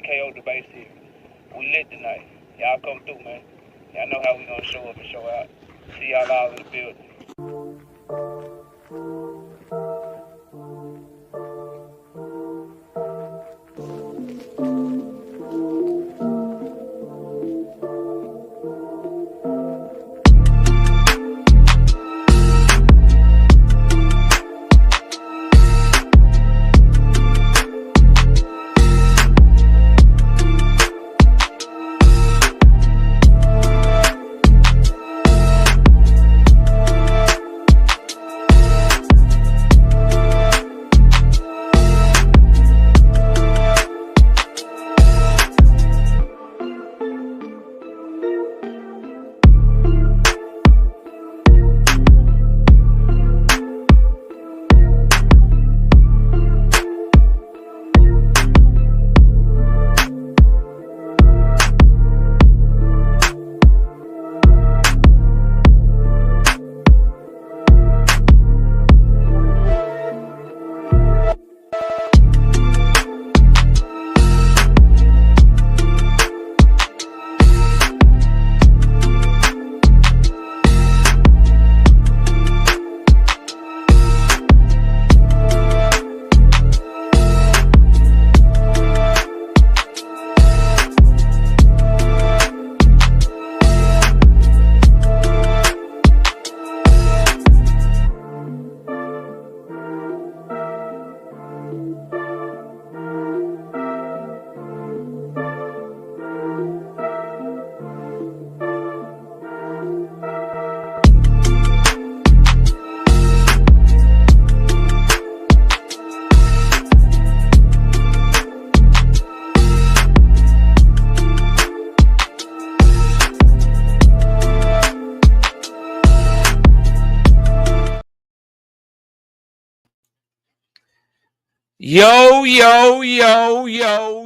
KO debate series. We lit tonight. Y'all come through, man. Y'all know how we gonna show up and show out. See y'all all in the building.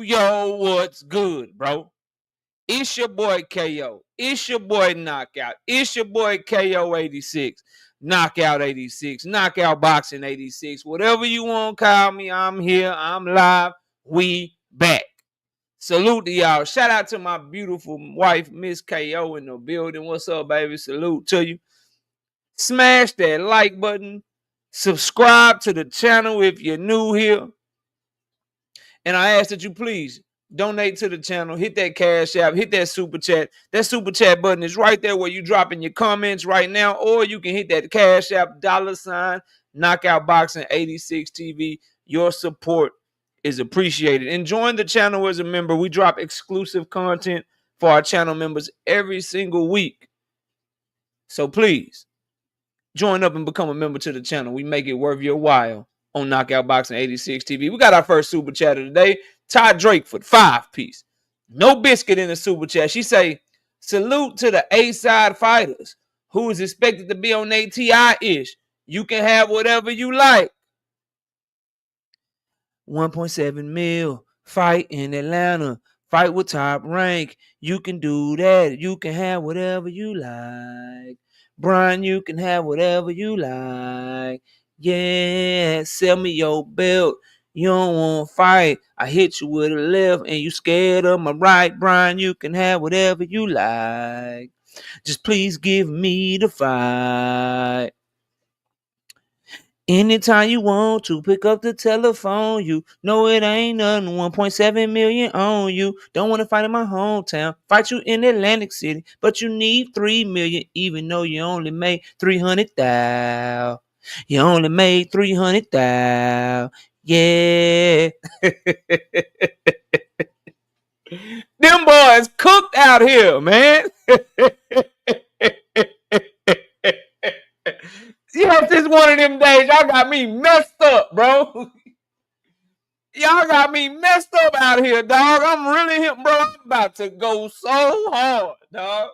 Yo, what's good, bro? It's your boy KO. It's your boy Knockout. It's your boy KO 86. Knockout 86. Knockout Boxing 86. Whatever you want to call me, I'm here. I'm live. We back. Salute to y'all. Shout out to my beautiful wife, Miss KO, in the building. What's up, baby? Salute to you. Smash that like button. Subscribe to the channel if you're new here. And I ask that you please donate to the channel, hit that cash app, hit that super chat. That super chat button is right there where you drop in your comments right now, or you can hit that cash app $ Knockout Boxing 86 TV. Your support is appreciated. And join the channel as a member. We drop exclusive content for our channel members every single week. So please join up and become a member to the channel. We make it worth your while on Knockout Boxing 86 TV. We got our first super chatter today. Todd Drake for 5-piece. No biscuit in the super chat. She say, salute to the A-side fighters who is expected to be on ATI-ish. You can have whatever you like. 1.7 mil. Fight in Atlanta. Fight with Top Rank. You can do that. You can have whatever you like. Brian, you can have whatever you like. Yeah, sell me your belt. You don't want to fight. I hit you with a left and you scared of my right. Brian, you can have whatever you like. Just please give me the fight. Anytime you want to, pick up the telephone. You know it ain't nothing. 1.7 million on you. Don't want to fight in my hometown. Fight you in Atlantic City, but you need 3 million, even though you only made 300,000. You only made 300,000. Yeah. Them boys cooked out here, man. Yeah, this one of them days, y'all got me messed up, bro. Y'all got me messed up out here, dog. I'm really him, bro. I'm about to go so hard, dog.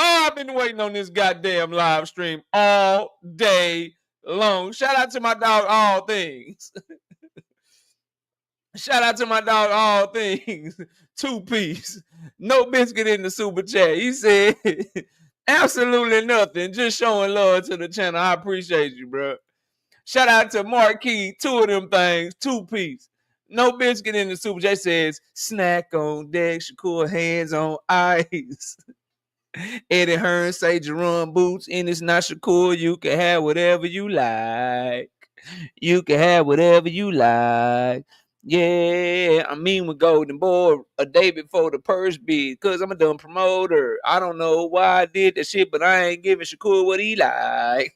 Oh, I've been waiting on this goddamn live stream all day long. Shout out to my dog, All Things. Shout out to my dog, All Things. 2-piece. No biscuit in the super chat. He said, absolutely nothing. Just showing love to the channel. I appreciate you, bro. Shout out to Marquis. 2 of them things. 2-piece. No Biscuit in the Super Chat says, snack on deck, Shakur hands on ice. Eddie Hearn say Jaron boots, Ennis not Shakur. You can have whatever you like. You can have whatever you like. Yeah, I mean with Golden Boy a day before the purse bid, cause I'm a dumb promoter. I don't know why I did that shit, but I ain't giving Shakur what he like.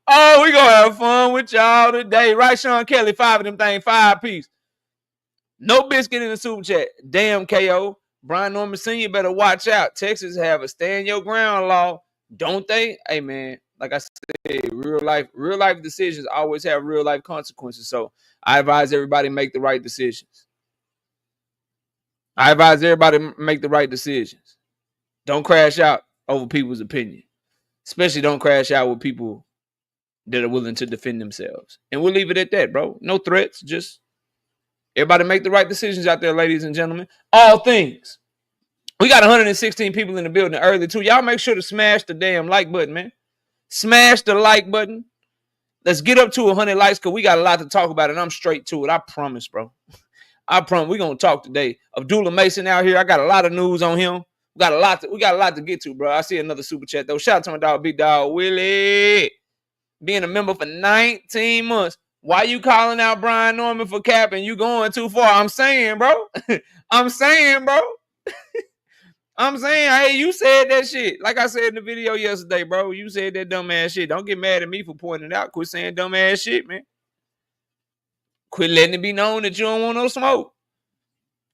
Oh, we gonna have fun with y'all today, right? Sean Kelly, 5 of them things, 5 piece. No Biscuit in the Super Chat. Damn KO. Brian Norman Sr. better watch out. Texas have a stand your ground law, don't they? Hey man, like I said, real life decisions always have real life consequences. So I advise everybody make the right decisions. Don't crash out over people's opinion. Especially don't crash out with people that are willing to defend themselves. And we'll leave it at that, bro. No threats, just everybody make the right decisions out there, ladies and gentlemen. All things. We got 116 people in the building early, too. Y'all make sure to smash the damn like button, man. Smash the like button. Let's get up to 100 likes because we got a lot to talk about, and I'm straight to it. I promise, bro. I promise. We're going to talk today. Abdullah Mason out here. I got a lot of news on him. We got a lot to get to, bro. I see another super chat, though. Shout out to my dog, Big Dog Willie. Being a member for 19 months. Why you calling out Brian Norman for capping? You going too far. I'm saying, bro. I'm saying, hey, you said that shit. Like I said in the video yesterday, bro. You said that dumbass shit. Don't get mad at me for pointing it out. Quit saying dumbass shit, man. Quit letting it be known that you don't want no smoke.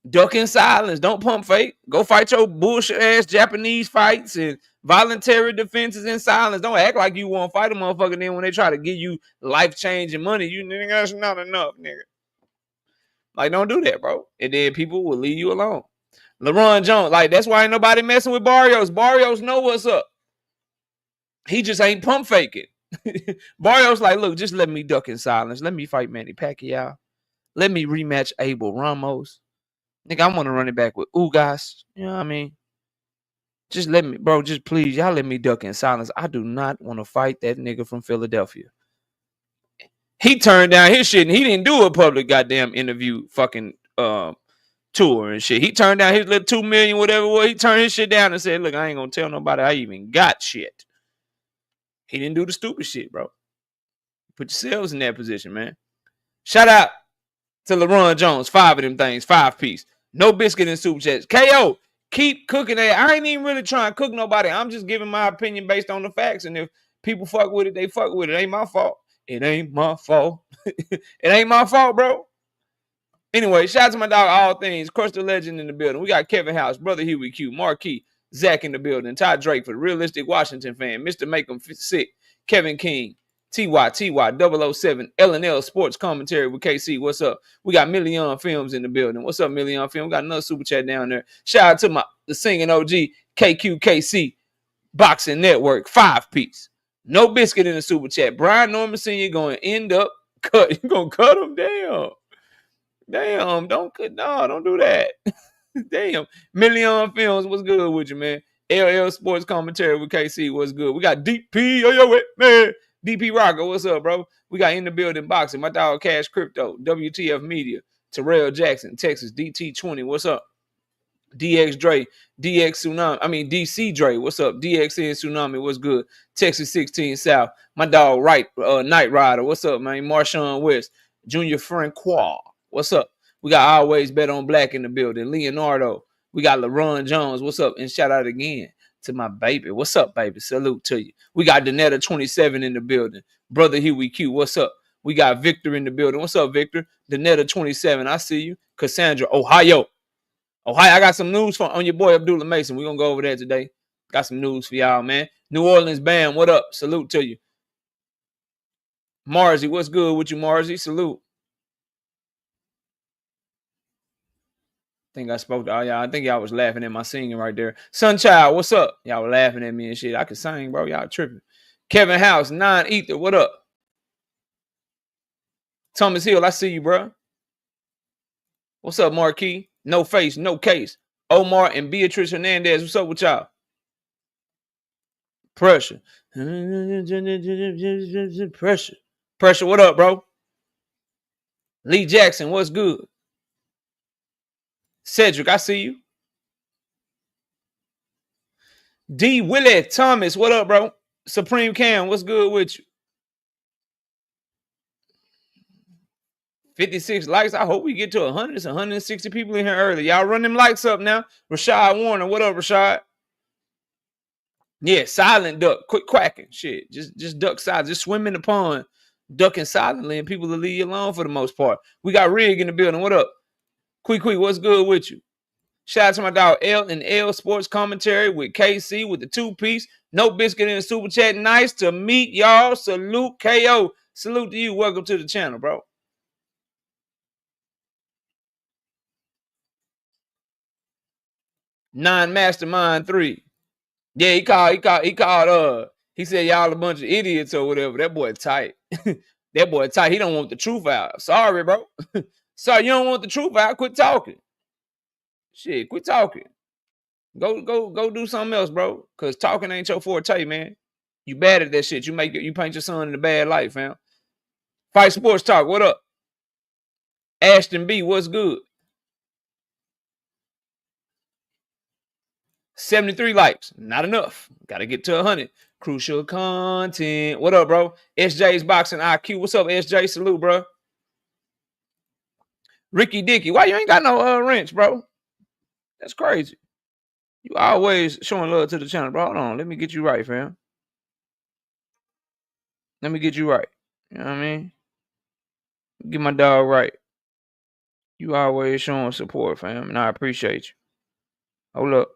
Duck in silence. Don't pump fake. Go fight your bullshit ass Japanese fights and voluntary defenses in silence. Don't act like you want to fight a motherfucker. Then when they try to give you life-changing money, you nigga, that's not enough, nigga. Like, don't do that, bro. And then people will leave you alone. LeBron Jones, like, that's why ain't nobody messing with Barrios. Barrios know what's up. He just ain't pump faking. Barrios like, look, just let me duck in silence. Let me fight Manny Pacquiao. Let me rematch Abel Ramos. Nigga, I want to run it back with Ugas. You know what I mean? Just let me, bro, just please, y'all let me duck in silence. I do not want to fight that nigga from Philadelphia. He turned down his shit and he didn't do a public goddamn interview fucking tour and shit. He turned down his little 2 million, whatever it was. He turned his shit down and said, look, I ain't gonna tell nobody I even got shit. He didn't do the stupid shit, bro. Put yourselves in that position, man. Shout out to LeBron Jones. 5 of them things, 5 piece. No Biscuit in super chats. KO, keep cooking that. I ain't even really trying to cook nobody. I'm just giving my opinion based on the facts. And if people fuck with it, they fuck with it. It ain't my fault. It ain't my fault. It ain't my fault, bro. Anyway, shout out to my dog, All Things. Crush the Legend in the building. We got Kevin House, Brother Huey Q, Marquis, Zach in the building, Todd Drake for the Realistic Washington fan, Mr. Make 'em Sick, Kevin King, TY 007, L&L Sports Commentary with KC. What's up? We got Million Films in the building. What's up, Million Film? We got another super chat down there. Shout out to the singing OG, KQKC Boxing Network, 5 piece. No Biscuit in the super chat. Brian Norman Sr. going to end up cut. You're going to cut him down. Damn, don't do that. Damn. Million Films, what's good with you, man? LL Sports Commentary with KC, what's good? We got DP, man. DP Rocker, what's up, bro? We got In the Building Boxing, my dog Cash Crypto, WTF Media, Terrell Jackson, Texas, DT20, what's up? DX Dre, DC Dre, what's up? DXN Tsunami, what's good? Texas 16 South, my dog Night Rider, what's up, man? Marshawn West, Junior Francois, what's up? We got Always Bet on Black in the building. Leonardo. We got LaRon Jones. What's up? And shout out again to my baby. What's up, baby? Salute to you. We got Danetta 27 in the building. Brother Huey Q. What's up? We got Victor in the building. What's up, Victor? Danetta 27. I see you. Cassandra, Ohio. I got some news on your boy Abdullah Mason. We're going to go over that today. Got some news for y'all, man. New Orleans Bam. What up? Salute to you. Marzi, what's good with you, Marzi? Salute. I think I spoke to all y'all. I think y'all was laughing at my singing right there. Sunchild, what's up? Y'all were laughing at me and shit. I can sing, bro. Y'all tripping. Kevin House, 9 Ether, what up? Thomas Hill, I see you, bro. What's up, Marquis? No face, no case. Omar and Beatrice Hernandez, what's up with y'all? Pressure. Pressure, what up, bro? Lee Jackson, what's good? Cedric, I see you. D. Willie Thomas, what up, bro? Supreme Cam, what's good with you? 56 likes. I hope we get to 100. It's 160 people in here early. Y'all run them likes up now. Rashad Warner, what up, Rashad? Yeah, silent duck. Quit quacking. Shit. Just duck silent. Just swim in the pond, ducking silently, and people will leave you alone for the most part. We got Rig in the building. What up? Quick, what's good with you? Shout out to my dog L and L Sports Commentary with KC with the 2-piece. No biscuit in the super chat. Nice to meet y'all. Salute KO. Salute to you. Welcome to the channel, bro. Nine Mastermind 3. Yeah, he said y'all a bunch of idiots or whatever. That boy tight. That boy tight. He don't want the truth out. Sorry, bro. Sorry, you don't want the truth out. Quit talking. Shit, quit talking. Go do something else, bro. Cause talking ain't your forte, man. You bad at that shit. You paint your son in a bad light, fam. Fight Sports Talk, what up? Ashton B, what's good? 73 likes, not enough. Gotta get to 100. Crucial content. What up, bro? SJ's Boxing IQ. What's up, SJ? Salute, bro. Ricky Dicky, why you ain't got no wrench, bro? That's crazy. You always showing love to the channel, bro. Hold on, let me get you right, fam. Let me get you right. You know what I mean? Get my dog right. You always showing support, fam, and I appreciate you. Hold up.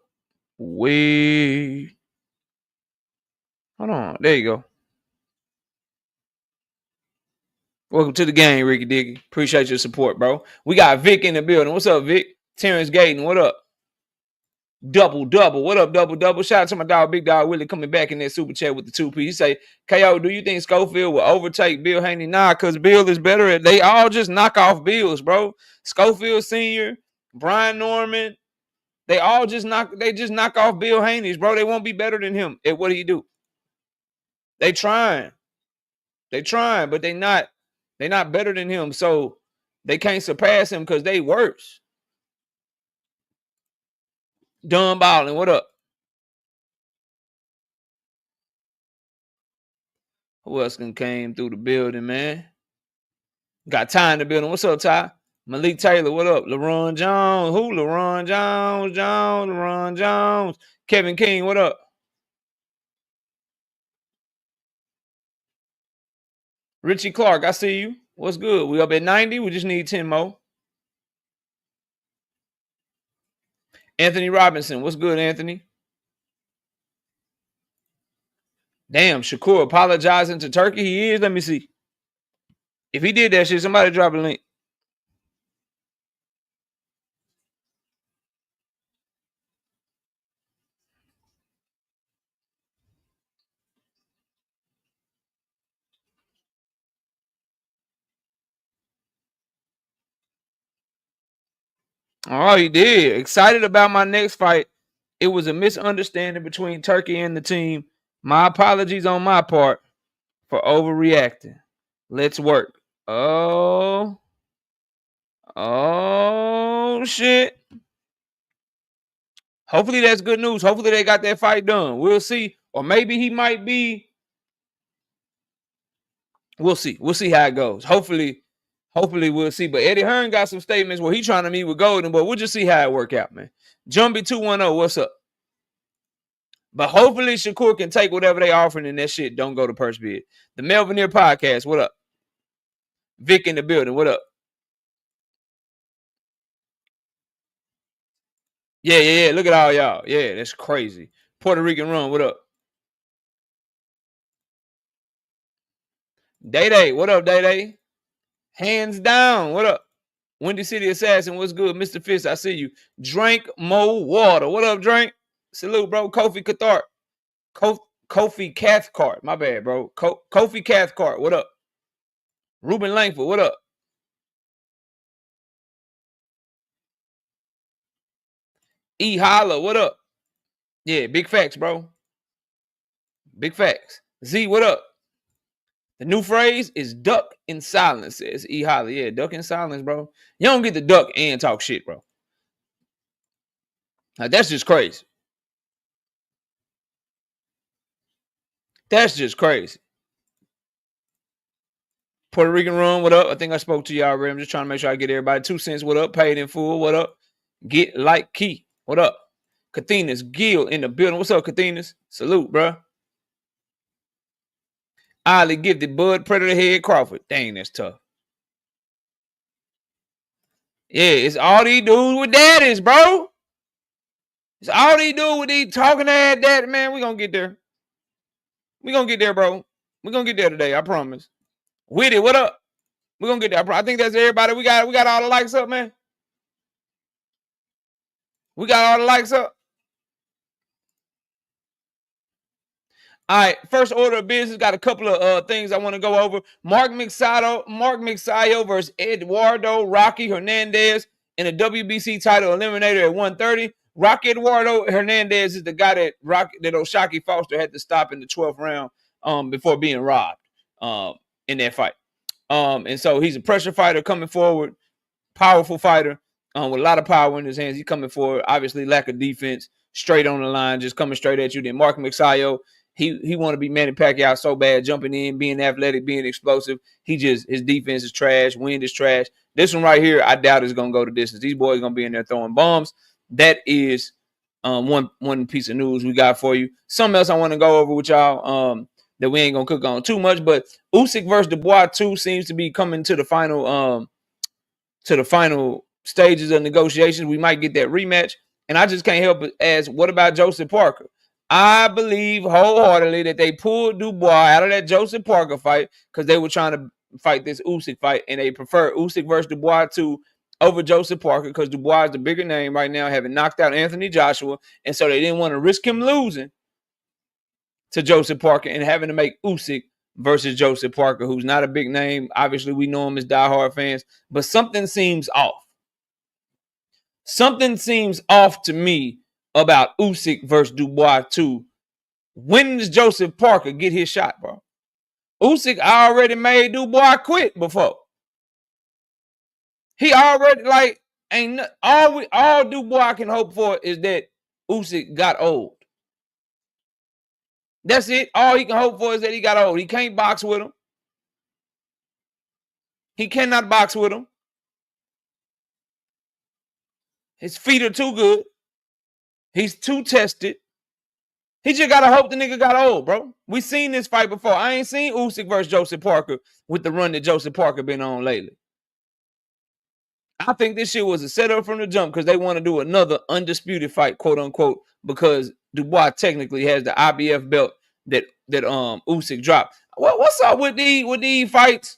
Hold on. There you go. Welcome to the game, Ricky Dicky. Appreciate your support, bro. We got Vic in the building. What's up, Vic? Terrence Gayton, what up? Double. What up, double? Shout out to my dog, Big Dog Willie, coming back in that super chat with the 2-piece. He say, KO, do you think Schofield will overtake Bill Haney? Nah, because Bill is better. They all just knock off Bills, bro. Schofield Sr., Brian Norman, they just knock off Bill Haney's, bro. They won't be better than him at what he do. They trying, but they not better than him. So they can't surpass him because they worse. Dumb Ballin, what up? Who else came through the building, man? Got Ty in the building. What's up, Ty? Malik Taylor, what up? LaRon Jones. Who? LaRon Jones. LaRon Jones. Kevin King, what up? Richie Clark, I see you. What's good? We up at 90. We just need 10 more. Anthony Robinson, what's good, Anthony? Damn, Shakur apologizing to Turkey. He is. Let me see. If he did that shit, somebody drop a link. Oh, he did. Excited about my next fight. It was a misunderstanding between Turkey and the team. My apologies on my part for overreacting. Let's work. Oh, shit. Hopefully that's good news. Hopefully they got that fight done. We'll see. Or maybe he might be. We'll see. We'll see how it goes. Hopefully we'll see. But Eddie Hearn got some statements where he's trying to meet with Golden, but we'll just see how it work out, man. Jumbie 210, what's up? But hopefully Shakur can take whatever they offering and that shit don't go to purse bid. The Melvin Podcast, what up? Vic in the building, what up? Yeah. Look at all y'all. Yeah, that's crazy. Puerto Rican Run, what up? Day, what up, Day? Hands down, what up? Windy City Assassin, what's good? Mr. Fist, I see you. Drink more water. What up, Drink? Salute, bro. Kofi Cathcart. Kofi Cathcart. My bad, bro. Kofi Cathcart, what up? Ruben Langford, what up? E Holla, what up? Yeah, big facts, bro. Big facts. Z, what up? The new phrase is duck in silence, says E. Holly. Yeah, duck in silence, bro. You don't get to duck and talk shit, bro. Like, that's just crazy. That's just crazy. Puerto Rican Run, what up? I think I spoke to you already. I'm just trying to make sure I get everybody. 2 cents, what up? Paid in full, what up? Get like Key, what up? Cathenas Gill in the building. What's up, Cathenas? Salute, bro. Ollie gifted Bud Predator Head Crawford. Dang, that's tough. Yeah, it's all these dudes with daddies, bro. It's all these dudes with these talking ass daddy, man. We gonna get there. We gonna get there, bro. We gonna get there today, I promise. Witty, what up? We gonna get there. I think that's everybody. We got all the likes up, man. We got all the likes up. All right, first order of business. Got a couple of things I want to go over. Mark Mixayo versus Eduardo Rocky Hernandez in a WBC title eliminator at 130. Rocky Eduardo Hernandez is the guy that Oshaki Foster had to stop in the 12th round before being robbed in that fight. And so he's a pressure fighter coming forward, powerful fighter with a lot of power in his hands. He's coming forward, obviously lack of defense, straight on the line, just coming straight at you. Then Mark Mixayo, he want to be Manny Pacquiao so bad, jumping in, being athletic, being explosive. His defense is trash, wind is trash. This one right here, I doubt is going to go the distance. These boys going to be in there throwing bombs. That is one piece of news we got for you. Something else I want to go over with y'all that we ain't going to cook on too much, but Usyk versus Dubois 2 seems to be coming to the final stages of negotiations. We might get that rematch. And I just can't help but ask, what about Joseph Parker? I believe wholeheartedly that they pulled Dubois out of that Joseph Parker fight because they were trying to fight this Usyk fight, and they prefer Usyk versus Dubois 2 over Joseph Parker because Dubois is the bigger name right now, having knocked out Anthony Joshua, and so they didn't want to risk him losing to Joseph Parker and having to make Usyk versus Joseph Parker, who's not a big name. Obviously, we know him as diehard fans, but something seems off. Something seems off to me about Usyk versus Dubois 2. When does Joseph Parker get his shot, bro? Usyk already made Dubois quit before. He already ain't all Dubois can hope for is that Usyk got old. That's it. All he can hope for is that he got old. He can't box with him. He cannot box with him. His feet are too good. He's too tested. He just got to hope the nigga got old, bro. We seen this fight before. I ain't seen Usyk versus Joseph Parker with the run that Joseph Parker been on lately. I think this shit was a setup from the jump because they want to do another undisputed fight, quote unquote, because Dubois technically has the IBF belt that Usyk dropped. What's up with these fights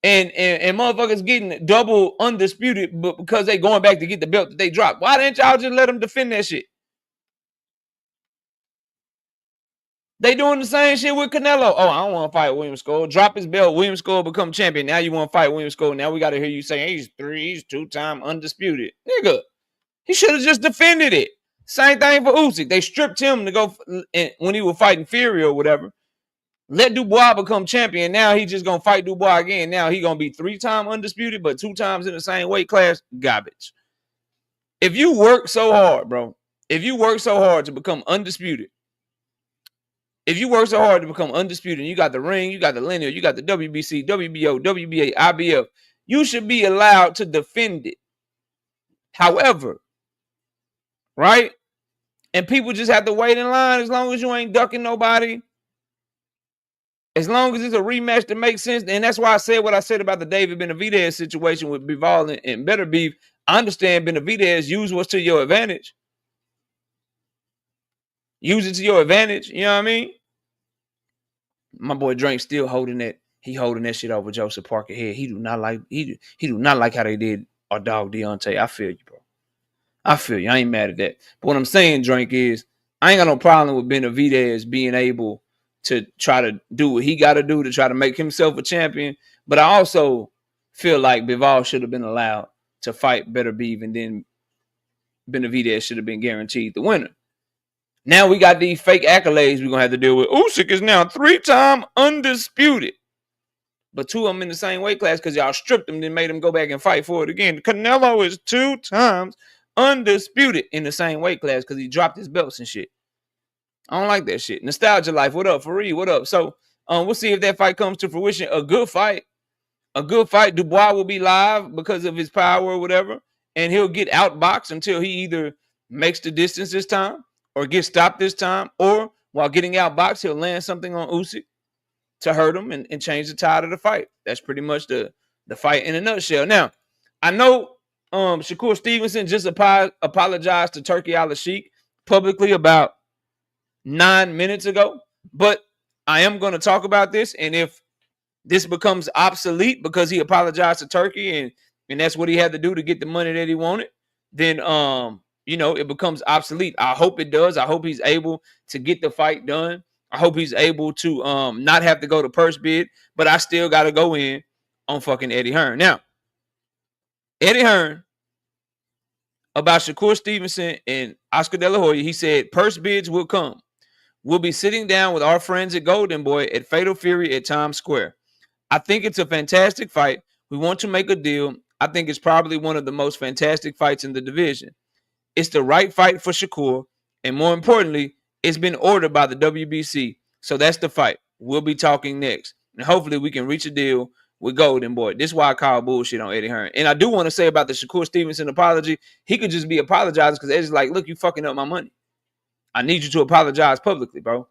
and motherfuckers getting double undisputed, but because they going back to get the belt that they dropped? Why didn't y'all just let them defend that shit? They doing the same shit with Canelo. Oh, I don't want to fight William Score. Drop his belt. William Score become champion. Now you want to fight William Score. Now we got to hear you say he's 2-time undisputed. Nigga, he should have just defended it. Same thing for Usyk. They stripped him to go when he was fighting Fury or whatever. Let Dubois become champion. Now he just going to fight Dubois again. Now he going to be 3-time undisputed, but 2 times in the same weight class. Garbage. If you work so hard, bro, if you work so hard to become undisputed, if you work so hard to become undisputed, you got the ring, you got the linear, you got the WBC, WBO, WBA, IBF, you should be allowed to defend it. However, right? And people just have to wait in line as long as you ain't ducking nobody. As long as it's a rematch that makes sense. And that's why I said what I said about the David Benavidez situation with Bivol and Better Beef. I understand Benavidez, use what's to your advantage. Use it to your advantage. You know what I mean? My boy Drake still holding that. He holding that shit over Joseph Parker head. He do not like how they did our dog Deontay. I feel you, bro. I feel you. I ain't mad at that. But what I'm saying, Drake, is I ain't got no problem with Benavidez being able to try to do what he got to do to try to make himself a champion. But I also feel like Bivol should have been allowed to fight Better Beef, and then Benavidez should have been guaranteed the winner. Now we got these fake accolades we're going to have to deal with. Usyk is now 3-time undisputed. but two of them in the same weight class because y'all stripped them, then made them go back and fight for it again. Canelo is 2 times undisputed in the same weight class because he dropped his belts and shit. I don't like that shit. Nostalgia Life, what up? Fareed, what up? So we'll see if that fight comes to fruition. A good fight. Dubois will be live because of his power or whatever, and he'll get outboxed until he either makes the distance this time or gets stopped this time, or while getting outboxed, he'll land something on Usyk to hurt him and change the tide of the fight. That's pretty much the fight in a nutshell. Now, I know Shakur Stevenson just apologized to Turki Al-Sheikh publicly about 9 minutes ago, but I am going to talk about this, and if this becomes obsolete because he apologized to Turki and that's what he had to do to get the money that he wanted, then it becomes obsolete. I hope it does. I hope he's able to get the fight done. I hope he's able to not have to go to purse bid, but I still got to go in on fucking Eddie Hearn. Now, Eddie Hearn, about Shakur Stevenson and Oscar De La Hoya, he said, purse bids will come. We'll be sitting down with our friends at Golden Boy at Fatal Fury at Times Square. I think it's a fantastic fight. We want to make a deal. I think it's probably one of the most fantastic fights in the division. It's the right fight for Shakur, and more importantly, it's been ordered by the WBC. So that's the fight. We'll be talking next. And hopefully we can reach a deal with Golden Boy. This is why I call bullshit on Eddie Hearn. And I do want to say about the Shakur Stevenson apology, he could just be apologizing because Eddie's like, look, you fucking up my money. I need you to apologize publicly, bro,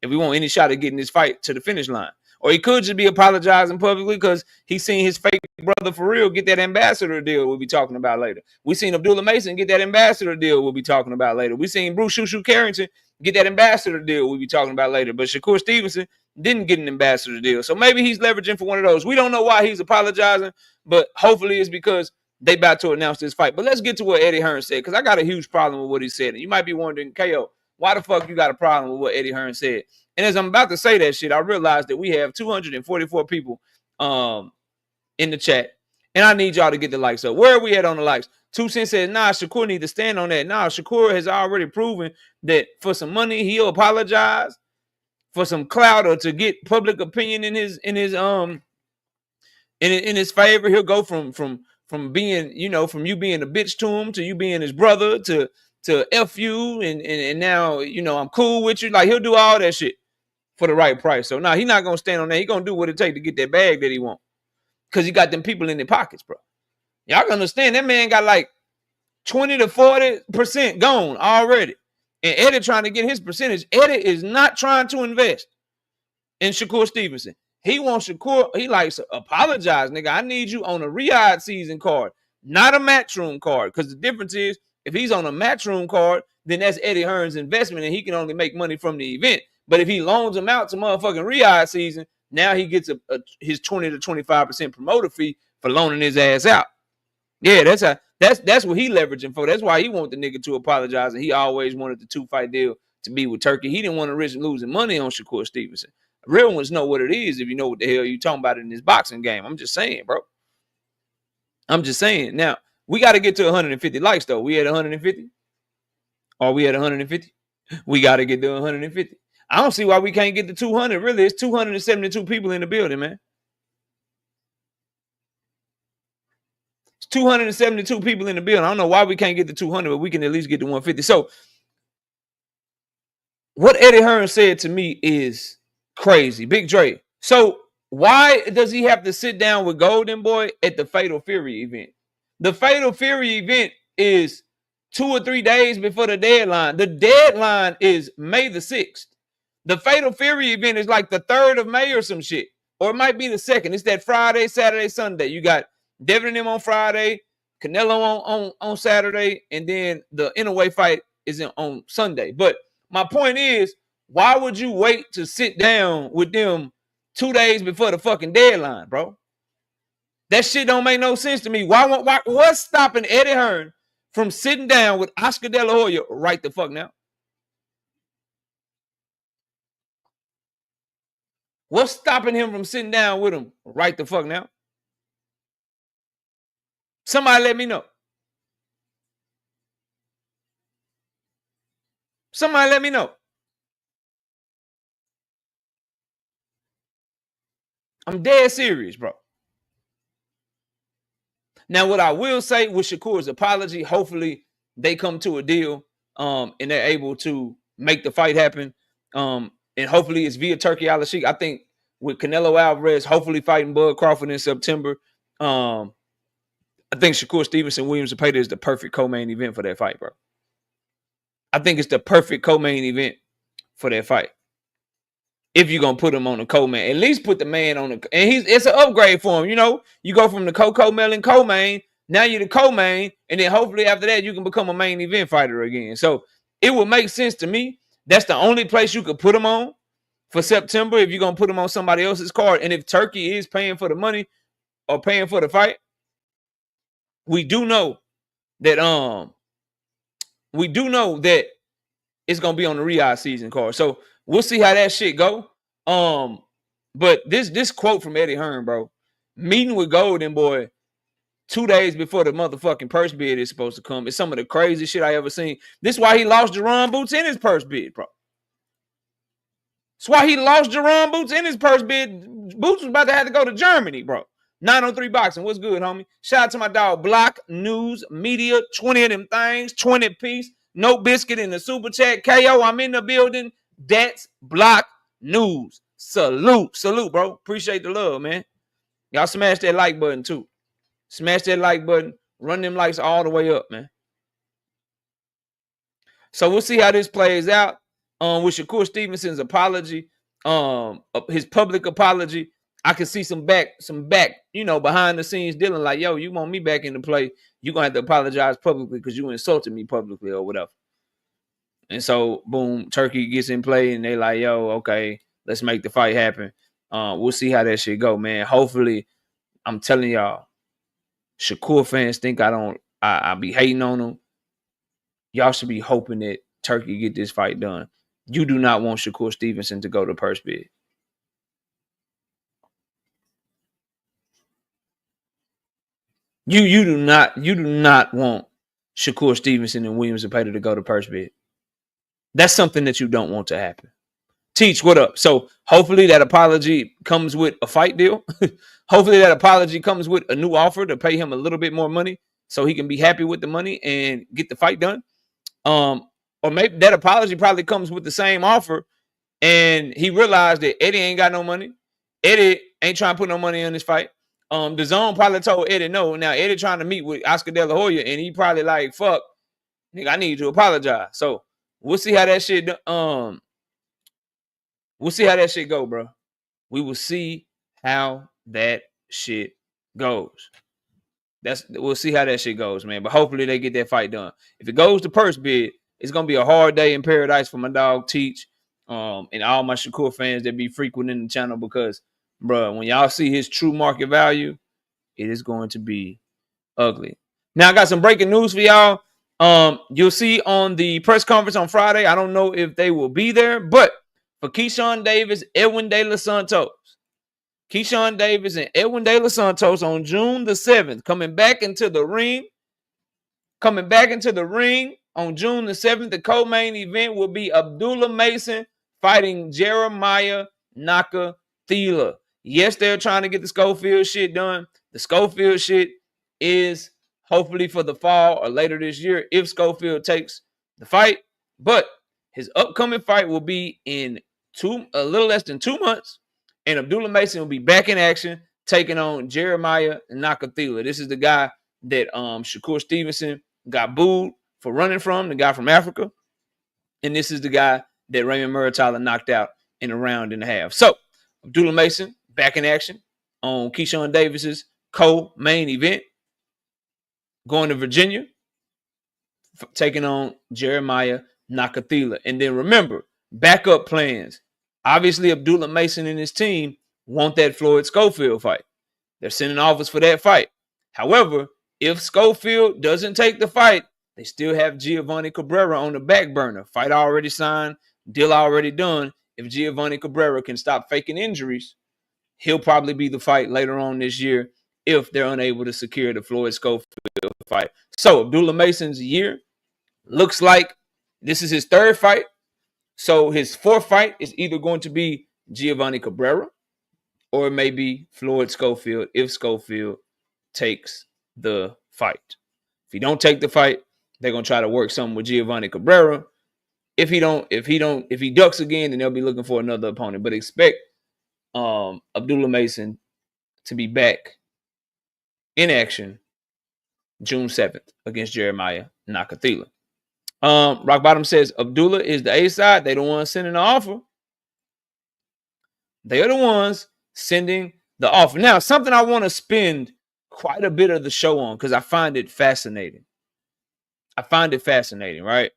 if we want any shot at getting this fight to the finish line. Or he could just be apologizing publicly because he's seen his fake brother for real get that ambassador deal we'll be talking about later. We seen Abdullah Mason get that ambassador deal we'll be talking about later. We seen Bruce Shushu Carrington get that ambassador deal we'll be talking about later. But Shakur Stevenson didn't get an ambassador deal. So maybe he's leveraging for one of those. We don't know why he's apologizing, but hopefully it's because they about to announce this fight. But let's get to what Eddie Hearn said, because I got a huge problem with what he said. And you might be wondering, KO, why the fuck you got a problem with what Eddie Hearn said? And as I'm about to say that shit, I realized that we have 244 people in the chat. And I need y'all to get the likes up. Where are we at on the likes? 2 Cents says, nah, Shakur need to stand on that. Nah, Shakur has already proven that for some money, he'll apologize. For some clout or to get public opinion in his favor, he'll go from being, from you being a bitch to him to you being his brother to F you and now, I'm cool with you. Like, he'll do all that shit for the right price. So now he's not gonna stand on that. He's gonna do what it takes to get that bag that he wants. Because he got them people in their pockets, bro. Y'all can understand that man got like 20 to 40% gone already. And Eddie trying to get his percentage. Eddie is not trying to invest in Shakur Stevenson. He wants Shakur, he likes to apologize, nigga. I need you on a Riyadh season card, not a Matchroom card. Because the difference is, if he's on a Matchroom card, then that's Eddie Hearn's investment and he can only make money from the event. But if he loans him out to motherfucking Riyadh season, now he gets his 20 to 25% promoter fee for loaning his ass out. Yeah, that's what he leveraging for. That's why he want the nigga to apologize, and he always wanted the 2-fight deal to be with Turki. He didn't want to risk losing money on Shakur Stevenson. Real ones know what it is if you know what the hell you talking about in this boxing game. I'm just saying, bro. I'm just saying. Now, we got to get to 150 likes, though. We at 150? Are we at 150? We got to get to 150. I don't see why we can't get to 200. Really, it's 272 people in the building, man. It's 272 people in the building. I don't know why we can't get to 200, but we can at least get to 150. So, what Eddie Hearn said to me is crazy. Big Dre. So, why does he have to sit down with Golden Boy at the Fatal Fury event? The Fatal Fury event is 2 or 3 days before the deadline. The deadline is May the 6th. The Fatal Fury event is like the 3rd of May or some shit. Or it might be the 2nd. It's that Friday, Saturday, Sunday. You got Devin and him on Friday, Canelo on Saturday, and then the Inouye fight is on Sunday. But my point is, why would you wait to sit down with them 2 days before the fucking deadline, bro? That shit don't make no sense to me. What's stopping Eddie Hearn from sitting down with Oscar De La Hoya right the fuck now? What's stopping him from sitting down with him right the fuck now? Somebody let me know. Somebody let me know. I'm dead serious, bro. Now, what I will say with Shakur's apology, hopefully they come to a deal, and they're able to make the fight happen. And hopefully it's via Turkey Al Sheikh. I think with Canelo Alvarez, hopefully fighting Bud Crawford in September. I think Shakur Stevenson, Williams Zepeda is the perfect co-main event for that fight, bro. I think it's the perfect co-main event for that fight. If you're gonna put him on the co-main, at least put the man on the, and it's an upgrade for him. You know, you go from the co-main, now you're the co-main, and then hopefully after that you can become a main event fighter again. So it would make sense to me. That's the only place you could put him on for September if you're gonna put him on somebody else's card. And if Turkey is paying for the money or paying for the fight, we do know that it's gonna be on the Riyadh season card. So we'll see how that shit go. But this quote from Eddie Hearn, bro, meeting with Golden Boy 2 days before the motherfucking purse bid is supposed to come. It's some of the crazy shit I ever seen. This is why he lost Jaron Boots in his purse bid, bro. That's why he lost Jaron Boots in his purse bid. Boots was about to have to go to Germany, bro. 903 Boxing. What's good, homie? Shout out to my dog, Block News Media. 20 of them things, 20 piece. No biscuit in the super chat. KO, I'm in the building. That's Block News. Salute, bro. Appreciate the love, man. Y'all smash that like button, too. Smash that like button. Run them likes all the way up, man. So we'll see how this plays out. With Shakur Stevenson's apology, his public apology, I can see some back, behind the scenes dealing like, yo, you want me back into play, you're going to have to apologize publicly because you insulted me publicly or whatever. And so, boom, Turkey gets in play and they like, yo, okay, let's make the fight happen. We'll see how that shit go, man. Hopefully, I'm telling y'all, Shakur fans think I be hating on them. Y'all should be hoping that Turkey get this fight done. You do not want Shakur Stevenson to go to purse bid. You do not want Shakur Stevenson and Williams Zepeda to go to purse bid. That's something that you don't want to happen. Teach, what up? So hopefully that apology comes with a fight deal. Hopefully that apology comes with a new offer to pay him a little bit more money so he can be happy with the money and get the fight done. Or maybe that apology probably comes with the same offer and he realized that Eddie ain't got no money. Eddie ain't trying to put no money on this fight. The zone probably told Eddie no. Now Eddie trying to meet with Oscar De La Hoya and he probably like, fuck, nigga, I need you to apologize. So we'll see how that shit we'll see how that shit go, bro. We will see how that shit goes. We'll see how that shit goes, man. But hopefully they get that fight done. If it goes to purse bid, it's gonna be a hard day in paradise for my dog Teach, and all my Shakur fans that be frequenting the channel because, bro, when y'all see his true market value, it is going to be ugly. Now I got some breaking news for y'all. You'll see on the press conference on Friday. I don't know if they will be there, but for Keyshawn Davis, Edwin De Los Santos. Keyshawn Davis and Edwin De Los Santos on June the 7th, coming back into the ring on June the 7th. The co-main event will be Abdullah Mason fighting Jeremiah Nakathila. Yes, they're trying to get the Schofield shit done. The Schofield shit is hopefully for the fall or later this year if Schofield takes the fight. But his upcoming fight will be in a little less than 2 months. And Abdullah Mason will be back in action, taking on Jeremiah Nakathila. This is the guy that Shakur Stevenson got booed for running from, the guy from Africa. And this is the guy that Raymond Muratalla knocked out in a round and a half. So, Abdullah Mason back in action on Keyshawn Davis's co-main event, going to Virginia, taking on Jeremiah Nakathila. And then remember, backup plans. Obviously, Abdullah Mason and his team want that Floyd Schofield fight. They're sending offers for that fight. However, if Schofield doesn't take the fight, they still have Giovanni Cabrera on the back burner. Fight already signed, deal already done. If Giovanni Cabrera can stop faking injuries, he'll probably be the fight later on this year if they're unable to secure the Floyd Schofield fight. So Abdullah Mason's year looks like this is his third fight. So his fourth fight is either going to be Giovanni Cabrera or it may be Floyd Schofield if Schofield takes the fight. If he don't take the fight, they're gonna try to work something with Giovanni Cabrera. If he ducks again, then they'll be looking for another opponent. But expect Abdullah Mason to be back in action June 7th against Jeremiah Nakathila. Rock Bottom says Abdullah is the A side. They the ones sending the offer. They are the ones sending the offer. Now, something I want to spend quite a bit of the show on because I find it fascinating. Right?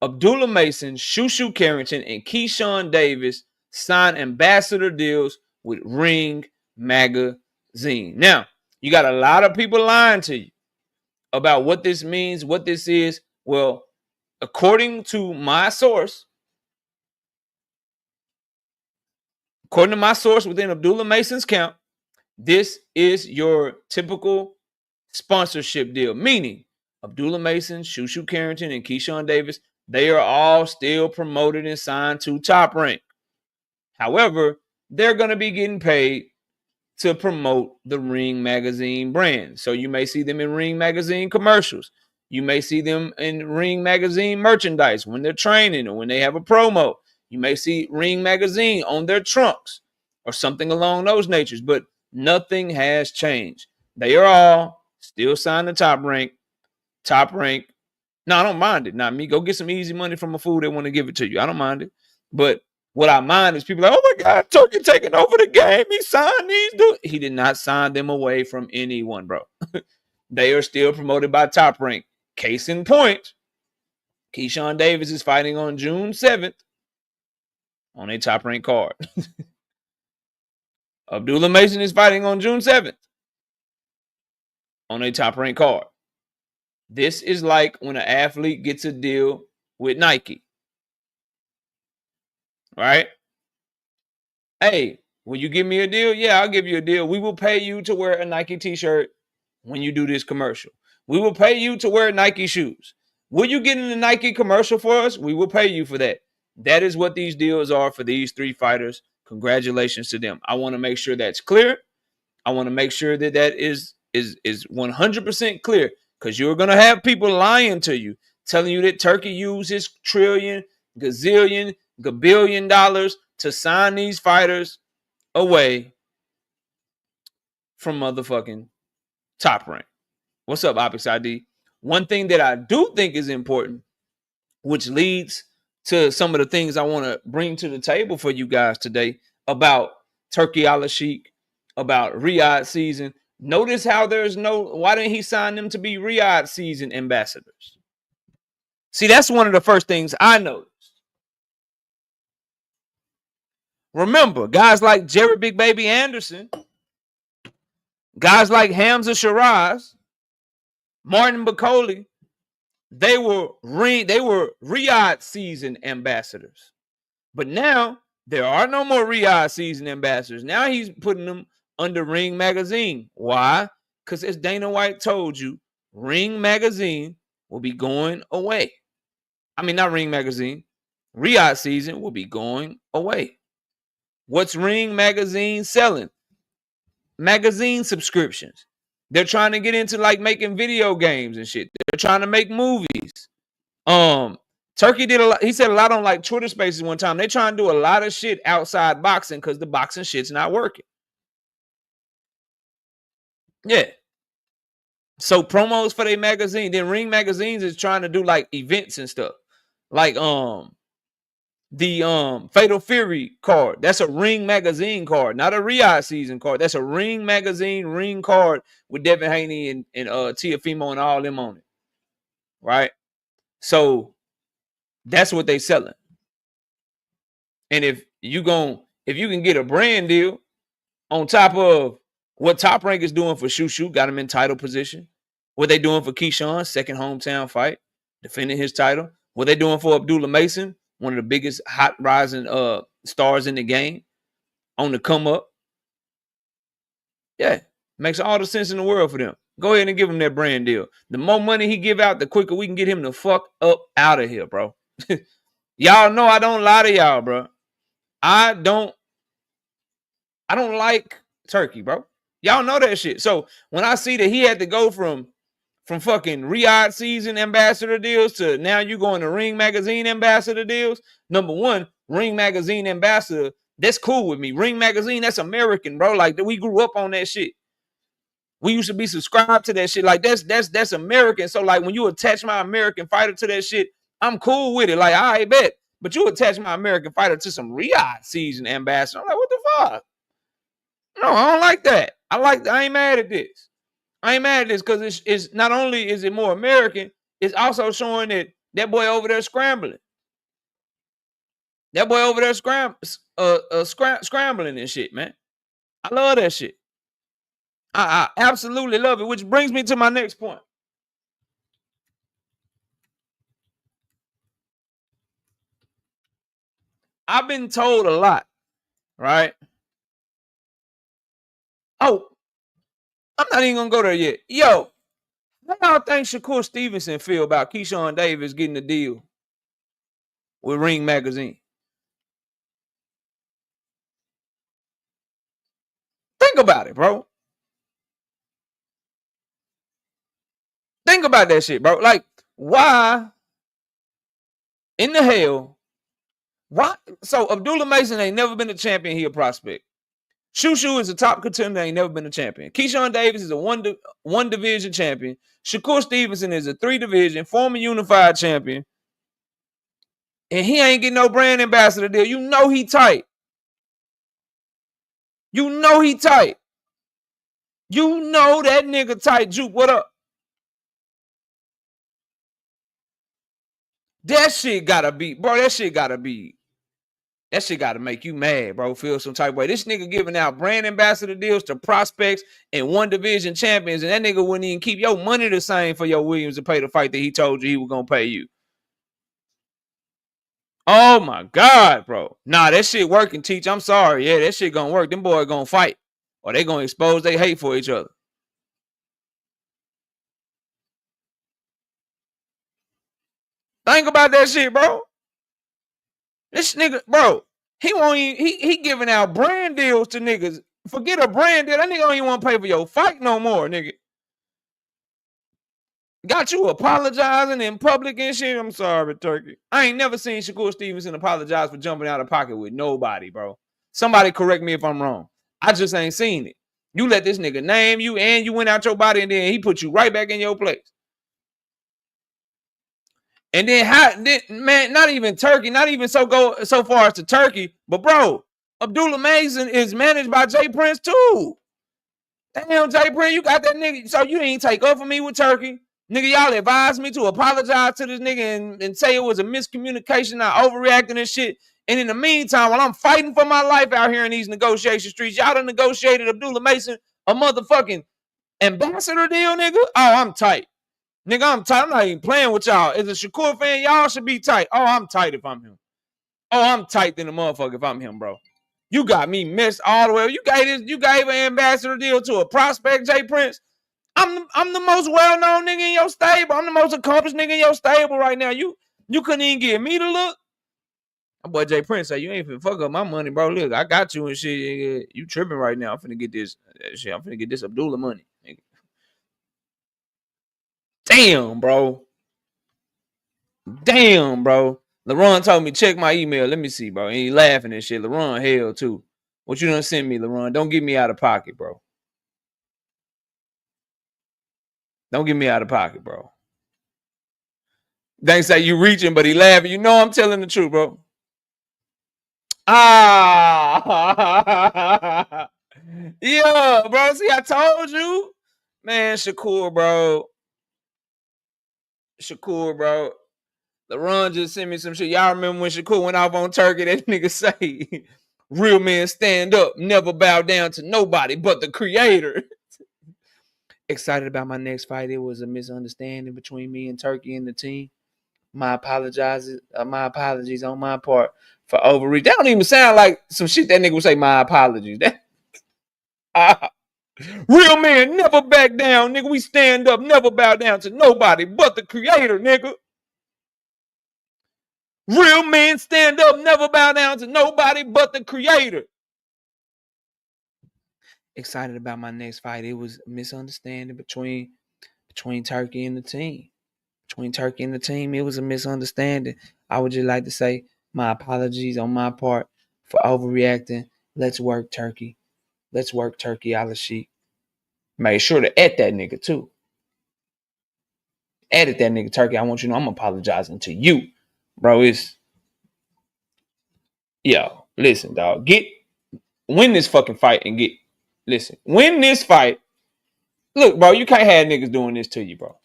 Abdullah Mason, Shushu Carrington, and Keyshawn Davis signed ambassador deals with Ring Magazine. Now, you got a lot of people lying to you about what this means, what this is. Well, according to my source, within Abdullah Mason's camp, this is your typical sponsorship deal, meaning Abdullah Mason, Shushu Carrington, and Keyshawn Davis, they are all still promoted and signed to Top Rank. However, they're going to be getting paid to promote the Ring Magazine brand. So you may see them in Ring Magazine commercials. You may see them in Ring Magazine merchandise when they're training or when they have a promo. You may see Ring Magazine on their trunks or something along those natures, but nothing has changed. They are all still signed to Top Rank. Top Rank. No, I don't mind it. Not me. Go get some easy money from a fool that want to give it to you. I don't mind it. But what I mind is people like, oh my God, Turkey taking over the game. He signed these dudes. He did not sign them away from anyone, bro. They are still promoted by Top Rank. Case in point, Keyshawn Davis is fighting on June 7th on a Top Rank card. Abdullah Mason is fighting on June 7th on a Top Rank card. This is like when an athlete gets a deal with Nike. Right? Hey, will you give me a deal? Yeah, I'll give you a deal. We will pay you to wear a Nike t-shirt when you do this commercial. We will pay you to wear Nike shoes. Will you get in the Nike commercial for us? We will pay you for that. That is what these deals are for these three fighters. Congratulations to them. I want to make sure that's clear. I want to make sure that that is 100% clear, because you're going to have people lying to you, telling you that Turkey uses trillion, gazillion, gabillion dollars to sign these fighters away from motherfucking Top Rank. What's up, Opix ID? One thing that I do think is important, which leads to some of the things I want to bring to the table for you guys today about Turkey Al-Sheikh, about Riyadh season. Notice how why didn't he sign them to be Riyadh season ambassadors? See, that's one of the first things I noticed. Remember, guys like Jerry Big Baby Anderson, guys like Hamza Shiraz, Martin Bacoli, they were Riyadh season ambassadors. But now there are no more Riyadh season ambassadors. Now he's putting them under Ring Magazine. Why? Because as Dana White told you, Ring Magazine will be going away. I mean, not Ring Magazine. Riyadh season will be going away. What's Ring Magazine selling? Magazine subscriptions. They're trying to get into like making video games and shit. They're trying to make movies. Turkey did a lot. He said a lot on like Twitter Spaces one time. They're trying to do a lot of shit outside boxing because the boxing shit's not working. Yeah. So promos for their magazine. Then Ring Magazines is trying to do like events and stuff. Like the Fatal Fury card. That's a Ring Magazine card, not a Riyadh season card. That's a Ring Magazine ring card with Devin Haney and Tiafimo and all them on it. Right? So that's what they selling. And if you can get a brand deal on top of what Top Rank is doing for Shushu, got him in title position. What they doing for Keyshawn, second hometown fight, defending his title. What they doing for Abdullah Mason, one of the biggest hot rising stars in the game, on the come up. Yeah, makes all the sense in the world for them. Go ahead and give him that brand deal. The more money he give out, the quicker we can get him the fuck up out of here, bro. Y'all know I don't lie to y'all, bro. I don't I don't like Turkey, bro. Y'all know that shit. So when I see that he had to go from fucking Riyadh season ambassador deals to now you going to Ring Magazine ambassador deals. Number one, Ring Magazine ambassador, that's cool with me. Ring Magazine, that's American, bro. Like we grew up on that shit. We used to be subscribed to that shit. Like that's American. So like when you attach my American fighter to that shit, I'm cool with it. Like I bet. But you attach my American fighter to some Riyadh season ambassador. I'm like, what the fuck? No, I don't like that. I ain't mad at this. I ain't mad at this because it's not only is it more American, it's also showing that that boy over there scrambling. That boy over there scrambling and shit, man. I love that shit. I absolutely love it, which brings me to my next point. I've been told a lot, right? Oh, I'm not even gonna go there yet. Yo, how y'all think Shakur Stevenson feel about Keyshawn Davis getting a deal with Ring Magazine? Think about it, bro. Think about that shit, bro. Like, why in the hell? Why? So Abdullah Mason ain't never been a champion. He a prospect. Shushu is a top contender. Ain't never been a champion. Keyshawn Davis is a one division champion. Shakur Stevenson is a 3 division former unified champion. And he ain't getting no brand ambassador deal. You know he tight. You know he tight. You know that nigga tight. Juke, what up? That shit gotta be, bro. That shit gotta make you mad, bro. Feel some type of way. This nigga giving out brand ambassador deals to prospects and one division champions, and that nigga wouldn't even keep your money the same for your Williams to pay the fight that he told you he was gonna pay you. Oh my God, bro. Nah, that shit working, Teach. I'm sorry. Yeah, that shit gonna work. Them boys gonna fight. Or they gonna expose they hate for each other. Think about that shit, bro. This nigga, bro, he won't even, he giving out brand deals to niggas. Forget a brand deal. That nigga don't even want to pay for your fight no more, nigga. Got you apologizing in public and shit. I'm sorry, Turkey. I ain't never seen Shakur Stevenson apologize for jumping out of pocket with nobody, bro. Somebody correct me if I'm wrong. I just ain't seen it. You let this nigga name you and you went out your body and then he put you right back in your place. And then man, not even Turkey, not even so far as to Turkey, but bro, Abdullah Mason is managed by Jay Prince too. Damn, Jay Prince, you got that nigga. So you ain't take up for me with Turkey. Nigga, y'all advised me to apologize to this nigga and say it was a miscommunication. I overreacted and shit. And in the meantime, while I'm fighting for my life out here in these negotiation streets, y'all done negotiated Abdullah Mason a motherfucking ambassador deal, nigga. Oh, I'm tight. Nigga, I'm tight. I'm not even playing with y'all. As a Shakur fan, y'all should be tight. Oh, I'm tight if I'm him. Oh, I'm tight than a motherfucker if I'm him, bro. You got me messed all the way. You gave an ambassador deal to a prospect, Jay Prince. I'm the most well-known nigga in your stable. I'm the most accomplished nigga in your stable right now. You couldn't even give me the look. My boy Jay Prince say, you ain't finna fuck up my money, bro. Look, I got you and shit. You tripping right now. I'm finna get this shit. I'm finna get this Abdullah money. Nigga. Damn, bro. Damn, bro. LeRon told me check my email. Let me see, bro. And he laughing and shit. LeRon hell too. What you done send me, LeRon? Don't get me out of pocket, bro. Don't get me out of pocket, bro. They say you reaching, but he laughing. You know I'm telling the truth, bro. Ah, yeah, bro. See, I told you, man. Shakur, bro. LeRon just sent me some shit. Y'all remember when Shakur went off on Turkey? That nigga say, real men stand up, never bow down to nobody but the creator. Excited about my next fight. It was a misunderstanding between me and Turkey and the team. My apologies on my part for overreach. That don't even sound like some shit that nigga would say, my apologies. Real men never back down, nigga. We stand up, never bow down to nobody but the creator, nigga. Real men stand up, never bow down to nobody but the creator. excited about my next fight. It was a misunderstanding between Turkey and the team. Between Turkey and the team, it was a misunderstanding. I would just like to say my apologies on my part for overreacting. Let's work, Turkey. Let's work, Turkey, Al-Sheikh. Made sure to at that nigga too. Added that nigga, Turkey. I want you to know I'm apologizing to you, bro. It's yo. Listen, dog. Win this fucking fight and win this fight. Look, bro, you can't have niggas doing this to you, bro.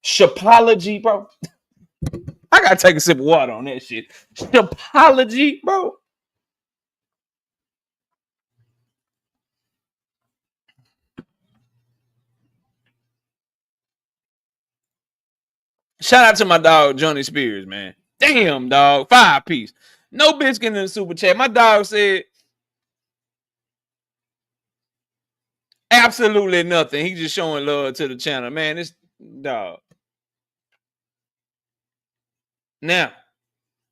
Shapology, bro. I gotta take a sip of water on that shit. Shapology, bro. Shout out to my dog Johnny Spears, man. Damn, dog. 5-piece. No biscuit in the super chat. My dog said absolutely nothing. He just showing love to the channel, man. This dog. Now,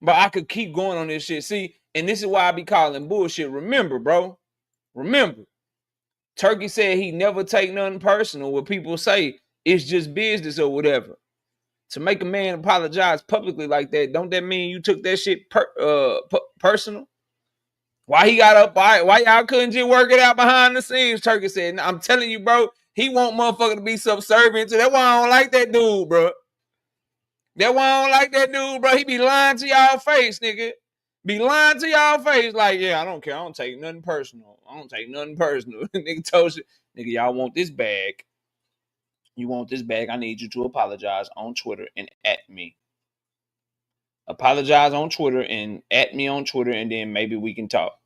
but I could keep going on this shit. See, and this is why I be calling bullshit. Remember, bro. Remember. Turkey said he never take nothing personal. What people say it's just business or whatever. To make a man apologize publicly like that, don't that mean you took that shit personal? Why he got up? Why y'all couldn't just work it out behind the scenes? Turkey said, I'm telling you, bro, he want motherfucker to be subservient to. That's why I don't like that dude, bro. That's why I don't like that dude, bro. He be lying to y'all face, nigga. Be lying to y'all face like, yeah, I don't care. I don't take nothing personal. Nigga told you, nigga, y'all want this bag. You want this bag, I need you to apologize on Twitter and at me. Apologize on Twitter and at me on Twitter, and then maybe we can talk.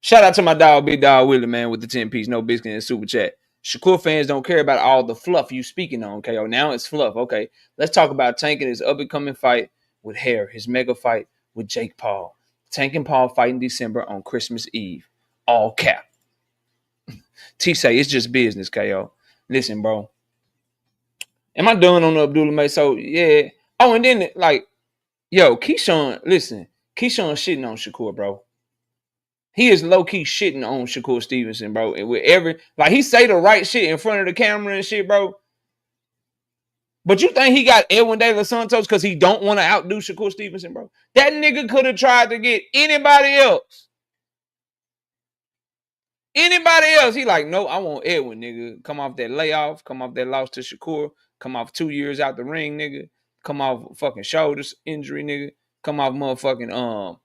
Shout out to my dog, Big Dog Willie, man, with the 10-piece, no biscuit and super chat. Shakur fans don't care about all the fluff you speaking on, KO. Now it's fluff. Okay, let's talk about Tank and his up-and-coming fight with Hare, his mega fight with Jake Paul. Tank and Paul fight in December on Christmas Eve. All cap. T say it's just business, KO. Listen, bro. Am I done on the Abdullah Mason? So, yeah. Oh, and then, like, yo, Keyshawn, listen. Keyshawn shitting on Shakur, bro. He is low-key shitting on Shakur Stevenson, bro. And with he say the right shit in front of the camera and shit, bro. But you think he got Edwin De Los Santos because he don't want to outdo Shakur Stevenson, bro? That nigga could have tried to get anybody else. Anybody else, he like, no, I want Edwin, nigga. Come off that layoff, come off that loss to Shakur, come off 2 years out the ring, nigga. Come off fucking shoulders injury, nigga. Come off motherfucking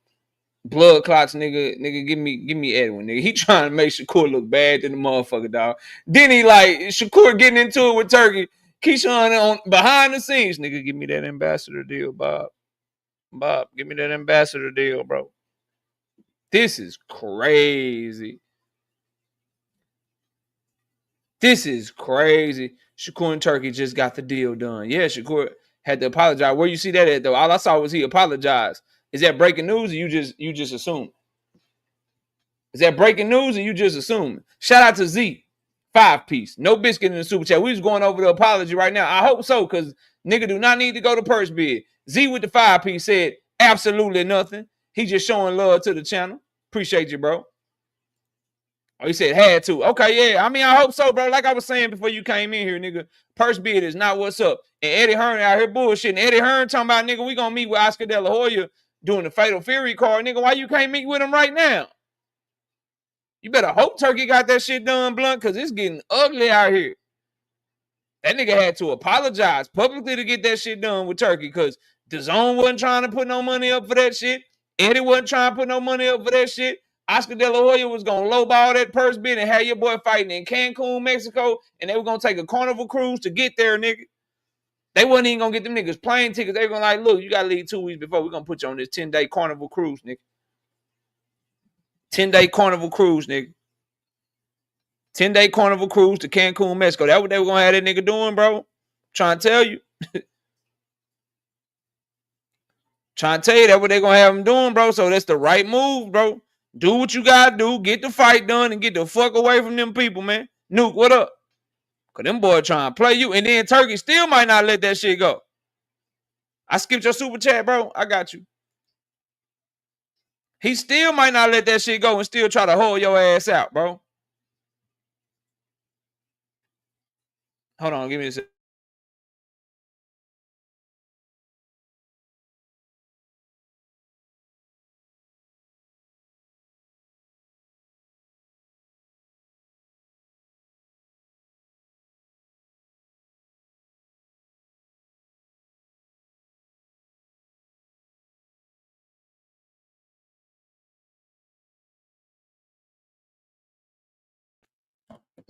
blood clots, nigga. Nigga, give me Edwin, nigga. He trying to make Shakur look bad to the motherfucker, dog. Then he like Shakur getting into it with Turkey. Keyshawn on behind the scenes, nigga. Give me that ambassador deal, Bob. Bob, give me that ambassador deal, bro. This is crazy. This is crazy. Shakur and Turkey just got the deal done. Yeah, Shakur had to apologize. Where you see that at, though? All I saw was he apologized. Is that breaking news or you just assume? Is that breaking news or you just assume? Shout out to Z. 5-piece. No biscuit in the super chat. We just going over the apology right now. I hope so, because nigga do not need to go to purse bid. Z with the 5-piece said absolutely nothing. He just showing love to the channel. Appreciate you, bro. Oh, he said had to. Okay, yeah. I mean, I hope so, bro. Like I was saying before you came in here, nigga. Purse bid is not what's up. And Eddie Hearn out here bullshitting. Eddie Hearn talking about, nigga, we gonna meet with Oscar De La Hoya doing the Fatal Fury card. Nigga, why you can't meet with him right now? You better hope Turkey got that shit done, Blunt, because it's getting ugly out here. That nigga had to apologize publicly to get that shit done with Turkey, because DAZN wasn't trying to put no money up for that shit. Eddie wasn't trying to put no money up for that shit. Oscar De La Hoya was going to lowball that purse bid and have your boy fighting in Cancun, Mexico, and they were going to take a Carnival cruise to get there, nigga. They wasn't even going to get them niggas plane tickets. They were going to like, look, you got to leave 2 weeks before. We're going to put you on this 10-day Carnival cruise, nigga. 10-day Carnival cruise, nigga. 10-day Carnival cruise to Cancun, Mexico. That's what they were going to have that nigga doing, bro. Trying to tell you. Trying to tell you that's what they're going to have him doing, bro. So that's the right move, bro. Do what you got to do. Get the fight done and get the fuck away from them people, man. Nuke, what up? Because them boys trying to play you. And then Turkey still might not let that shit go. I skipped your super chat, bro. I got you. He still might not let that shit go and still try to hold your ass out, bro. Hold on, give me a second.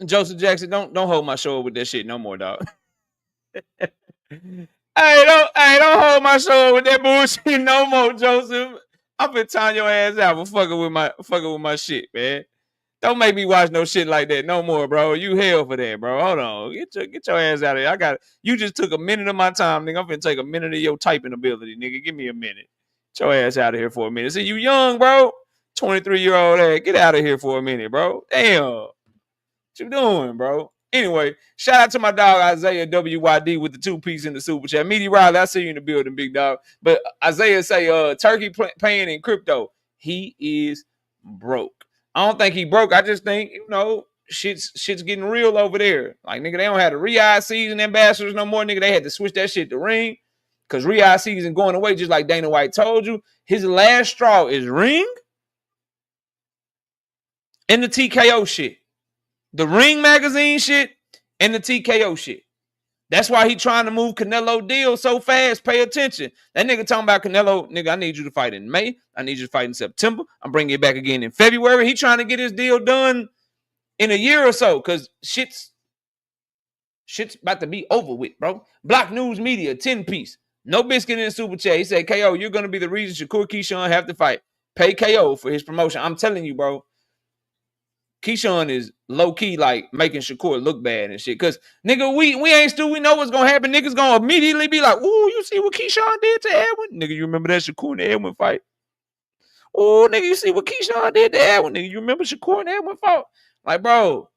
Joseph Jackson, don't hold my shoulder with that shit no more, dog. Don't hold my shoulder with that bullshit no more, Joseph. I'm finna time your ass out for fucking with my shit, man. Don't make me watch no shit like that no more, bro. You hell for that, bro. Hold on. Get your ass out of here. You just took a minute of my time, nigga. I'm finna take a minute of your typing ability, nigga. Give me a minute. Get your ass out of here for a minute. See, you young, bro. 23-year-old ass. Get out of here for a minute, bro. Damn. What you doing, bro? Anyway, shout out to my dog Isaiah WYD with the 2-piece in the super chat. Meaty Riley, I see you in the building, big dog. But Isaiah say, Turkey paying in crypto. He is broke. I don't think he broke. I just think, shit's getting real over there. Like, nigga, they don't have the Riyadh season ambassadors no more, nigga. They had to switch that shit to Ring. Because Riyadh season going away, just like Dana White told you. His last straw is Ring and the TKO shit. The Ring magazine shit and the TKO shit. That's why he trying to move Canelo deal so fast. Pay attention. That nigga talking about Canelo, nigga, I need you to fight in May. I need you to fight in September. I'm bringing it back again in February. He trying to get his deal done in a year or so because shit's about to be over with, bro. Block News Media, 10-piece. No biscuit in the super chat. He said, KO, you're going to be the reason Shakur Keyshawn have to fight. Pay KO for his promotion. I'm telling you, bro. Keyshawn is low-key like making Shakur look bad and shit. Cause nigga, we ain't still, we know what's gonna happen. Niggas gonna immediately be like, ooh, you see what Keyshawn did to Edwin? Nigga, you remember that Shakur and Edwin fight? Oh, nigga, you see what Keyshawn did to Edwin? Nigga, you remember Shakur and Edwin fought? Like, bro,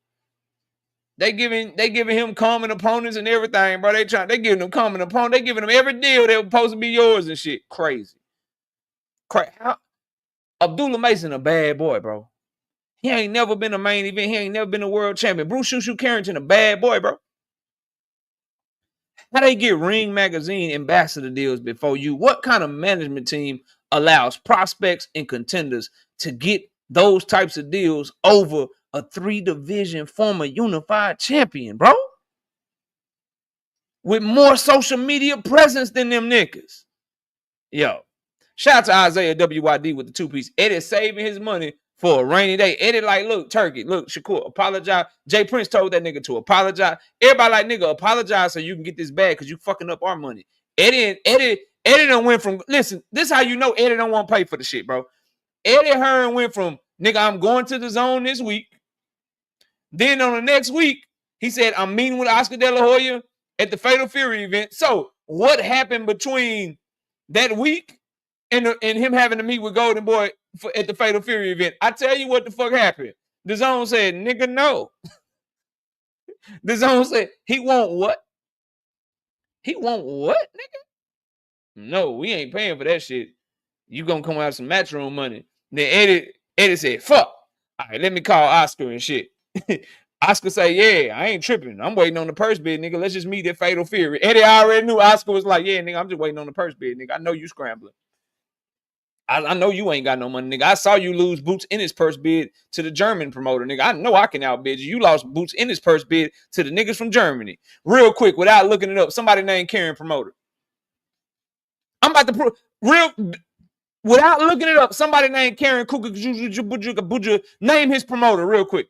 they giving him common opponents and everything, bro. They giving him common opponents. They giving him every deal that was supposed to be yours and shit. Crazy. Abdullah Mason a bad boy, bro. He ain't never been a main event. He ain't never been a world champion. Bruce Shushu Carrington, a bad boy, bro. How they get Ring Magazine ambassador deals before you? What kind of management team allows prospects and contenders to get those types of deals over a 3-division former unified champion, bro? With more social media presence than them niggas. Yo. Shout out to Isaiah WYD with the 2-piece. Eddie saving his money for a rainy day. Eddie like, look, Turkey, look, Shakur, apologize. Jay Prince told that nigga to apologize. Everybody like, nigga, apologize so you can get this bag because you fucking up our money. Eddie done went from, listen, this is how you know Eddie don't want to pay for the shit, bro. Eddie Hearn went from, nigga, I'm going to the zone this week. Then on the next week, he said, I'm meeting with Oscar De La Hoya at the Fatal Fury event. So what happened between that week and him having to meet with Golden Boy at the Fatal Fury event? I tell you what the fuck happened. The Zone said, nigga, no. The Zone said, he want what? He want what, nigga? No, we ain't paying for that shit. You gonna come out some Matchroom money. Then Eddie said, fuck. All right, let me call Oscar and shit. Oscar say, yeah, I ain't tripping. I'm waiting on the purse bid, nigga. Let's just meet at Fatal Fury. Eddie already knew Oscar was like, yeah, nigga, I'm just waiting on the purse bid, nigga. I know you scrambling. I know you ain't got no money, nigga. I saw you lose Boots in his purse bid to the German promoter, nigga. I know I can outbid you. You lost Boots in his purse bid to the niggas from Germany. Real quick, without looking it up, somebody named Karen Promoter. I'm about to prove, without looking it up, somebody named Karen Kuka, name his promoter real quick.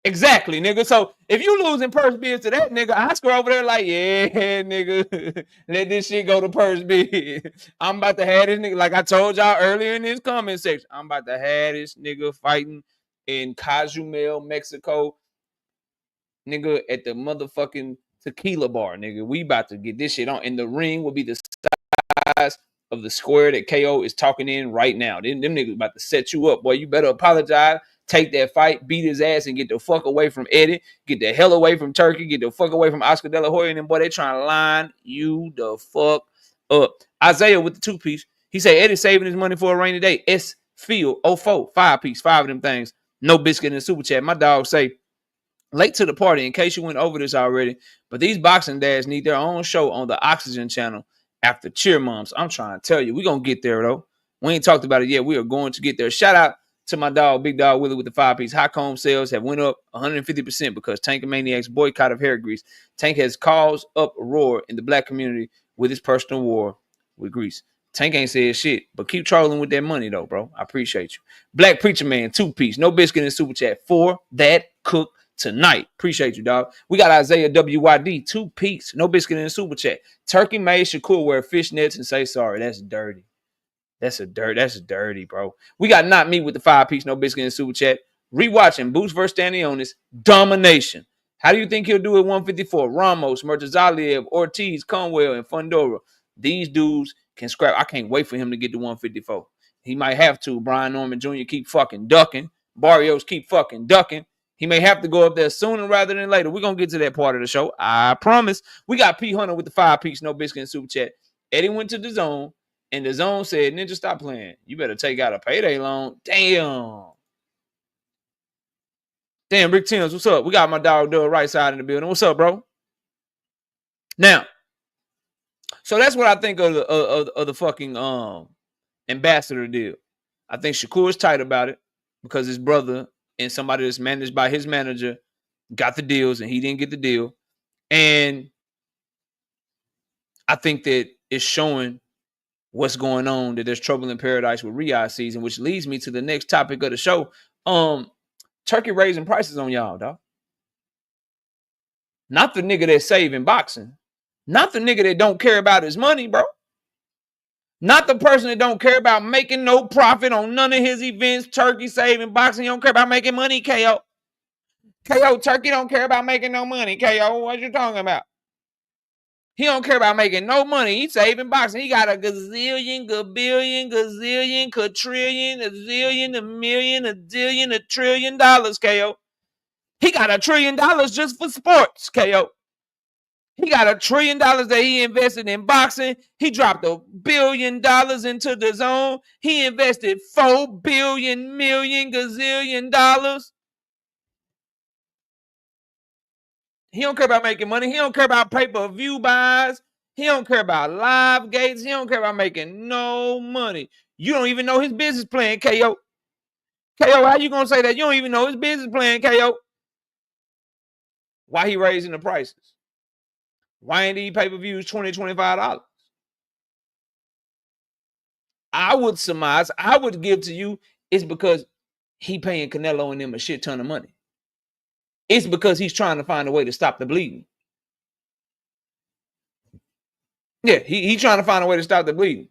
Exactly, nigga. So if you losing purse bids to that nigga, Oscar over there like, yeah, nigga, let this shit go to purse bid. I'm about to have this nigga, like I told y'all earlier in this comment section, I'm about to have this nigga fighting in Cozumel, Mexico, nigga, at the motherfucking tequila bar, nigga. We about to get this shit on. And the ring will be the size of the square that KO is talking in right now. Them niggas about to set you up, boy. You better apologize. Take that fight, beat his ass, and get the fuck away from Eddie. Get the hell away from Turkey. Get the fuck away from Oscar De La Hoya. And then, boy, they trying to line you the fuck up. Isaiah with the 2-piece. He said Eddie saving his money for a rainy day. S Field 04, 5-piece, 5 of them things. No biscuit in the super chat. My dog say, late to the party, in case you went over this already, but these boxing dads need their own show on the Oxygen channel after Cheer Moms. I'm trying to tell you, we're going to get there, though. We ain't talked about it yet. We are going to get there. Shout out to my dog, Big Dog Willie with the 5-piece. High comb sales have went up 150% because Tank and Maniac's boycott of hair grease. Tank has caused up a roar in the black community with his personal war with grease. Tank ain't said shit, but keep trolling with that money, though, bro. I appreciate you. Black Preacher Man, 2-piece. No biscuit in super chat for that cook tonight. Appreciate you, dog. We got Isaiah WYD, 2-piece. No biscuit in the super chat. Turkey made Shakur wear fishnets and say sorry. That's dirty. That's dirty, bro. We got Not Me with the 5-piece. No biscuit in the super chat. Rewatching Boots versus Stanionis. Domination. How do you think he'll do at 154? Ramos, Murtazaliev, Ortiz, Conwell, and Fundora. These dudes can scrap. I can't wait for him to get to 154. He might have to. Brian Norman Jr. keep fucking ducking. Barrios keep fucking ducking. He may have to go up there sooner rather than later. We're going to get to that part of the show. I promise. We got P. Hunter with the 5-piece, no biscuit and super chat. Eddie went to the zone, and the zone said, Ninja, stop playing. You better take out a payday loan. Damn, Rick Timms, what's up? We got my dog Doug right side in the building. What's up, bro? Now, so that's what I think of the fucking ambassador deal. I think Shakur is tight about it because his brother and somebody that's managed by his manager got the deals and he didn't get the deal. And I think that it's showing what's going on, that there's trouble in paradise with Riyadh season, which leads me to the next topic of the show. Turkey raising prices on y'all, dog. Not the nigga that's saving boxing. Not the nigga that don't care about his money, bro. Not the person that don't care about making no profit on none of his events. Turkey saving boxing. He don't care about making money, KO. KO, Turkey don't care about making no money, KO. What you talking about? He don't care about making no money. He's saving boxing. He got a gazillion, gabillion, gazillion, quadrillion, a zillion, a million, a zillion, $1 trillion, KO. He got $1 trillion just for sports, KO. He got $1 trillion that he invested in boxing. He dropped $1 billion into the zone. He invested $4 billion, million, gazillion dollars. He don't care about making money. He don't care about pay-per-view buys. He don't care about live gates. He don't care about making no money. You don't even know his business plan, KO. KO, how you gonna say that? You don't even know his business plan, KO. Why he raising the prices? Why ain't these pay-per-views $20, $25? I would surmise, I would give to you, it's because he paying Canelo and them a shit ton of money. It's because he's trying to find a way to stop the bleeding. Yeah, he's trying to find a way to stop the bleeding.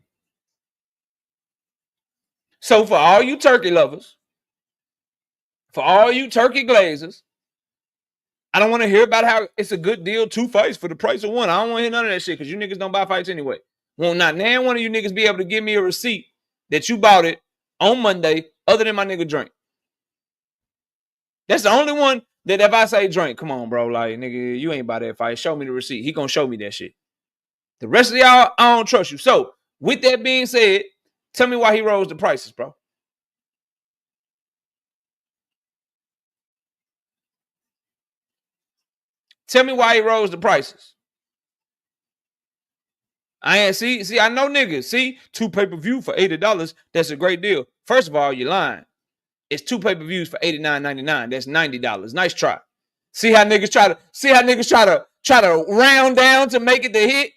So for all you turkey lovers, for all you turkey glazers, I don't want to hear about how it's a good deal, 2 fights for the price of 1. I don't want to hear none of that shit because you niggas don't buy fights anyway. Won't not now one of you niggas be able to give me a receipt that you bought it on Monday other than my nigga Drink. That's the only one that if I say Drink, come on, bro, like, nigga, you ain't buy that fight. Show me the receipt. He gonna show me that shit. The rest of y'all, I don't trust you. So, with that being said, tell me why he rose the prices, bro. Tell me why he rose the prices. I ain't see, I know niggas. See, 2 pay-per-view for $80. That's a great deal. First of all, you're lying. It's 2 pay-per-views for $89.99. That's $90. Nice try. See how niggas try to round down to make it the hit,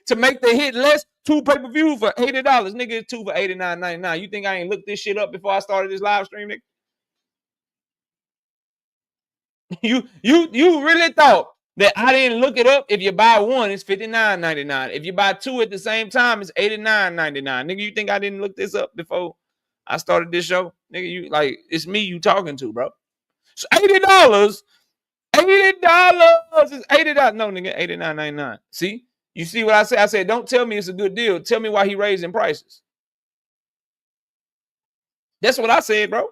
to make the hit less. 2 pay-per-view for $80. Nigga, it's 2 for $89.99. You think I ain't looked this shit up before I started this live stream, nigga? You really thought that I didn't look it up? If you buy 1, it's $59.99. If you buy 2 at the same time, it's $89.99. Nigga, you think I didn't look this up before I started this show? Nigga, you like, it's me you talking to, bro. So $80. $80. It's $80. No, nigga, $89.99. See? You see what I said? I said, don't tell me it's a good deal. Tell me why he raising prices. That's what I said, bro.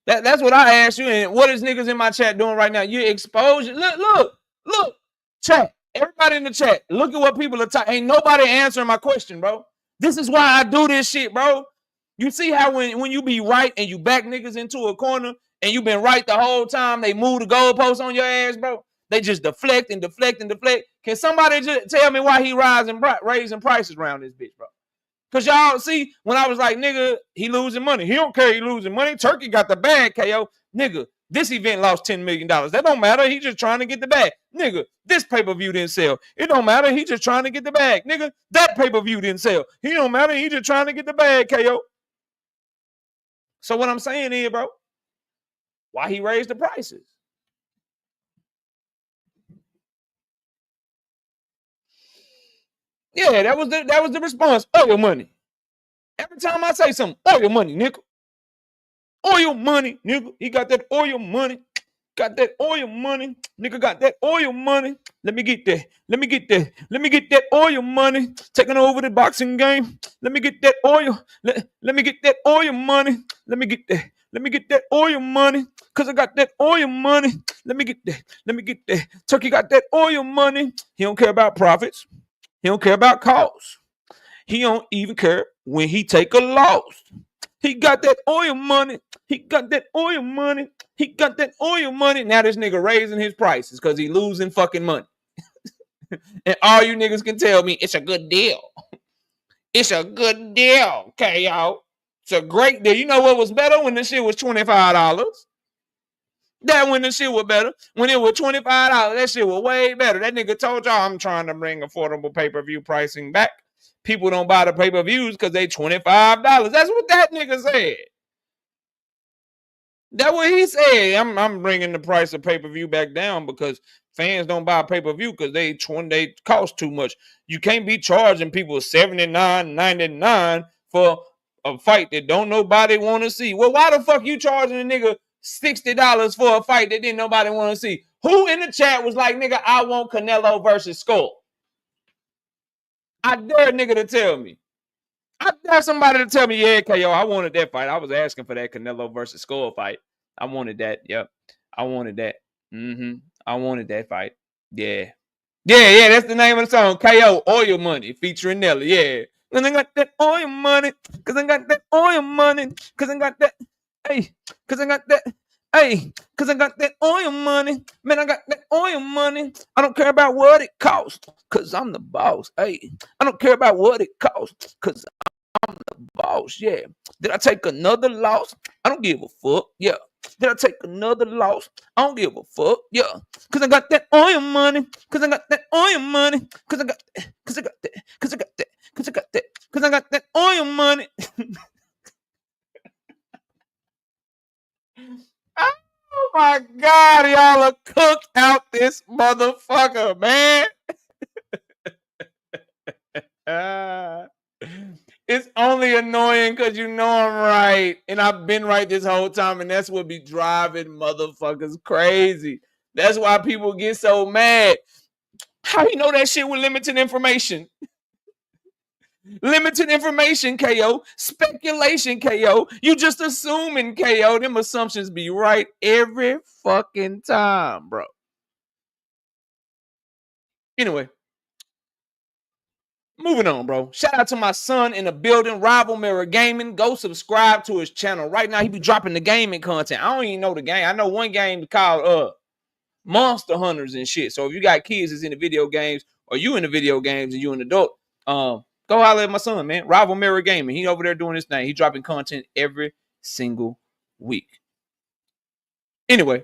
That's what I asked you. And what is niggas in my chat doing right now? You expose. Look, chat. Everybody in the chat, look at what people are talking. Ain't nobody answering my question, bro. This is why I do this shit, bro. You see how when you be right and you back niggas into a corner and you been right the whole time, they move the goalposts on your ass, bro. They just deflect and deflect and deflect. Can somebody just tell me why he raising prices around this bitch, bro? Because y'all see, when I was like, nigga, he losing money. He don't care he losing money. Turkey got the bag, KO. Nigga, this event lost $10 million. That don't matter. He just trying to get the bag. Nigga, this pay-per-view didn't sell. It don't matter. He just trying to get the bag. Nigga, that pay-per-view didn't sell. He don't matter. He just trying to get the bag, KO. So what I'm saying is, bro, why he raised the prices? Yeah, that was the response. Oil money. Every time I say something, oil money, nigga. Oil money, nigga. He got that oil money. Got that oil money. Nigga got that oil money. Let me get that. Let me get that. Let me get that oil money. Taking over the boxing game. Let me get that oil. Let me get that oil money. Let me get that. Let me get that oil money. Cause I got that oil money. Let me get that. Let me get that. Turkey got that oil money. He don't care about profits. He don't care about costs. He don't even care when he take a loss. He got that oil money. He got that oil money. He got that oil money. Now this nigga raising his prices because he losing fucking money. And all you niggas can tell me it's a good deal. It's a good deal, okay, y'all? It's a great deal. You know what was better when the shit was $25? That when the shit was better. When it was $25, that shit was way better. That nigga told y'all I'm trying to bring affordable pay-per-view pricing back. People don't buy the pay-per-views because they $25. That's what that nigga said. That's what he said. I'm bringing the price of pay-per-view back down because fans don't buy pay-per-view because they cost too much. You can't be charging people $79.99 for a fight that don't nobody want to see. Well, why the fuck you charging a nigga $60 for a fight that didn't nobody want to see? Who in the chat was like, nigga, I want Canelo versus Skull? I dare a nigga to tell me. I dare somebody to tell me, yeah, KO, I wanted that fight. I was asking for that Canelo versus Skull fight. I wanted that. Yep. I wanted that. I wanted that fight. Yeah. Yeah, that's the name of the song. KO, Oil Money, featuring Nelly. Yeah. And I got that oil money. Cause I got that oil money. Cause I got that. Hey. Cause I got that. Hey. Cause I got that oil money. Man, I got that oil money. I don't care about what it costs. Cause I'm the boss. Hey. I don't care about what it costs. Cause I'm the boss. Yeah. Did I take another loss? I don't give a fuck. Yeah. Did I take another loss? I don't give a fuck. Yeah. Cause I got that oil money. Cause I got that oil money. Cause I got that. Cause I got that. Cause I got that. Cause I got that. Cause I got that oil money. Oh my God, y'all are cooked out this motherfucker, man. It's only annoying because you know I'm right. And I've been right this whole time. And that's what be driving motherfuckers crazy. That's why people get so mad. How you know that shit with limited information? Limited information, KO. Speculation, KO. You just assuming, KO. Them assumptions be right every fucking time, bro. Anyway. Moving on, bro. Shout out to my son in the building, Rival Mirror Gaming. Go subscribe to his channel. Right now, he be dropping the gaming content. I don't even know the game. I know one game called Monster Hunters and shit. So if you got kids that's in the video games or you in the video games and you an adult, go holler at my son, man. Rival Mirror Gaming. He over there doing his thing. He dropping content every single week. Anyway.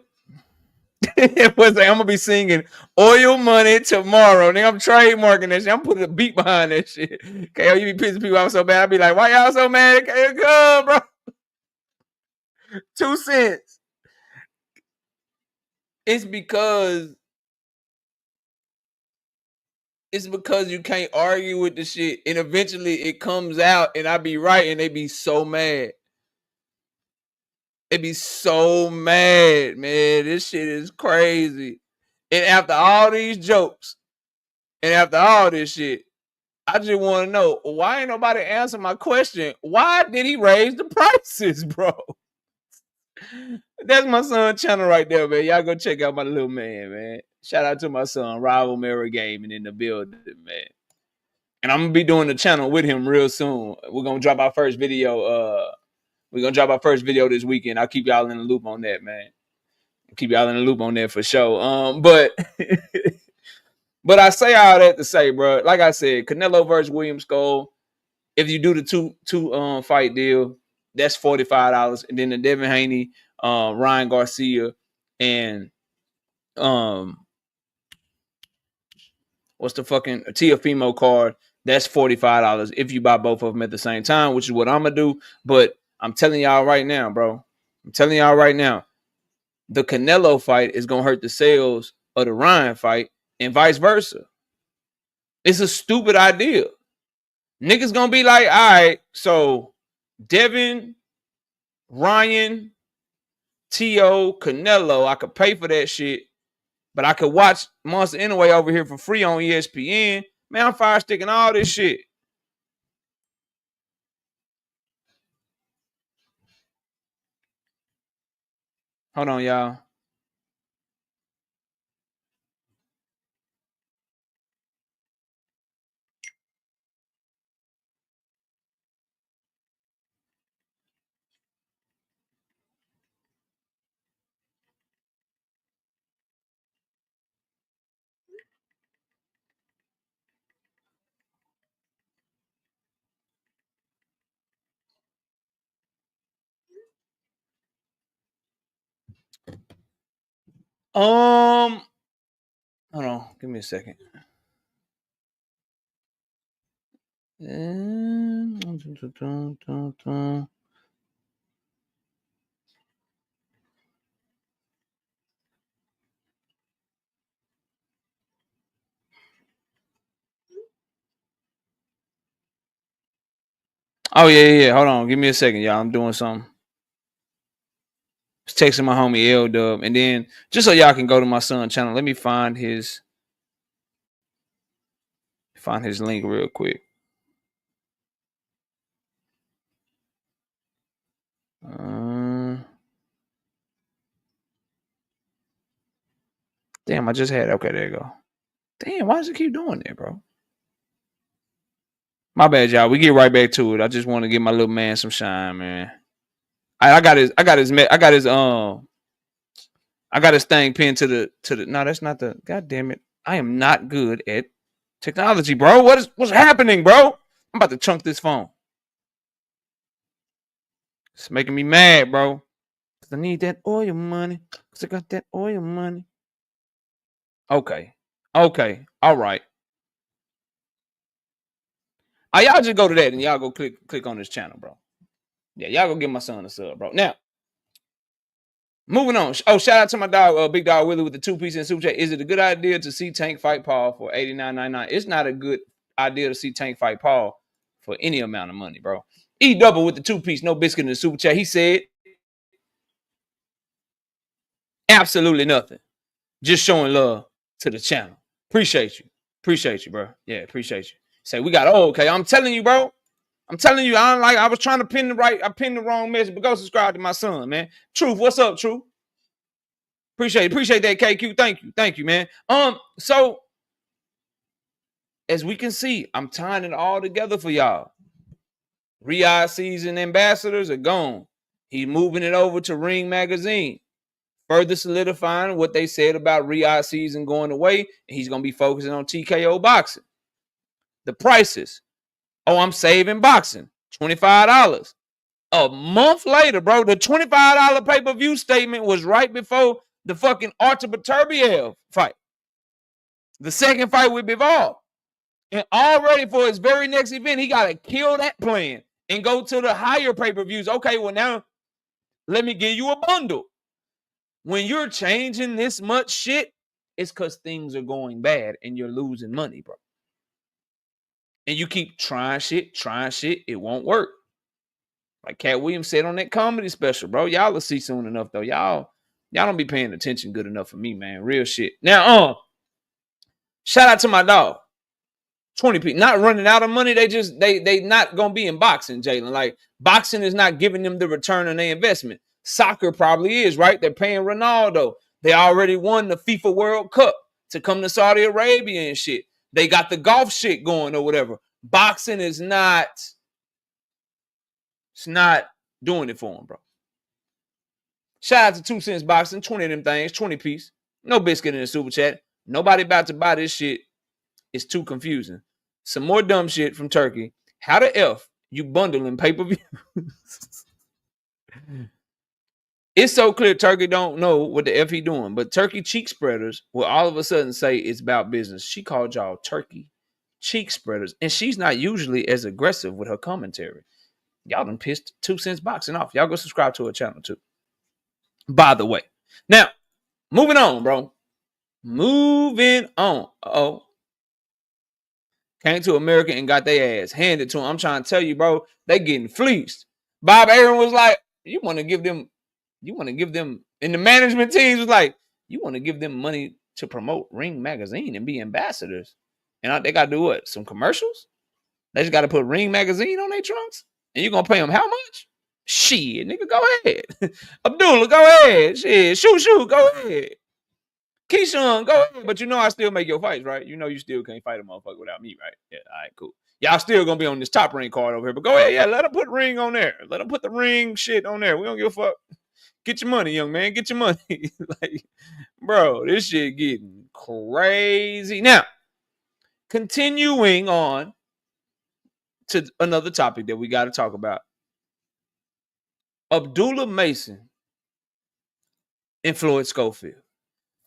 I'm gonna be singing Oil Money tomorrow. Nigga, I'm trademarking that shit. I'm putting a beat behind that shit. KO, you be pissing people off so bad. I be like, why y'all so mad? KO, come, bro. 2 cents. It's because you can't argue with the shit. And eventually it comes out and I be right and they be so mad. They be so mad, man. This shit is crazy. And after all these jokes, And after all this shit, I just want to know why ain't nobody answer my question. Why did he raise the prices, bro? That's my son's channel right there, man. Y'all go check out my little man. Shout out to my son, Rival Mirror Gaming in the building, man. And I'm gonna be doing the channel with him real soon. We're gonna drop our first video. We're gonna drop our first video this weekend. I'll keep y'all in the loop on that, man. Keep y'all in the loop on that for sure. But but I say all that to say, bro. Like I said, Canelo versus William Skull. If you do the two fight deal, that's $45. And then the Devin Haney, Ryan Garcia, and what's the fucking Tiafimo card? That's $45 if you buy both of them at the same time, which is what I'm gonna do. But I'm telling y'all right now, bro. I'm telling y'all right now, the Canelo fight is gonna hurt the sales of the Ryan fight, and vice versa. It's a stupid idea. Niggas gonna be like, all right, so Devin, Ryan, T.O., Canelo, I could pay for that shit, but I could watch Monster Anyway over here for free on ESPN. Man, I'm fire sticking all this shit. Hold on, y'all. Hold on, give me a second. Oh yeah. Hold on, give me a second, y'all. I'm doing something. Just texting my homie L Dub, and then just so y'all can go to my son's channel, let me find his link real quick. Damn, I just had. Okay, there you go. Damn, why does it keep doing that, bro? My bad, y'all. We get right back to it. I just want to give my little man some shine, man. I got his thing pinned to the. No, that's not the. God damn it! I am not good at technology, bro. What's happening, bro? I'm about to chunk this phone. It's making me mad, bro. Cause I need that oil money. Cause I got that oil money. Okay. All right. Y'all just go to that and y'all go click on this channel, bro. Yeah, y'all go give my son a sub, bro. Now, moving on. Oh, shout out to my dog, Big Dog Willie with the 2-piece in super chat. Is it a good idea to see Tank fight Paul for $89.99? It's not a good idea to see Tank fight Paul for any amount of money, bro. E double with the 2-piece, no biscuit in the super chat. He said absolutely nothing. Just showing love to the channel. Appreciate you, bro. Yeah, appreciate you. Say we got okay. I'm telling you, bro. I'm telling you, I was trying to I pinned the wrong message, but go subscribe to my son, man. Truth, what's up, Truth? Appreciate that, KQ. Thank you, man. So as we can see, I'm tying it all together for y'all. Riyadh season ambassadors are gone. He's moving it over to Ring Magazine, further solidifying what they said about Riyadh season going away, and he's gonna be focusing on TKO boxing. The prices. Oh, I'm saving boxing. $25. A month later, bro, the $25 pay-per-view statement was right before the fucking Artur Beterbiev fight. The second fight with Bivol. And already for his very next event, he got to kill that plan and go to the higher pay-per-views. Okay, well now, let me give you a bundle. When you're changing this much shit, it's because things are going bad and you're losing money, bro. And you keep trying shit, it won't work. Like Cat Williams said on that comedy special, bro. Y'all will see soon enough, though. Y'all don't be paying attention good enough for me, man. Real shit. Now, shout out to my dog. 20 people. Not running out of money. They not gonna be in boxing, Jalen. Like boxing is not giving them the return on their investment. Soccer probably is, right? They're paying Ronaldo. They already won the FIFA World Cup to come to Saudi Arabia and shit. They got the golf shit going or whatever. Boxing is not, it's not doing it for them, bro. Shout out to 2 cents boxing, 20 of them things, 20 piece. No biscuit in the super chat. Nobody about to buy this shit. It's too confusing. Some more dumb shit from Turkey. How the F you bundling pay-per-view? It's so clear Turkey don't know what the F he doing, but Turkey cheek spreaders will all of a sudden say it's about business. She called y'all Turkey cheek spreaders, and she's not usually as aggressive with her commentary. Y'all done pissed 2 cents boxing off. Y'all go subscribe to her channel too. By the way. Now, moving on, bro. Moving on. Uh-oh. Came to America and got their ass handed to them. I'm trying to tell you, bro, they getting fleeced. Bob Aaron was like, you want to give them, and the management teams was like, you want to give them money to promote Ring Magazine and be ambassadors. And they got to do what? Some commercials? They just got to put Ring Magazine on their trunks? And you going to pay them how much? Shit, nigga, go ahead. Abdullah, go ahead. Shit, shoot, go ahead. Keyshawn, go ahead. But you know I still make your fights, right? You know you still can't fight a motherfucker without me, right? Yeah, all right, cool. Y'all still gonna be on this Top Ring card over here. But go ahead, yeah, let them put Ring on there. Let them put the Ring shit on there. We don't give a fuck. Get your money, young man. Get your money. Like, bro, this shit getting crazy. Now, continuing on to another topic that we got to talk about. Abdullah Mason and Floyd Schofield.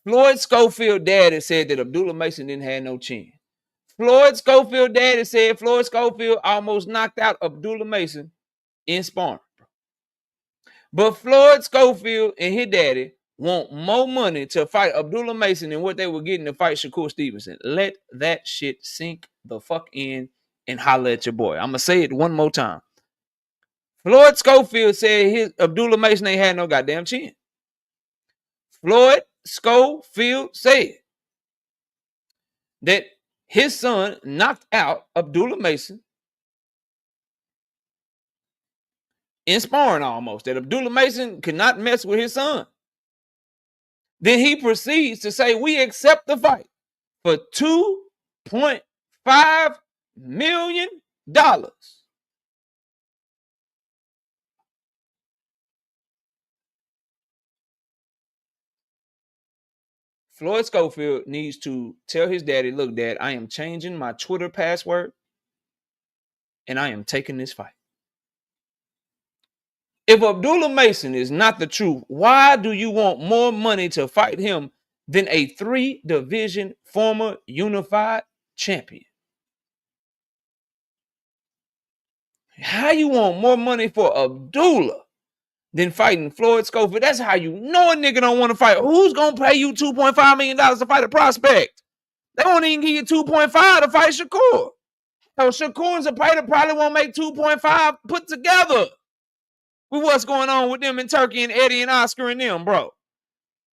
Floyd Schofield daddy said that Abdullah Mason didn't have no chin. Floyd Schofield daddy said Floyd Schofield almost knocked out Abdullah Mason in sparring. But Floyd Schofield and his daddy want more money to fight Abdullah Mason than what they were getting to fight Shakur Stevenson. Let that shit sink the fuck in and holler at your boy. I'm going to say it one more time. Floyd Schofield said Abdullah Mason ain't had no goddamn chin. Floyd Schofield said that his son knocked out Abdullah Mason in sparring almost, that Abdullah Mason could not mess with his son. Then he proceeds to say, we accept the fight for $2.5 million. Floyd Schofield needs to tell his daddy, look, Dad, I am changing my Twitter password and I am taking this fight. If Abdullah Mason is not the truth, why do you want more money to fight him than a 3-division former unified champion? How you want more money for Abdullah than fighting Floyd Schofield? That's how you know a nigga don't want to fight. Who's going to pay you $2.5 million to fight a prospect? They won't even give you $2.5 to fight Shakur. So Shakur and Zapata probably won't make $2.5 put together with what's going on with them in Turkey and Eddie and Oscar and them, bro.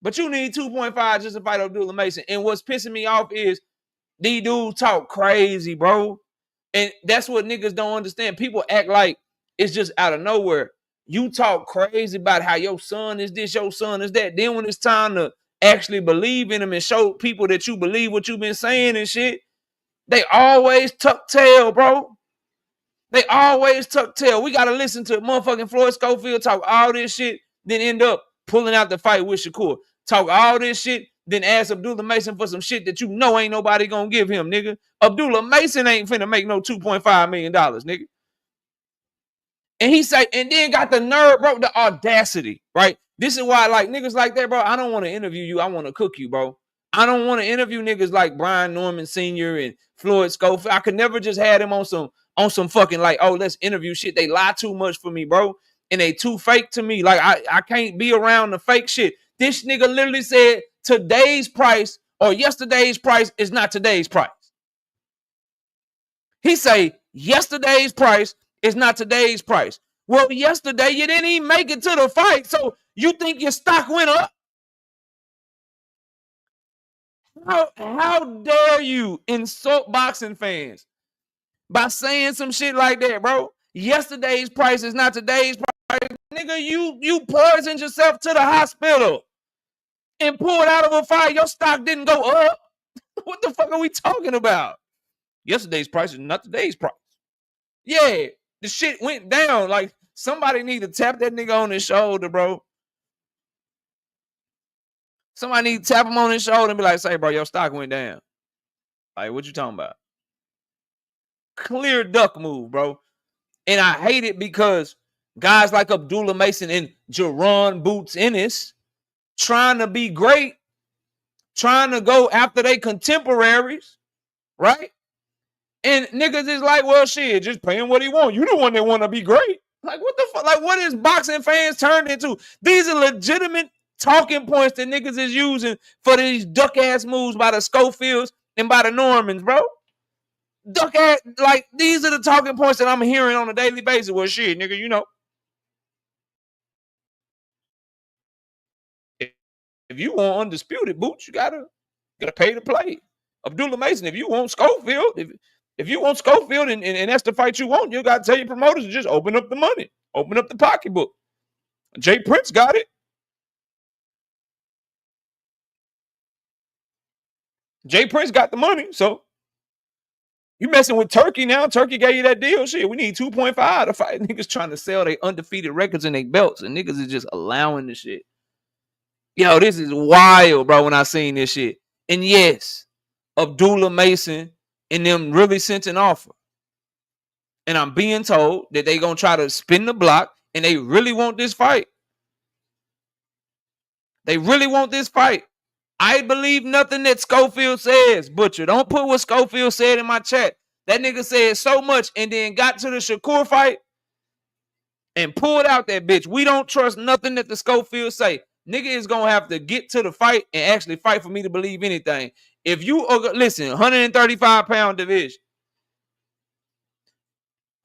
But you need $2.5 just to fight Abdullah Mason. And what's pissing me off is these dudes talk crazy, bro. And that's what niggas don't understand. People act like it's just out of nowhere. You talk crazy about how your son is this, your son is that. Then when it's time to actually believe in them and show people that you believe what you've been saying and shit, they always tuck tail, bro. They always tuck tail. We got to listen to motherfucking Floyd Schofield talk all this shit, then end up pulling out the fight with Shakur. Talk all this shit, then ask Abdullah Mason for some shit that you know ain't nobody gonna give him, nigga. Abdullah Mason ain't finna make no $2.5 million, nigga. And he say, and then got the nerve, bro, the audacity, right? This is why, like, niggas like that, bro, I don't want to interview you. I want to cook you, bro. I don't want to interview niggas like Brian Norman Sr. and Floyd Schofield. I could never just have them on some fucking, like, oh, let's interview shit. They lie too much for me, bro. And they too fake to me. Like, I can't be around the fake shit. This nigga literally said today's price or yesterday's price is not today's price. He say yesterday's price is not today's price. Well, yesterday you didn't even make it to the fight, so you think your stock went up? How dare you insult boxing fans by saying some shit like that, bro? Yesterday's price is not today's price. Nigga, you poisoned yourself to the hospital and pulled out of a fight. Your stock didn't go up. What the fuck are we talking about? Yesterday's price is not today's price. Yeah, the shit went down. Like, somebody need to tap that nigga on his shoulder, bro. Somebody need to tap him on his shoulder and be like, say, bro, your stock went down. Like, what you talking about? Clear duck move, bro. And I hate it because guys like Abdullah Mason and Jaron Boots Ennis trying to be great, trying to go after they contemporaries, right? And niggas is like, well, shit, just pay him what he want. You the one that want to be great. Like, what the fuck? Like, what is boxing fans turned into? These are legitimate talking points that niggas is using for these duck-ass moves by the Schofields and by the Normans, bro. Duck-ass, like, these are the talking points that I'm hearing on a daily basis. Well, shit, nigga, you know. If you want undisputed boots, you gotta pay to play. Abdullah Mason, if you want Schofield, if you want Schofield and that's the fight you want, you gotta tell your promoters to just open up the money, open up the pocketbook. Jay Prince got it. Jay Prince got the money, so you messing with Turkey now. Turkey gave you that deal. Shit, we need 2.5 to fight. Niggas trying to sell their undefeated records and their belts, and niggas is just allowing the shit. Yo, this is wild, bro, when I seen this shit. And yes, Abdullah Mason and them really sent an offer. And I'm being told that they gonna try to spin the block and they really want this fight. They really want this fight. I believe nothing that Schofield says, Butcher. Don't put what Schofield said in my chat. That nigga said so much and then got to the Shakur fight and pulled out that bitch. We don't trust nothing that the Schofield say. Nigga is gonna have to get to the fight and actually fight for me to believe anything. If you listen, 135-pound division.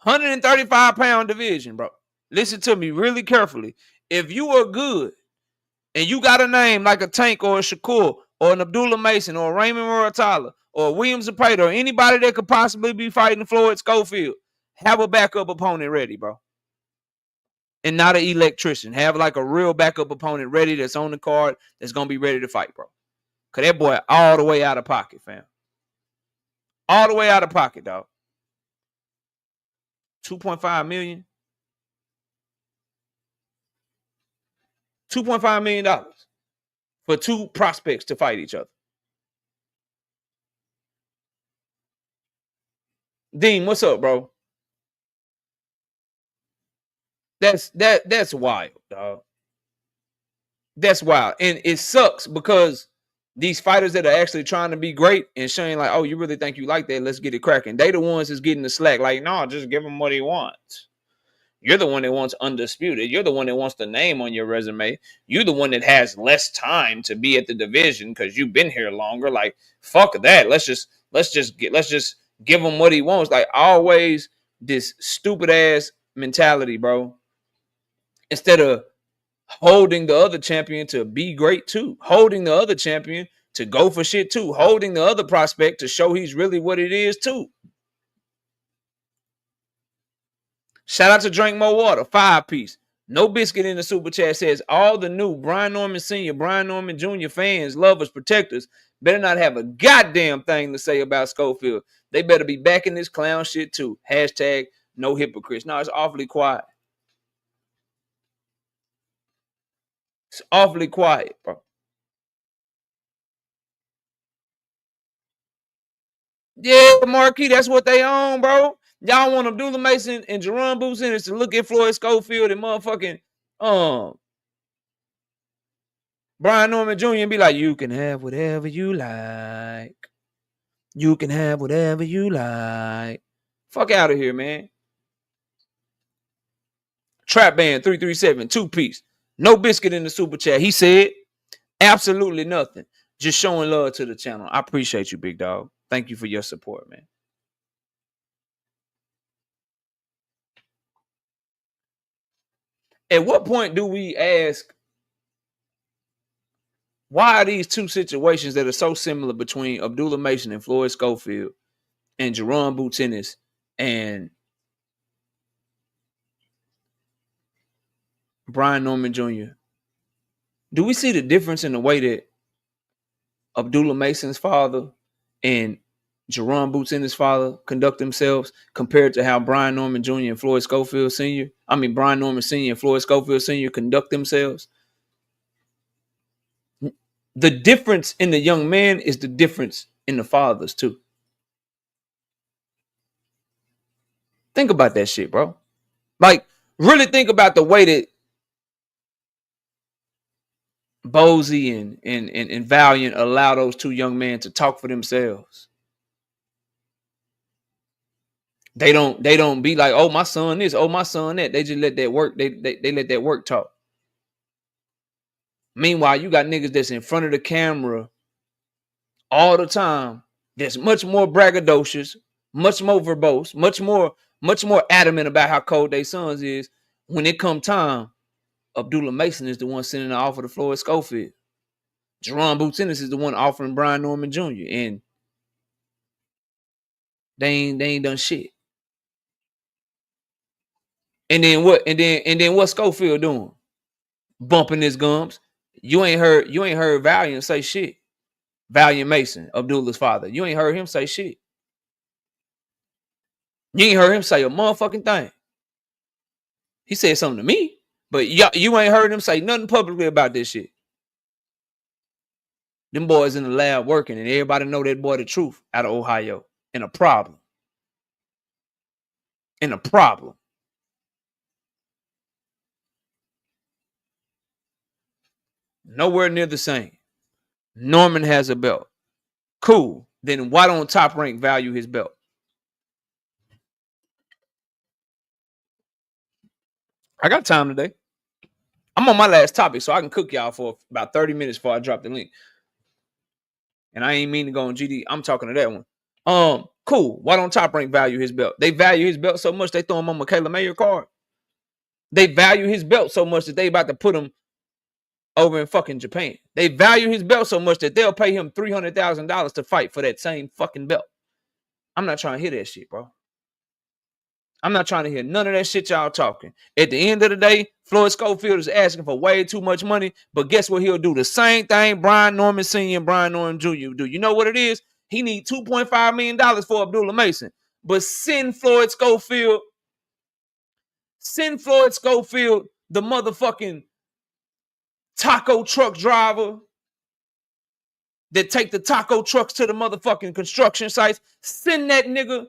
135-pound division, bro. Listen to me really carefully. If you are good and you got a name like a Tank or a Shakur or an Abdullah Mason or a Raymond Muratalla or a William Zapata or anybody that could possibly be fighting Floyd Schofield, have a backup opponent ready, bro. And not an electrician. Have like a real backup opponent ready that's on the card that's going to be ready to fight, bro. Because that boy all the way out of pocket, fam. All the way out of pocket, dog. 2.5 million. $2.5 million for two prospects to fight each other. Dean, what's up, bro? That's wild, dog. That's wild. And it sucks because these fighters that are actually trying to be great and showing like, oh, you really think you like that? Let's get it cracking. They the ones that's getting the slack. Like, no, just give him what he wants. You're the one that wants undisputed. You're the one that wants the name on your resume. You're the one that has less time to be at the division because you've been here longer. Like, fuck that. Let's just give him what he wants. Like, always this stupid ass mentality, bro. Instead of holding the other champion to be great too, holding the other champion to go for shit too, holding the other prospect to show he's really what it is too. Shout out to Drink More Water, 5-piece. No Biscuit in the super chat says all the new Brian Norman Sr., Brian Norman Jr. fans, lovers, protectors better not have a goddamn thing to say about Schofield. They better be back in this clown shit too. Hashtag no hypocrites. No, it's awfully quiet. It's awfully quiet, bro. Yeah, Marquis, that's what they own, bro. Y'all want Abdullah Mason and Jaron Boots Ennis to look at Floyd Schofield and motherfucking Brian Norman Jr. and be like, you can have whatever you like. You can have whatever you like. Fuck out of here, man. Trap Band 337, 2-piece. No Biscuit in the super chat. He said absolutely nothing. Just showing love to the channel. I appreciate you, big dog. Thank you for your support, man. At what point do we ask Why are these two situations that are so similar between Abdullah Mason and Floyd Schofield and Jaron Ennis and Brian Norman Jr.? Do we see the difference in the way that Abdullah Mason's father and Jaron Ennis' father conduct themselves compared to how Brian Norman Jr. and Floyd Schofield Sr., Brian Norman Sr. and Floyd Schofield Sr. conduct themselves? The difference in the young man is the difference in the fathers too. Think about that shit, bro. Like, really think about the way that Bozy and Valiant allow those two young men to talk for themselves. They don't be like, oh, my son this, oh, my son that. They just let that work. They let that work talk. Meanwhile, you got niggas that's in front of the camera all the time. That's much more braggadocious, much more verbose, much more adamant about how cold their sons is. When it come time, Abdullah Mason is the one sending the offer to Floyd Schofield. Jaron Ennis is the one offering Brian Norman Jr. And they ain't done shit. And then what? And then what Schofield doing? Bumping his gums. You ain't heard Valiant say shit. Valiant Mason, Abdullah's father. You ain't heard him say shit. You ain't heard him say a motherfucking thing. He said something to me, but you ain't heard him say nothing publicly about this shit. Them boys in the lab working, and everybody know that boy the truth out of Ohio. And a problem. Nowhere near the same. Norman has a belt. Cool. Then why don't Top Rank value his belt? I got time today. I'm on my last topic, so I can cook y'all for about 30 minutes before I drop the link. And I ain't mean to go on GD. I'm talking to that one. Cool. Why don't Top Rank value his belt? They value his belt so much they throw him on Michaela Mayer card. They value his belt so much that they about to put him over in fucking Japan. They value his belt so much that they'll pay him $300,000 to fight for that same fucking belt. I'm not trying to hear that shit, bro. I'm not trying to hear none of that shit y'all talking. At the end of the day, Floyd Schofield is asking for way too much money, but guess what he'll do? The same thing Brian Norman Sr. and Brian Norman Jr. do. You know what it is? He need $2.5 million for Abdullah Mason. But send Floyd Schofield, the motherfucking taco truck driver that take the taco trucks to the motherfucking construction sites. Send that nigga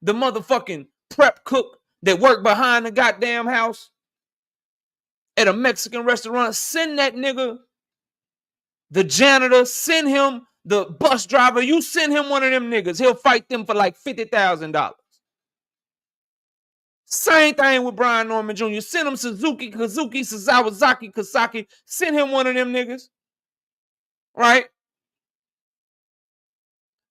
the motherfucking prep cook that work behind the goddamn house at a Mexican restaurant. Send that nigga the janitor. Send him the bus driver. You send him one of them niggas. He'll fight them for like $50,000. Same thing with Brian Norman Jr. Send him Suzuki, Sasawazaki, Kasaki. Send him one of them niggas. Right?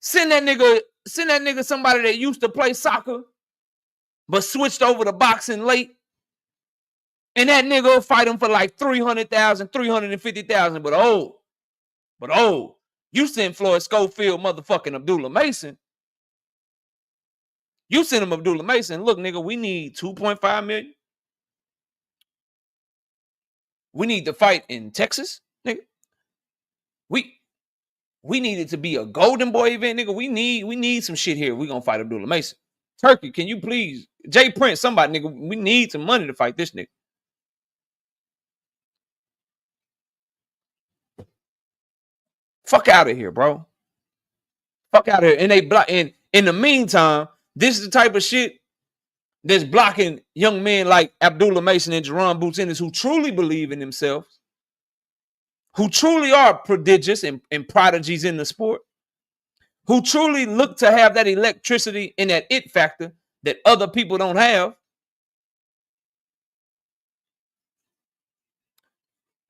Send that nigga somebody that used to play soccer but switched over to boxing late. And that nigga will fight him for like $300,000, $350,000. But you send Floyd Schofield motherfucking Abdullah Mason. You send him Abdullah Mason. Look, nigga, we need $2.5 million. We need to fight in Texas, nigga. We need it to be a Golden Boy event, nigga. We need some shit here. We gonna fight Abdullah Mason. Turkey, can you please, Jay Prince, somebody, nigga, we need some money to fight this nigga. Fuck out of here, bro. Fuck out of here. And they block. And in the meantime, this is the type of shit that's blocking young men like Abdullah Mason and Jaron Ennis who truly believe in themselves, who truly are prodigious and prodigies in the sport, who truly look to have that electricity and that it factor that other people don't have.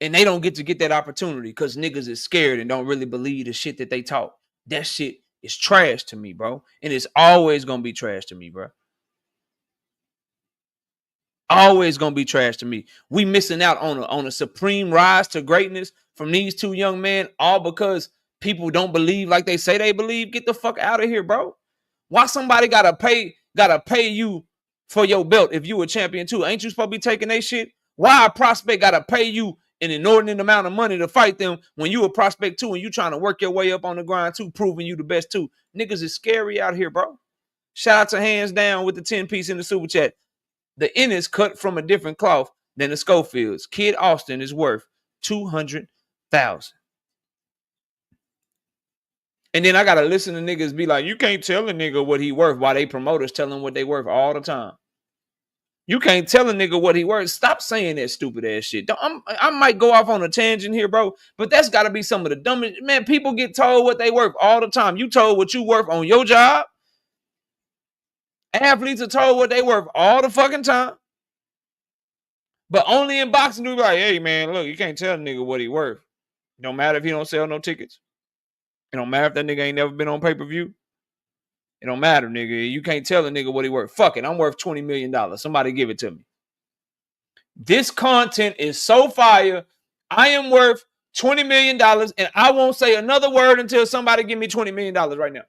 And they don't get that opportunity because niggas is scared and don't really believe the shit that they talk. That shit is trash to me, bro. And it's always going to be trash to me, bro. Always gonna be trash to me. We missing out on a supreme rise to greatness from these two young men, all because people don't believe like they say they believe. Get the fuck out of here, bro. Why somebody gotta pay you for your belt if you a champion too? Ain't you supposed to be taking that shit? Why a prospect gotta pay you an inordinate amount of money to fight them when you a prospect too and you trying to work your way up on the grind too, proving you the best too? Niggas is scary out here, bro. Shout out to Hands Down with the 10-piece in the super chat. The Ennis cut from a different cloth than the Schofields. Kid Austin is worth $200,000. And then I gotta listen to niggas be like, you can't tell a nigga what he worth while they promoters tell him what they worth all the time. You can't tell a nigga what he worth. Stop saying that stupid ass shit. I might go off on a tangent here, bro, but that's gotta be some of the dumbest. Man, people get told what they worth all the time. You told what you worth on your job. Athletes are told what they worth all the fucking time. But only in boxing do you be like, hey man, look, you can't tell a nigga what he worth. It don't matter if he don't sell no tickets. It don't matter if that nigga ain't never been on pay-per-view. It don't matter, nigga. You can't tell a nigga what he worth. Fuck it, I'm worth $20 million. Somebody give it to me. This content is so fire. I am worth $20 million, and I won't say another word until somebody give me $20 million right now.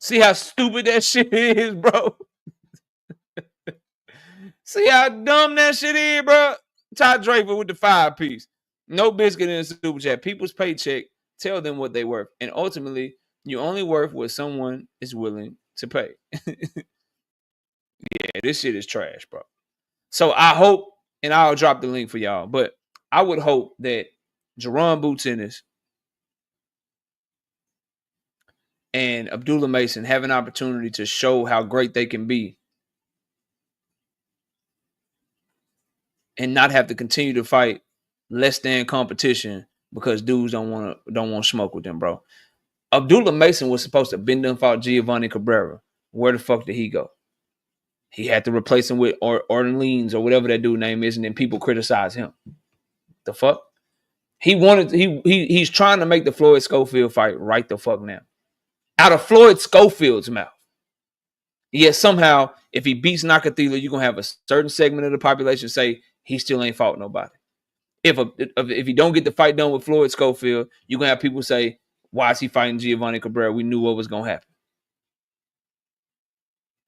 See how stupid that shit is, bro? See how dumb that shit is, bro? Todd Draper with the 5-piece. No biscuit in the super chat. People's paycheck. Tell them what they worth. And ultimately, you only worth what someone is willing to pay. Yeah, this shit is trash, bro. So I hope, and I'll drop the link for y'all, but I would hope that Jaron Boots Ennis and Abdullah Mason have an opportunity to show how great they can be and not have to continue to fight less than competition because dudes don't want to smoke with them, bro. Abdullah Mason was supposed to bend and fought Giovanni Cabrera. Where the fuck did he go? He had to replace him with Orleans or whatever that dude name is, and then people criticize him. The fuck? He's trying to make the Floyd Schofield fight right the fuck now. Out of Floyd Schofield's mouth. Yet somehow, if he beats Nakathila, you're gonna have a certain segment of the population say he still ain't fought nobody. If he don't get the fight done with Floyd Schofield, you're gonna have people say, why is he fighting Giovanni Cabrera? We knew what was gonna happen.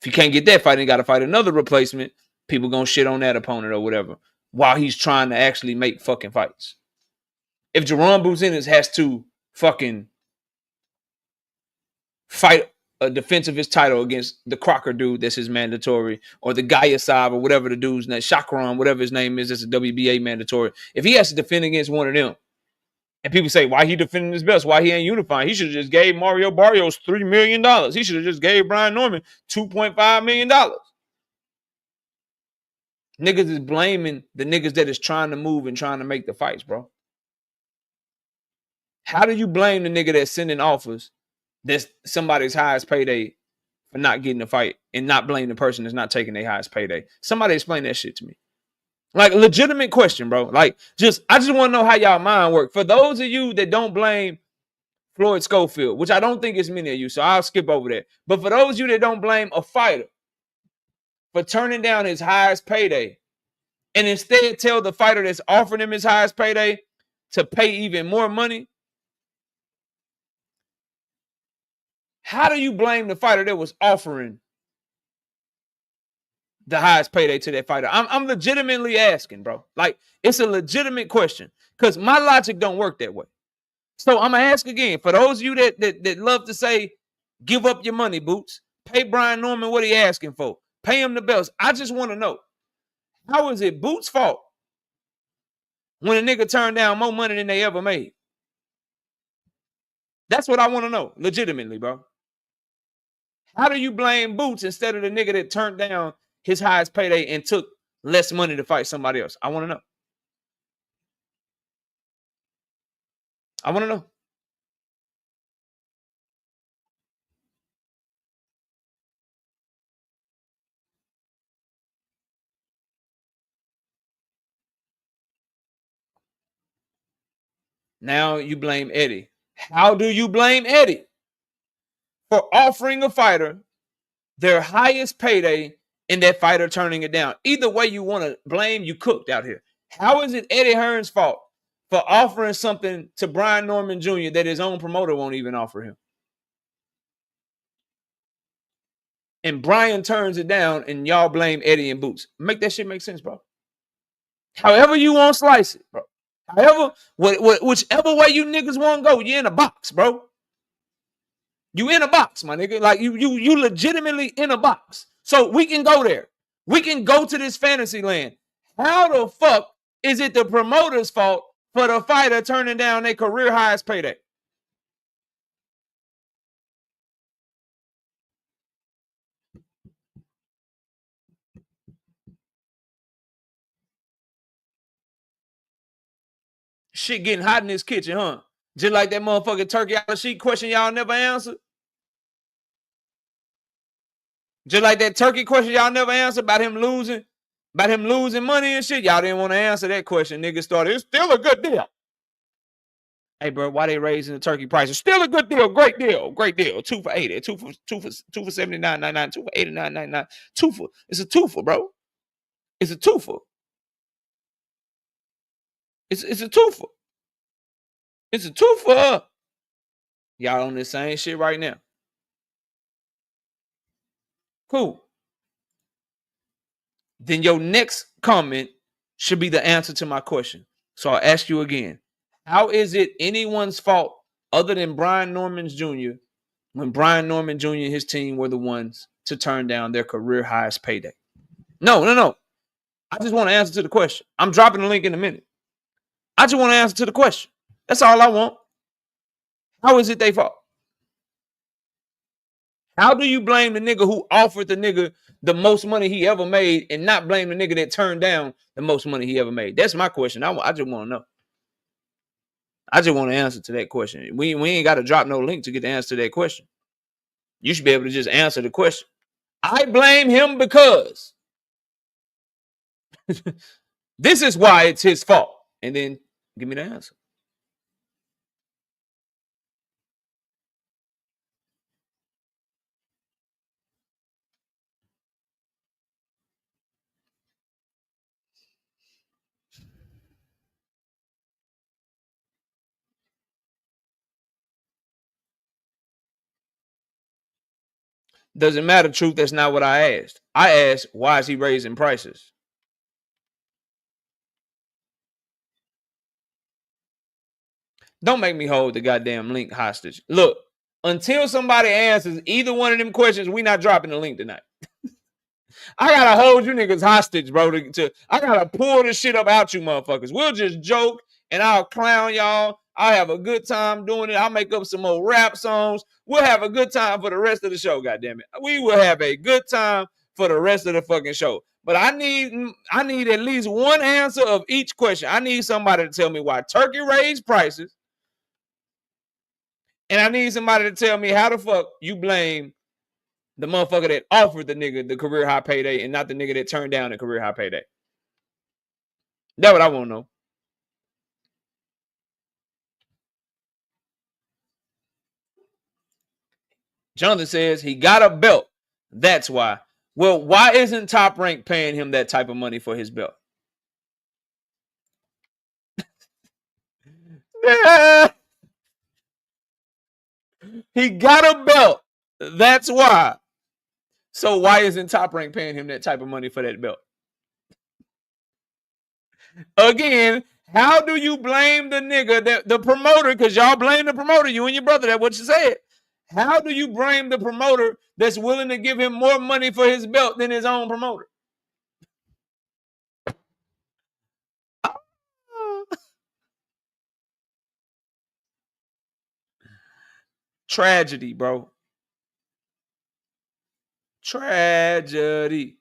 If you can't get that fight and got to fight another replacement, people gonna shit on that opponent or whatever while he's trying to actually make fucking fights. If Jaron Boots Ennis has to fucking fight a defense of his title against the Crocker dude that's his mandatory, or the Gaiasav or whatever the dude's name, Shakur, whatever his name is, that's a WBA mandatory. If he has to defend against one of them, and people say, why he defending his belts? Why he ain't unifying? He should have just gave Mario Barrios $3 million. He should have just gave Brian Norman $2.5 million. Niggas is blaming the niggas that is trying to move and trying to make the fights, bro. How do you blame the nigga that's sending offers that's somebody's highest payday for not getting a fight and not blame the person that's not taking their highest payday? Somebody explain that shit to me. Like, a legitimate question, bro. Like, I just want to know how y'all mind work. For those of you that don't blame Floyd Schofield, which I don't think is many of you, so I'll skip over that. But for those of you that don't blame a fighter for turning down his highest payday and instead tell the fighter that's offering him his highest payday to pay even more money, how do you blame the fighter that was offering the highest payday to that fighter? I'm legitimately asking, bro. Like, it's a legitimate question because my logic don't work that way. So I'm gonna ask again for those of you that love to say, give up your money, Boots. Pay Brian Norman what he asking for. Pay him the belts. I just want to know, how is it Boots' fault when a nigga turned down more money than they ever made? That's what I want to know, legitimately, bro. How do you blame Boots instead of the nigga that turned down his highest payday and took less money to fight somebody else? I want to know. I want to know. Now you blame Eddie. How do you blame Eddie for offering a fighter their highest payday and that fighter turning it down? Either way you want to blame, you cooked out here. How is it Eddie Hearn's fault for offering something to Brian Norman Jr. that his own promoter won't even offer him? And Brian turns it down and y'all blame Eddie and Boots. Make that shit make sense, bro. However you want to slice it, bro. However, whichever way you niggas want to go, you're in a box, bro. You in a box, my nigga. Like you legitimately in a box. So we can go there. We can go to this fantasy land. How the fuck is it the promoter's fault for the fighter turning down their career highest payday? Shit getting hot in this kitchen, huh? Just like that motherfucking turkey out of sheet question y'all never answered. Just like that turkey question y'all never answered about him losing money and shit. Y'all didn't want to answer that question. Niggas started, it's still a good deal. Hey, bro, why they raising the turkey prices? Still a good deal, great deal, great deal. 2 for 80, 2 for 79.99, 2 for 89.99, 2 for, it's a 2 for, bro. It's a 2 for. It's a 2 for. It's a 2 for. Y'all on this same shit right now. Cool. Then your next comment should be the answer to my question. So I'll ask you again. How is it anyone's fault other than Brian Norman Jr. when Brian Norman Jr. and his team were the ones to turn down their career highest payday? No. I just want to answer to the question. I'm dropping the link in a minute. I just want to answer to the question. That's all I want. How is it their fault? How do you blame the nigga who offered the nigga the most money he ever made and not blame the nigga that turned down the most money he ever made? That's my question. I just want to know. I just want to answer to that question. We ain't got to drop no link to get the answer to that question. You should be able to just answer the question. I blame him because this is why it's his fault. And then give me the answer. Doesn't matter, truth. That's not what I asked. I asked, why is he raising prices? Don't make me hold the goddamn link hostage. Look, until somebody answers either one of them questions, we not dropping the link tonight. I gotta hold you niggas hostage, bro. I gotta pull this shit up out you motherfuckers. We'll just joke and I'll clown y'all. I'll have a good time doing it. I'll make up some more rap songs. We'll have a good time for the rest of the show, goddammit. We will have a good time for the rest of the fucking show. But I need at least one answer of each question. I need somebody to tell me why turkey raised prices. And I need somebody to tell me how the fuck you blame the motherfucker that offered the nigga the career high payday and not the nigga that turned down the career high payday. That's what I want to know. Jonathan says he got a belt. That's why. Well, why isn't Top Rank paying him that type of money for his belt? He got a belt. That's why. So why isn't Top Rank paying him that type of money for that belt? Again, how do you blame the nigga, the promoter, because y'all blame the promoter, you and your brother, that's what you said. How do you blame the promoter that's willing to give him more money for his belt than his own promoter? Tragedy, bro. Tragedy.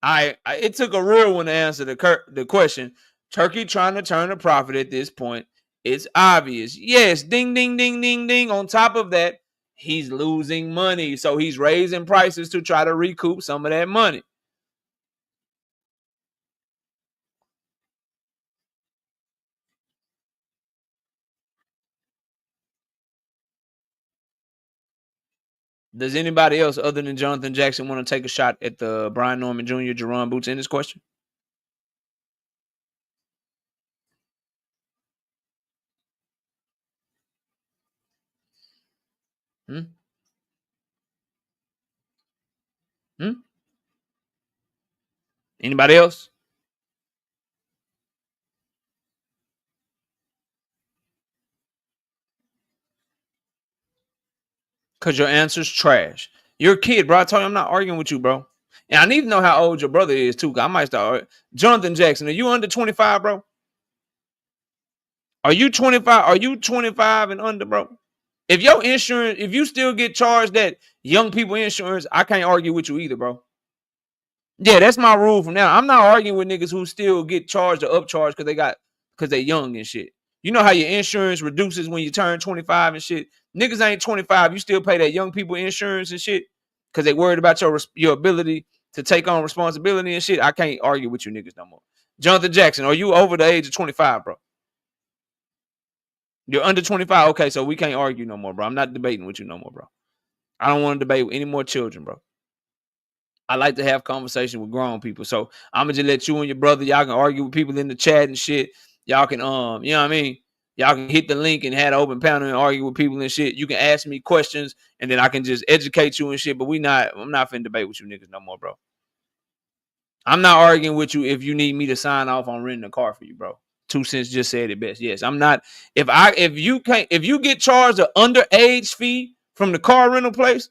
It took a real one to answer the question. Turkey trying to turn a profit at this point. It's obvious. Yes, ding, ding, ding, ding, ding. On top of that, he's losing money. So he's raising prices to try to recoup some of that money. Does anybody else other than Jonathan Jackson want to take a shot at the Brian Norman Jr., Jaron Boots in this question? Hmm? Hmm? Anybody else? Because your answer's trash. You're a kid, bro. I told you I'm not arguing with you, bro. And I need to know how old your brother is, too. I might start. Jonathan Jackson, are you under 25, bro? Are you 25? Are you 25 and under, bro? If your insurance, if you still get charged that young people insurance, I can't argue with you either, bro. Yeah, that's my rule from now. I'm not arguing with niggas who still get charged or upcharged because they young and shit. You know how your insurance reduces when you turn 25 and shit. Niggas ain't 25. You still pay that young people insurance and shit because they worried about your ability to take on responsibility and shit. I can't argue with you niggas no more. Jonathan Jackson, are you over the age of 25, bro? You're under 25. Okay, so we can't argue no more, bro. I'm not debating with you no more, bro. I don't want to debate with any more children, bro. I like to have conversation with grown people. So I'm gonna just let you and your brother, y'all can argue with people in the chat and shit. Y'all can you know what I mean? Y'all can hit the link and have an open panel and argue with people and shit. You can ask me questions and then I can just educate you and shit. But I'm not finna debate with you niggas no more, bro. I'm not arguing with you if you need me to sign off on renting a car for you, bro. 2 cents just said it best. Yes, I'm not. If you get charged an underage fee from the car rental place,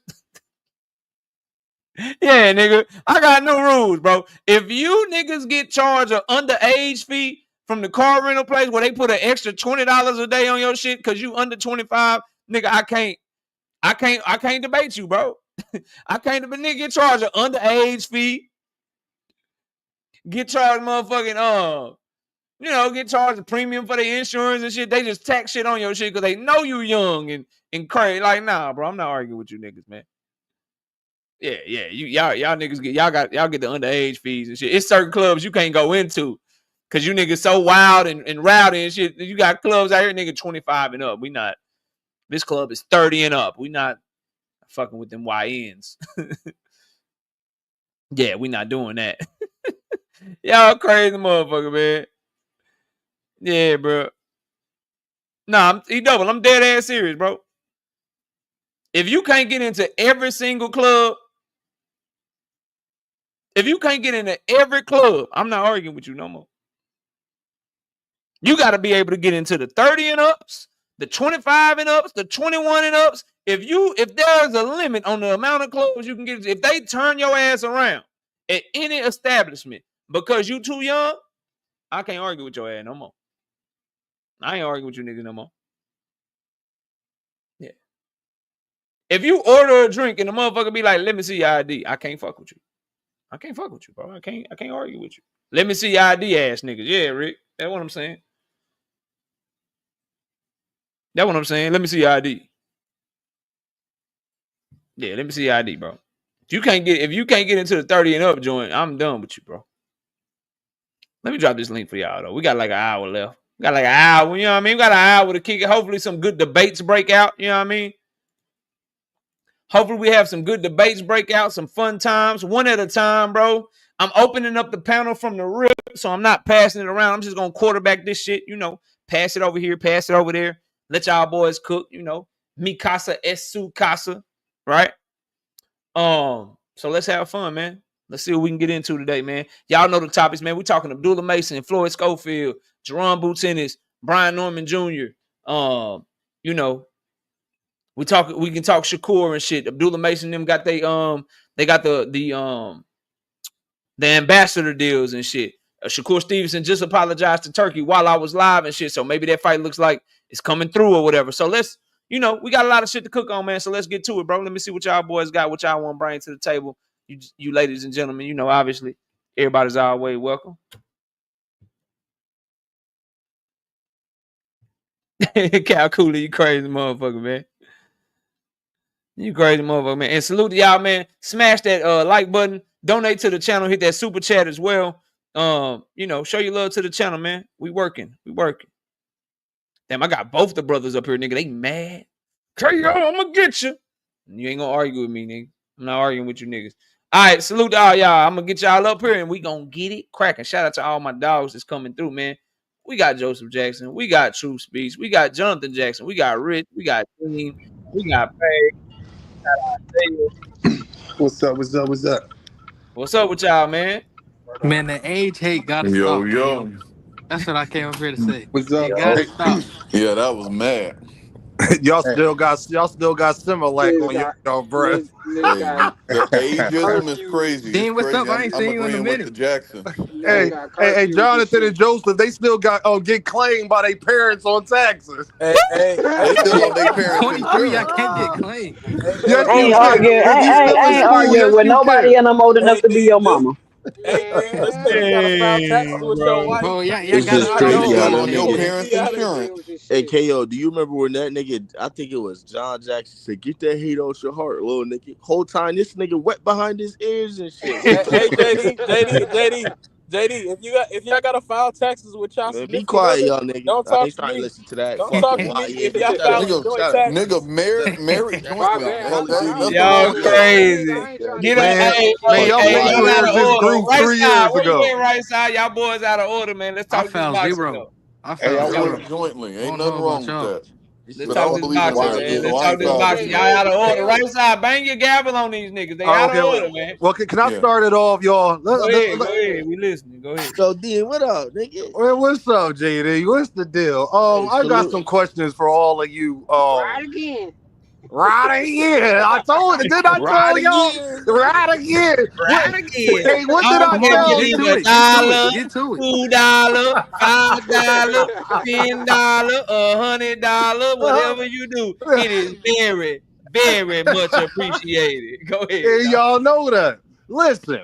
yeah, nigga, I got no rules, bro. If you niggas get charged an underage fee from the car rental place where they put an extra $20 a day on your shit because you under 25, nigga, I can't debate you, bro. I can't debate. Nigga get charged an underage fee, get charged motherfucking get charged a premium for the insurance and shit. They just tax shit on your shit because they know you young and crazy. Like, nah, bro, I'm not arguing with you niggas, man. Yeah, y'all niggas y'all get the underage fees and shit. It's certain clubs you can't go into because you niggas so wild and rowdy and shit. You got clubs out here, nigga, 25 and up. We not. This club is 30 and up. We not fucking with them YNs. Yeah, we not doing that. Y'all crazy motherfucker, man. Yeah, bro. Nah, I'm dead ass serious, bro. If you can't get into every single club, if you can't get into every club, I'm not arguing with you no more. You got to be able to get into the 30 and ups, the 25 and ups, the 21 and ups. If there's a limit on the amount of clubs you can get, if they turn your ass around at any establishment because you too young, I can't argue with your ass no more. I ain't arguing with you niggas no more. Yeah. If you order a drink and the motherfucker be like, let me see your ID, I can't fuck with you. I can't fuck with you, bro. I can't argue with you. Let me see your ID, ass niggas. Yeah, Rick. That's what I'm saying. That's what I'm saying. Let me see your ID. Yeah, let me see your ID, bro. If you can't get into the 30 and up joint, I'm done with you, bro. Let me drop this link for y'all though. We got like an hour left. We got like an hour, you know what I mean? We got an hour to kick it. Hopefully some good debates break out, you know what I mean? Hopefully we have some good debates break out, some fun times, one at a time, bro. I'm opening up the panel from the rip, so I'm not passing it around. I'm just gonna quarterback this shit, pass it over here, pass it over there. Let y'all boys cook, Mi casa es su casa, right? So let's have fun, man. Let's see what we can get into today, man. Y'all know the topics, man. We talking Abdullah Mason, Floyd Schofield, Jaron Boots Ennis, Brian Norman Jr. We can talk Shakur and shit. Abdullah Mason them got they got the ambassador deals and shit. Shakur Stevenson just apologized to Turkey while I was live and shit. So maybe that fight looks like it's coming through or whatever. So let's you know, we got a lot of shit to cook on, man. So let's get to it, bro. Let me see what y'all boys got, what y'all want to bring to the table. You ladies and gentlemen, you know, obviously, everybody's always welcome. Cal Cooler, you crazy motherfucker, man. You crazy motherfucker, man. And salute to y'all, man. Smash that like button. Donate to the channel. Hit that super chat as well. You know, show your love to the channel, man. We working. Damn, I got both the brothers up here, nigga. They mad. KO, I'm gonna get you. You ain't gonna argue with me, nigga. I'm not arguing with you niggas. All right, salute to all y'all. I'm gonna get y'all up here and we gonna get it cracking. Shout out to all my dogs that's coming through, man. We got Joseph Jackson. We got True Speech. We got Jonathan Jackson. We got Rich. We got Dean. We got Pay. What's up? What's up with y'all, man? Man, the age hate gotta stop. Yo. That's what I came up here to say. What's up? It gotta stop. Yeah, that was mad. y'all still got Similac on your breath. The ageism is crazy. Dean, what's up? I ain't seen you in a minute. With Jackson. Hey, Jonathan and Joseph, they still got get claimed by their parents on taxes. They still on their parents. 23, I can't get claimed. I ain't arguing with nobody, and I'm old enough to be your mama. Bro, yeah, It's gotta just crazy how on your parents' insurance. Hey, KO, do you remember when that nigga, I think it was John Jackson, said, "Get that hate out your heart, little nigga." Whole time, this nigga wet behind his ears and shit. Hey, JD, if y'all gotta file taxes with y'all, man, be quiet, y'all niggas. Don't I talk ain't to trying me. to listen to that. Don't talk to me if y'all filing joint taxes. Nigga, married jointly. Y'all crazy. Get up, man, y'all ears just grew 3 years ago. Right side, y'all boys out of order, man. Let's talk about boxing, zero. I Hey, I found work jointly. Ain't nothing wrong with that. Let's talk this boxing, man. Let's talk this boxing. Y'all out of order. Right side, bang your gavel on these niggas. They out of order, man. Well, can I start it off, y'all? Go ahead. We listening. Go ahead. So, Dean, what up, nigga? Well, what's up, JD? What's the deal? I got some questions for all of you. Right again. I told you. Did I tell y'all? Right again. Hey, what did I tell you? Get to it. $2, $5, $10, $100, whatever you do, it is very, very much appreciated. Go ahead. Hey, y'all know that. Listen.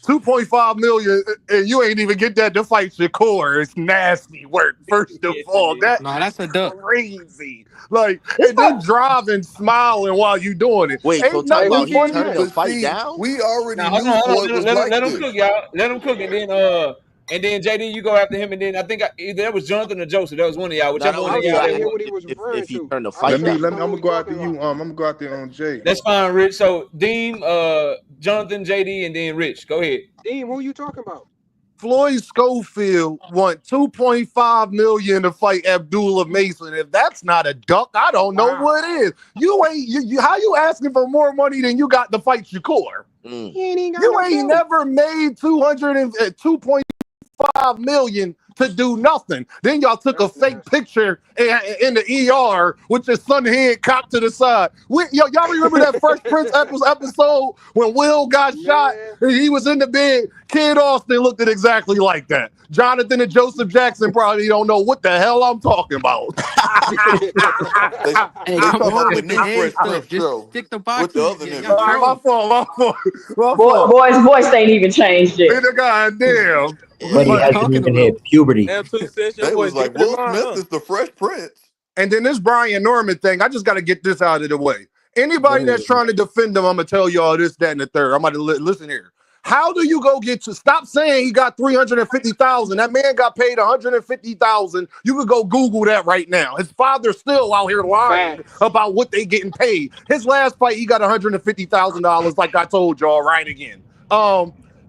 2.5 million, and you ain't even get that to fight Shakur. It's nasty work. First of all, that's a duck. Crazy. Like, and then driving, smiling while you doing it. Wait, so talk about he turning the fight down? We already knew let him cook, y'all. Let him cook, and then JD, you go after him, and then I think either that was Jonathan or Joseph. That was one of y'all. Whichever one of y'all. If he turned the fight down. Let me. I'm gonna go after you. I'm gonna go after on Jay. That's fine, Rich. So Dean, Jonathan, JD, and then Rich. Go ahead. Dean, who are you talking about? Floyd Schofield want $2.5 million to fight Abdullah Mason. If that's not a duck, I don't know what is. You ain't how you asking for more money than you got to fight Shakur? You ain't never made $2.5 million to do nothing. Then y'all took a fake picture in the ER with your son head cocked to the side. Y'all remember that Fresh Prince episode when Will got shot and he was in the bed? Kid Austin looked at exactly like that. Jonathan and Joseph Jackson probably don't know what the hell I'm talking about. They talking about the new Fresh Prince show stick the box with the other niggas. My fault. Boy's voice ain't even changed yet. God damn. But he hasn't even hit puberty. They was like, Will Smith is the Fresh Prince. And then this Brian Norman thing, I just got to get this out of the way. Anybody that's trying to defend him, I'm going to tell y'all this, that, and the third. I'm going to listen here. How do you go get to stop saying he got $350,000? That man got paid $150,000. You could go Google that right now. His father's still out here lying about what they getting paid. His last fight, he got $150,000, like I told y'all right again.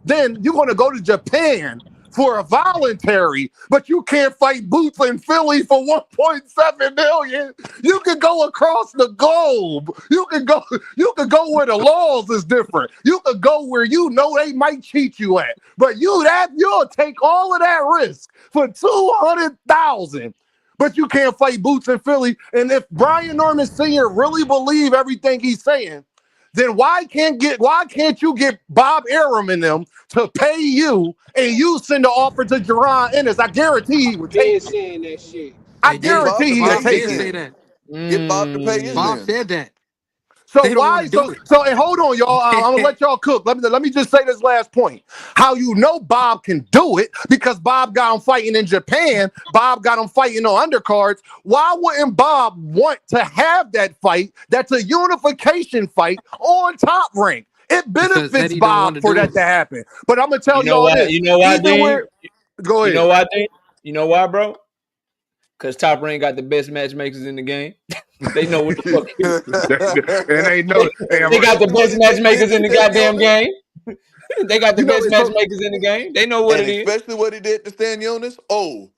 Then you're going to go to Japan for a voluntary, but you can't fight Boots in Philly for $1.7 million. You can go across the globe. You can go where the laws is different. You can go where you know they might cheat you at. But you'll take all of that risk for $200,000. But you can't fight Boots in Philly. And if Brian Norman Sr. really believe everything he's saying, then why can't you get Bob Arum and them to pay you and you send the offer to Jaron Ennis? I guarantee he would take it. Saying that shit. I guarantee he would take it. Get Bob to pay his Bob men. said that. So They don't want to do it. And hold on, y'all. I'm gonna let y'all cook. Let me just say this last point. How you know Bob can do it? Because Bob got him fighting in Japan. Bob got him fighting on undercards. Why wouldn't Bob want to have that fight? That's a unification fight on Top Rank. It benefits Bob for that to happen. But I'm gonna tell y'all this. You know why, Dean? Go ahead. You know why, Dean? You know why, bro? Because Top Rank got the best matchmakers in the game. They know what the fuck they got the best matchmakers in the goddamn game. They got the best matchmakers in the game. They know what it is. Especially what he did to Stan Jonas. And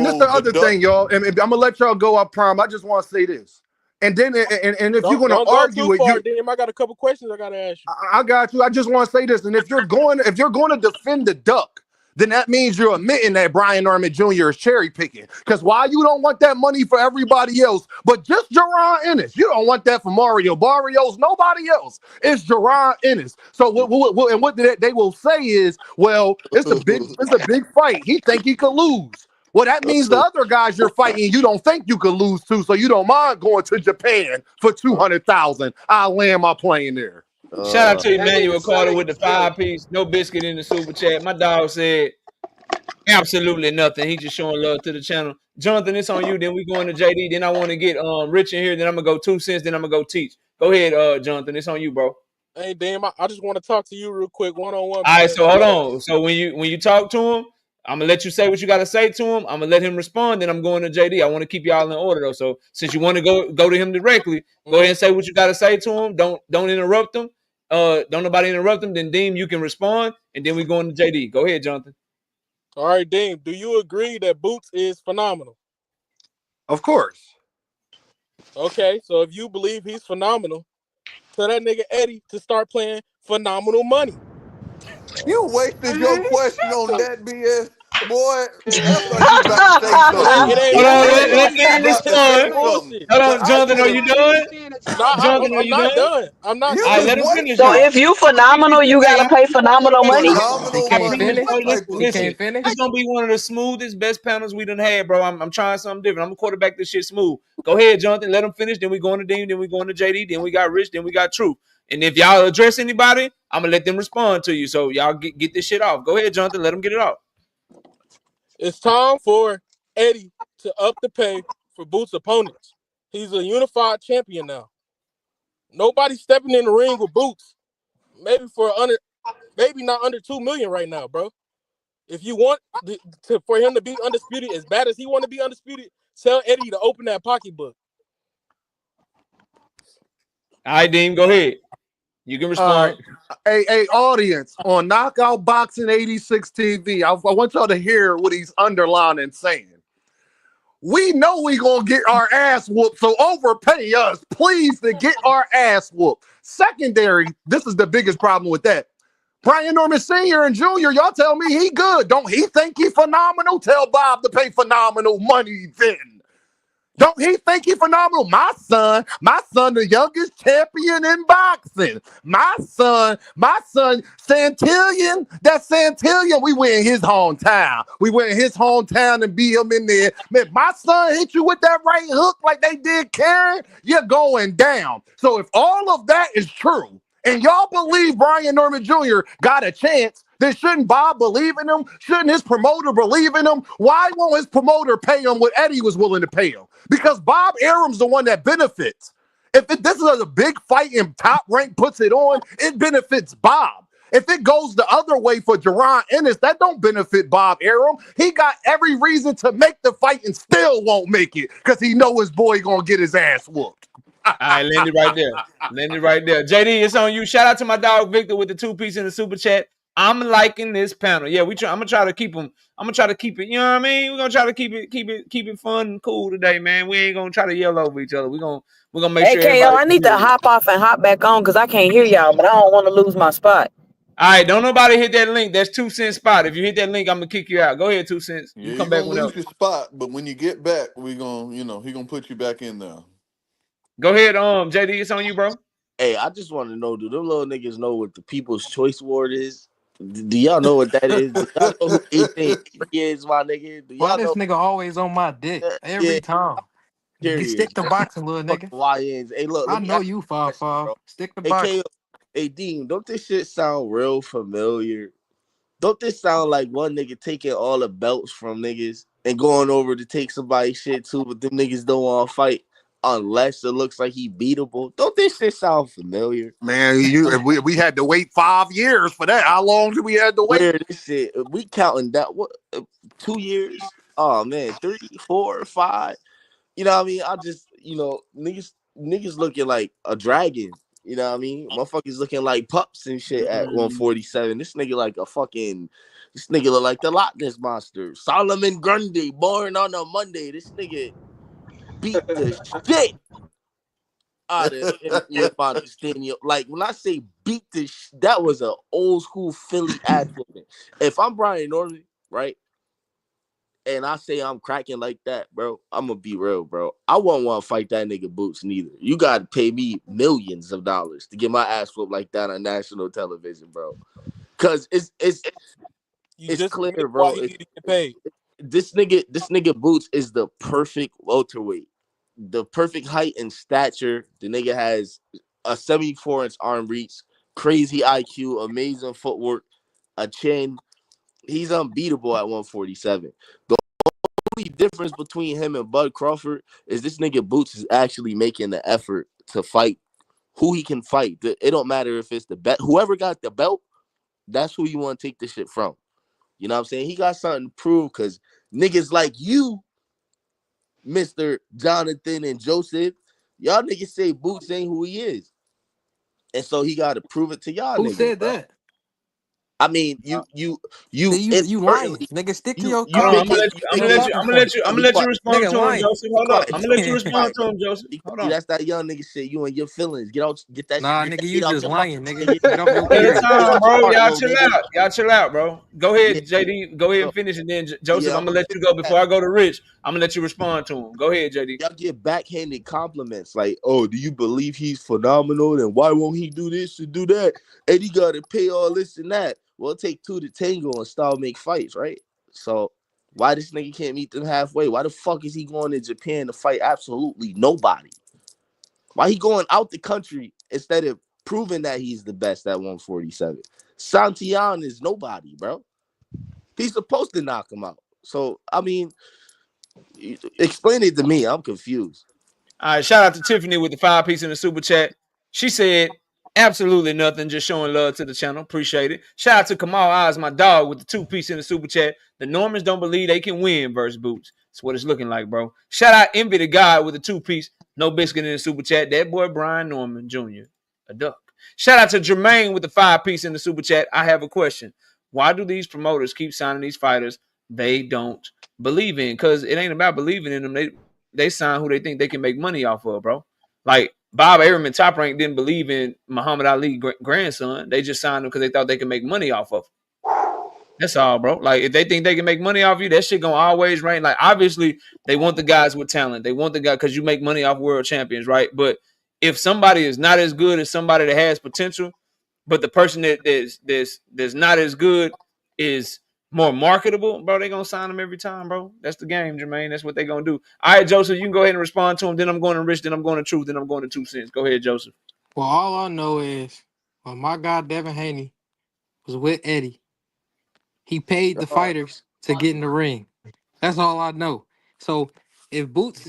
this the other thing, y'all. And I'm gonna let y'all go up prime. I just want to say this. And then and if you're gonna argue it, I got a couple questions I gotta ask you. I got you. I just want to say this. And if you're going to defend the duck, then that means you're admitting that Brian Norman Jr. is cherry picking. Because why you don't want that money for everybody else, but just Jaron Ennis. You don't want that for Mario Barrios, nobody else. It's Jaron Ennis. So what they will say is, well, it's a big fight. He think he could lose. Well, that means the other guys you're fighting, you don't think you could lose to, so you don't mind going to Japan for $200,000. I'll land my plane there. Shout out to Emmanuel Carter with the 5-piece, no biscuit in the super chat. My dog said absolutely nothing. He just showing love to the channel. Jonathan, it's on you. Then we going to JD. Then I want to get Rich in here. Then I'm gonna go 2 cents. Then I'm gonna go teach. Go ahead, Jonathan. It's on you, bro. Hey, damn, I just want to talk to you real quick, one-on-one. All right, so hold on. So when you talk to him, I'm gonna let you say what you gotta say to him. I'm gonna let him respond. Then I'm going to JD. I want to keep y'all in order though. So since you want to go to him directly, go ahead and say what you gotta say to him. Don't interrupt him. Don't nobody interrupt him. Then Deem, you can respond, and then we go into JD. Go ahead, Jonathan. All right, Deem. Do you agree that Boots is phenomenal? Of course. Okay, so if you believe he's phenomenal, tell that nigga Eddie to start playing phenomenal money. You wasted your question on that BS. Boy, I thought you about to say something. Hold on, let me respond. Hold on, Jonathan, are you done? Jonathan, are you done? I'm not done. Let him finish. So if you phenomenal, you gotta pay phenomenal money. Phenomenal money. Listen, it's gonna be one of the smoothest, best panels we done had, bro. I'm trying something different. I'm gonna quarterback this shit smooth. Go ahead, Jonathan. Let him finish. Then we go into Dean. Then we go into JD. Then we got Rich. Then we got Truth. And if y'all address anybody, I'm gonna let them respond to you. So y'all get this shit off. Go ahead, Jonathan. Let them get it off. It's time for Eddie to up the pay for Boots' opponents. He's a unified champion now. Nobody's stepping in the ring with Boots. Maybe not under $2 million right now, bro. If you want for him to be undisputed as bad as he want to be undisputed, tell Eddie to open that pocketbook. All right, Dean, go ahead. You can respond. Hey, audience on Knockout Boxing 86 TV. I want y'all to hear what he's underlining saying. We know we gonna get our ass whooped, so overpay us, please, to get our ass whooped. Secondary, this is the biggest problem with that. Brian Norman Sr. and Jr., y'all tell me he good. Don't he think he phenomenal? Tell Bob to pay phenomenal money then. Don't he think he phenomenal? My son, the youngest champion in boxing. My son, Santillion, that Santillion, we went in his hometown. We went in his hometown and beat him in there. Man, my son hit you with that right hook like they did Karen, you're going down. So if all of that is true, and y'all believe Brian Norman Jr. got a chance, then shouldn't Bob believe in him? Shouldn't his promoter believe in him? Why won't his promoter pay him what Eddie was willing to pay him? Because Bob Arum's the one that benefits. If this is a big fight and Top Rank puts it on, it benefits Bob. If it goes the other way for Jaron Ennis, that don't benefit Bob Arum. He got every reason to make the fight and still won't make it because he know his boy gonna get his ass whooped. All right, land it right there. Land it right there. JD, it's on you. Shout out to my dog Victor with the 2-piece in the super chat. I'm liking this panel. Yeah, I'm gonna try to keep them. I'm gonna try to keep it. You know what I mean? We're gonna try to keep it fun and cool today, man. We ain't gonna try to yell over each other. We're gonna make sure. Hey, KO, I need to hop off and hop back on because I can't hear y'all, but I don't want to lose my spot. All right, don't nobody hit that link. That's 2 cent spot. If you hit that link, I'm gonna kick you out. Go ahead, 2 cents. You come back lose your spot, but when you get back, he gonna put you back in there. Go ahead, JD, it's on you, bro. Hey, I just want to know, do them little niggas know what the People's Choice Award is? Do y'all know what that is? Do y'all know who Ethan is, my nigga? Why this nigga always on my dick every time? Stick to boxing, little nigga. YNs. Hey, look, I let me know ask you, you a question, 5'5". bro. Stick to Hey, boxing. KO, hey, Dean, don't this shit sound real familiar? Don't this sound like one nigga taking all the belts from niggas and going over to take somebody's shit too, but them niggas don't want to fight unless it looks like he beatable? Don't this shit sound familiar? Man, we had to wait 5 years for that. How long did we have to wait? Where this shit? We counting that, what, 2 years? Oh man, 3, 4, 5. You know what I mean? I just, niggas looking like a dragon. You know what I mean? Motherfuckers looking like pups and shit at 147. This nigga look like the Loch Ness Monster. Solomon Grundy, born on a Monday. This nigga beat the shit out of Anthony Daniel. Like, when I say beat the that was an old school Philly ass whooping. If I'm Brian Norman, right? And I say I'm cracking like that, bro, I'm gonna be real, bro. I won't want to fight that nigga Boots neither. You gotta pay me millions of dollars to get my ass whooped like that on national television, bro. Cause it's clear, bro. Why he need to get paid. This nigga Boots is the perfect welterweight, the perfect height and stature. The nigga has a 74-inch arm reach, crazy IQ, amazing footwork, a chin. He's unbeatable at 147. The only difference between him and Bud Crawford is this nigga Boots is actually making the effort to fight who he can fight. It don't matter if it's the belt. Whoever got the belt, that's who you want to take the shit from. You know what I'm saying? He got something to prove because niggas like you, Mr. Jonathan and Joseph, y'all niggas say Boots ain't who he is. And so he got to prove it to y'all Who niggas, said bro. that? I mean, you lying, nigga. Stick to your Hold on, talking points. I'm gonna let you respond Nigga to him, lying. Joseph. Hold up. I'm gonna let you respond to him, Joseph. Hold on. That's that young nigga shit. You and your feelings. Get that Nah, shit. Get nigga, that you hate out just your lying, mouth, nigga. nigga. Get off your One at a period. time, bro. Heart, Y'all little chill nigga. out. Y'all chill out, bro. Go Yeah, ahead, JD. Go ahead and so, finish, and then Joseph, yeah, I'm gonna let you go before I go to Rich. I'm gonna let you respond to him. Go ahead, JD. y'all get backhanded compliments like, "Oh, do you believe he's phenomenal? And why won't he do this and do that? And he got to pay all this and that." Well, it take two to tango and style make fights, right? So why this nigga can't meet them halfway? Why the fuck is he going to Japan to fight absolutely nobody? Why he going out the country instead of proving that he's the best at 147? Santillan is nobody, bro. He's supposed to knock him out. So, I mean, explain it to me. I'm confused. All right, shout out to Tiffany with the 5-piece in the super chat. She said absolutely nothing, just showing love to the channel. Appreciate it. Shout out to Kamal Eyes, my dog, with the 2-piece in the super chat. The Normans don't believe they can win versus Boots. That's what it's looking like, bro. Shout out Envy the God with the 2-piece. No biscuit in the super chat. That boy Brian Norman Jr. A duck. Shout out to Jermaine with the 5-piece in the super chat. I have a question. Why do these promoters keep signing these fighters they don't believe in? Because it ain't about believing in them. They sign who they think they can make money off of, bro. Like Bob Arum and Top Rank didn't believe in Muhammad Ali grandson. They just signed him because they thought they could make money off of him. That's all, bro. Like if they think they can make money off you, that shit gonna always rain. Like obviously they want the guys with talent. They want the guy because you make money off world champions, right? But if somebody is not as good as somebody that has potential, but the person that's not as good is more marketable, bro, they gonna sign them every time, bro. That's the game, Jermaine. That's what they gonna do. All right, Joseph, you can go ahead and respond to him. Then I'm going to Rich. Then I'm going to Truth. Then I'm going to 2 cents. Go ahead, Joseph. Well, all I know is when my guy Devin Haney was with Eddie, he paid the fighters to get in the ring. That's all I know. So if Boots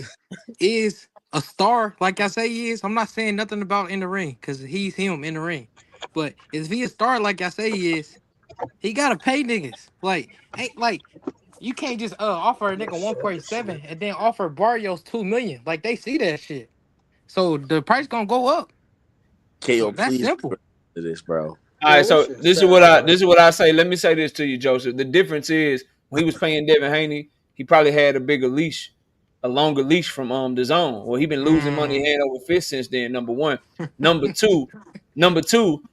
is a star, like I say he is, I'm not saying nothing about in the ring because he's him in the ring. But if he a star, like I say he is, he gotta pay niggas. Like, ain't like you can't just offer a nigga 1.7 and then offer Barrios 2 million. Like they see that shit. So the price gonna go up. KO, So that's please simple. to this, bro. All right, so this is what I say. Let me say this to you, Joseph. The difference is when he was paying Devin Haney, he probably had a bigger leash, a longer leash from the zone. Well, he been losing money hand over fist since then. Number one, number two,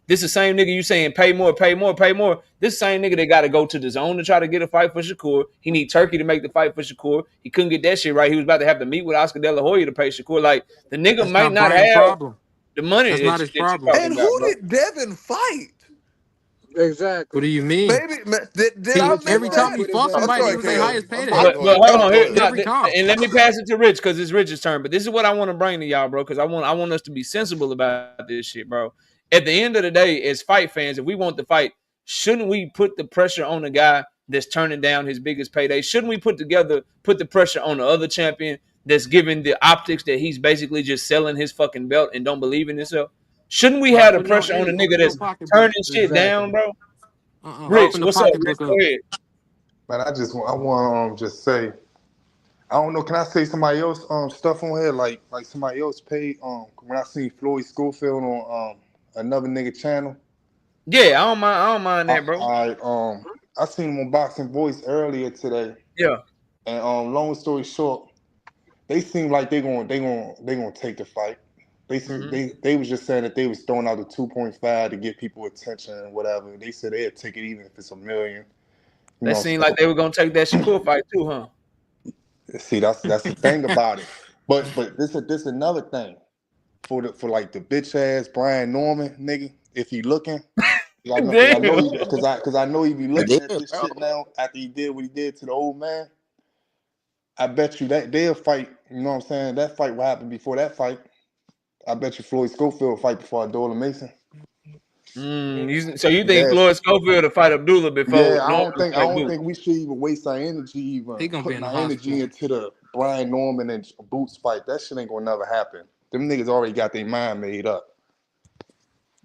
this is the same nigga you saying pay more, pay more, pay more. This same nigga that got to go to the zone to try to get a fight for Shakur. He need Turkey to make the fight for Shakur. He couldn't get that shit right. He was about to have to meet with Oscar De La Hoya to pay Shakur. Like the nigga That's might not not Brian's have problem. the money That's that not his you're problem. talking And about, who bro. did Devin fight? Exactly. What do you mean? Maybe did I miss Every time that? he Put his fought I'm ass somebody, in he sorry, the was their KO. highest ring. paid I'm at. sorry. Hold I'm on here. sorry. No, Every time. and let me pass it to Rich because it's Rich's turn. But this is what I want to bring to y'all, bro, because I want us to be sensible about this shit, bro. At the end of the day, as fight fans, if we want to fight, shouldn't we put the pressure on the guy that's turning down his biggest payday? Shouldn't we put the pressure on the other champion that's giving the optics that he's basically just selling his fucking belt and don't believe in himself? Shouldn't we By have the putting on pressure on the Eddie, nigga open your that's pocketbook. turning shit Exactly. down, bro? Oh, Rich, Open the what's up, Rich? pocketbook Go up. ahead. man, I want just say, I don't know. Can I say somebody else stuff on here like somebody else paid when I seen Floyd Schofield on another nigga channel. Yeah, I don't mind that, bro. I seen him on Boxing Voice earlier today, Yeah. and long story short, they seem like they gonna take the fight. Mm-hmm. They was just saying that they was throwing out the 2.5 to get people attention and whatever. They said they'd take it even if it's a million. You That know what seemed I'm like they were gonna take that Shakur fight too, huh? saying? See, that's the thing about it. But this another thing for like the bitch ass Brian Norman nigga. If he looking, Damn. cause I know he be looking at Damn, this bro. shit now after he did what he did to the old man. I bet you that they'll fight. You know what I'm saying? That fight will happen before that fight. I bet you Floyd Schofield will fight before Abdullah Mason. So you think Yes. Floyd Schofield to fight Abdullah before Yeah, Norman I fight don't Boots? think we should even waste our energy He even gonna be in putting the our energy hospital. into the Brian Norman and Boots fight. That shit ain't gonna never happen. Them niggas already got their mind made up.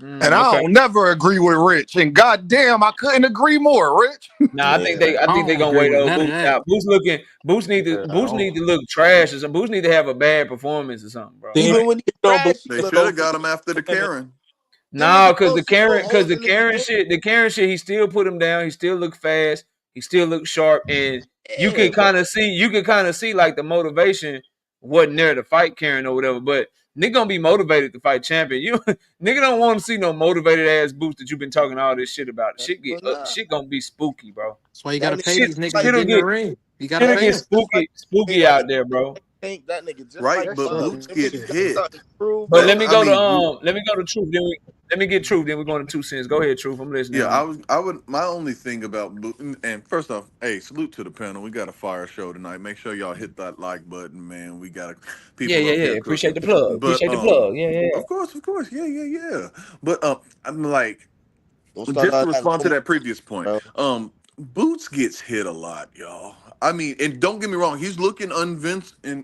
And I Okay. don't never agree with Rich. And goddamn, I couldn't agree more, Rich. Nah, Yeah, I I think they don't gonna agree wait with old none of Boots that. out. yeah. Boots need to look trash or something. Boots need to have a bad performance or something, bro. Dean, Even when he's don't believe trash, he They look should have got okay. him after the Karen. Them No, niggas don't see no Because holes in his game. The Karen shit, he still put him down. He still look fast. He still look sharp, and Yeah, bro. you can kind of see like the motivation wasn't there to fight Karen or whatever. But nigga gonna be motivated to fight champion. You nigga don't want to see no motivated ass Boots that you've been talking all this shit about. But nah, Shit gonna be spooky, bro. That's why you that gotta nigga pay Shit these niggas to like shit'll get in the get ring. You gotta shit'll pay get them. just like hey, spooky that out nigga there, bro. Tank, that nigga just Right, like That but shit Bud. can Boots Them gets niggas got happen. hit. something to prove, But bro. let That me I go to mean, you Truth. Let me get Truth. Then we're going to 2 cents. Go ahead, Truth. I'm listening, yeah, homie. I would my only thing about and first off, hey, salute to the panel. We got a fire show tonight. Make sure y'all hit that like button, man. We got Yeah, people yeah, up yeah. here Appreciate cooking. the plug. But Appreciate the plug. Yeah, yeah, yeah. of course, yeah. But I'm like, Don't start just all to that respond to low, that previous point, bro. Boots gets hit a lot, y'all. I mean, and don't get me wrong, he's looking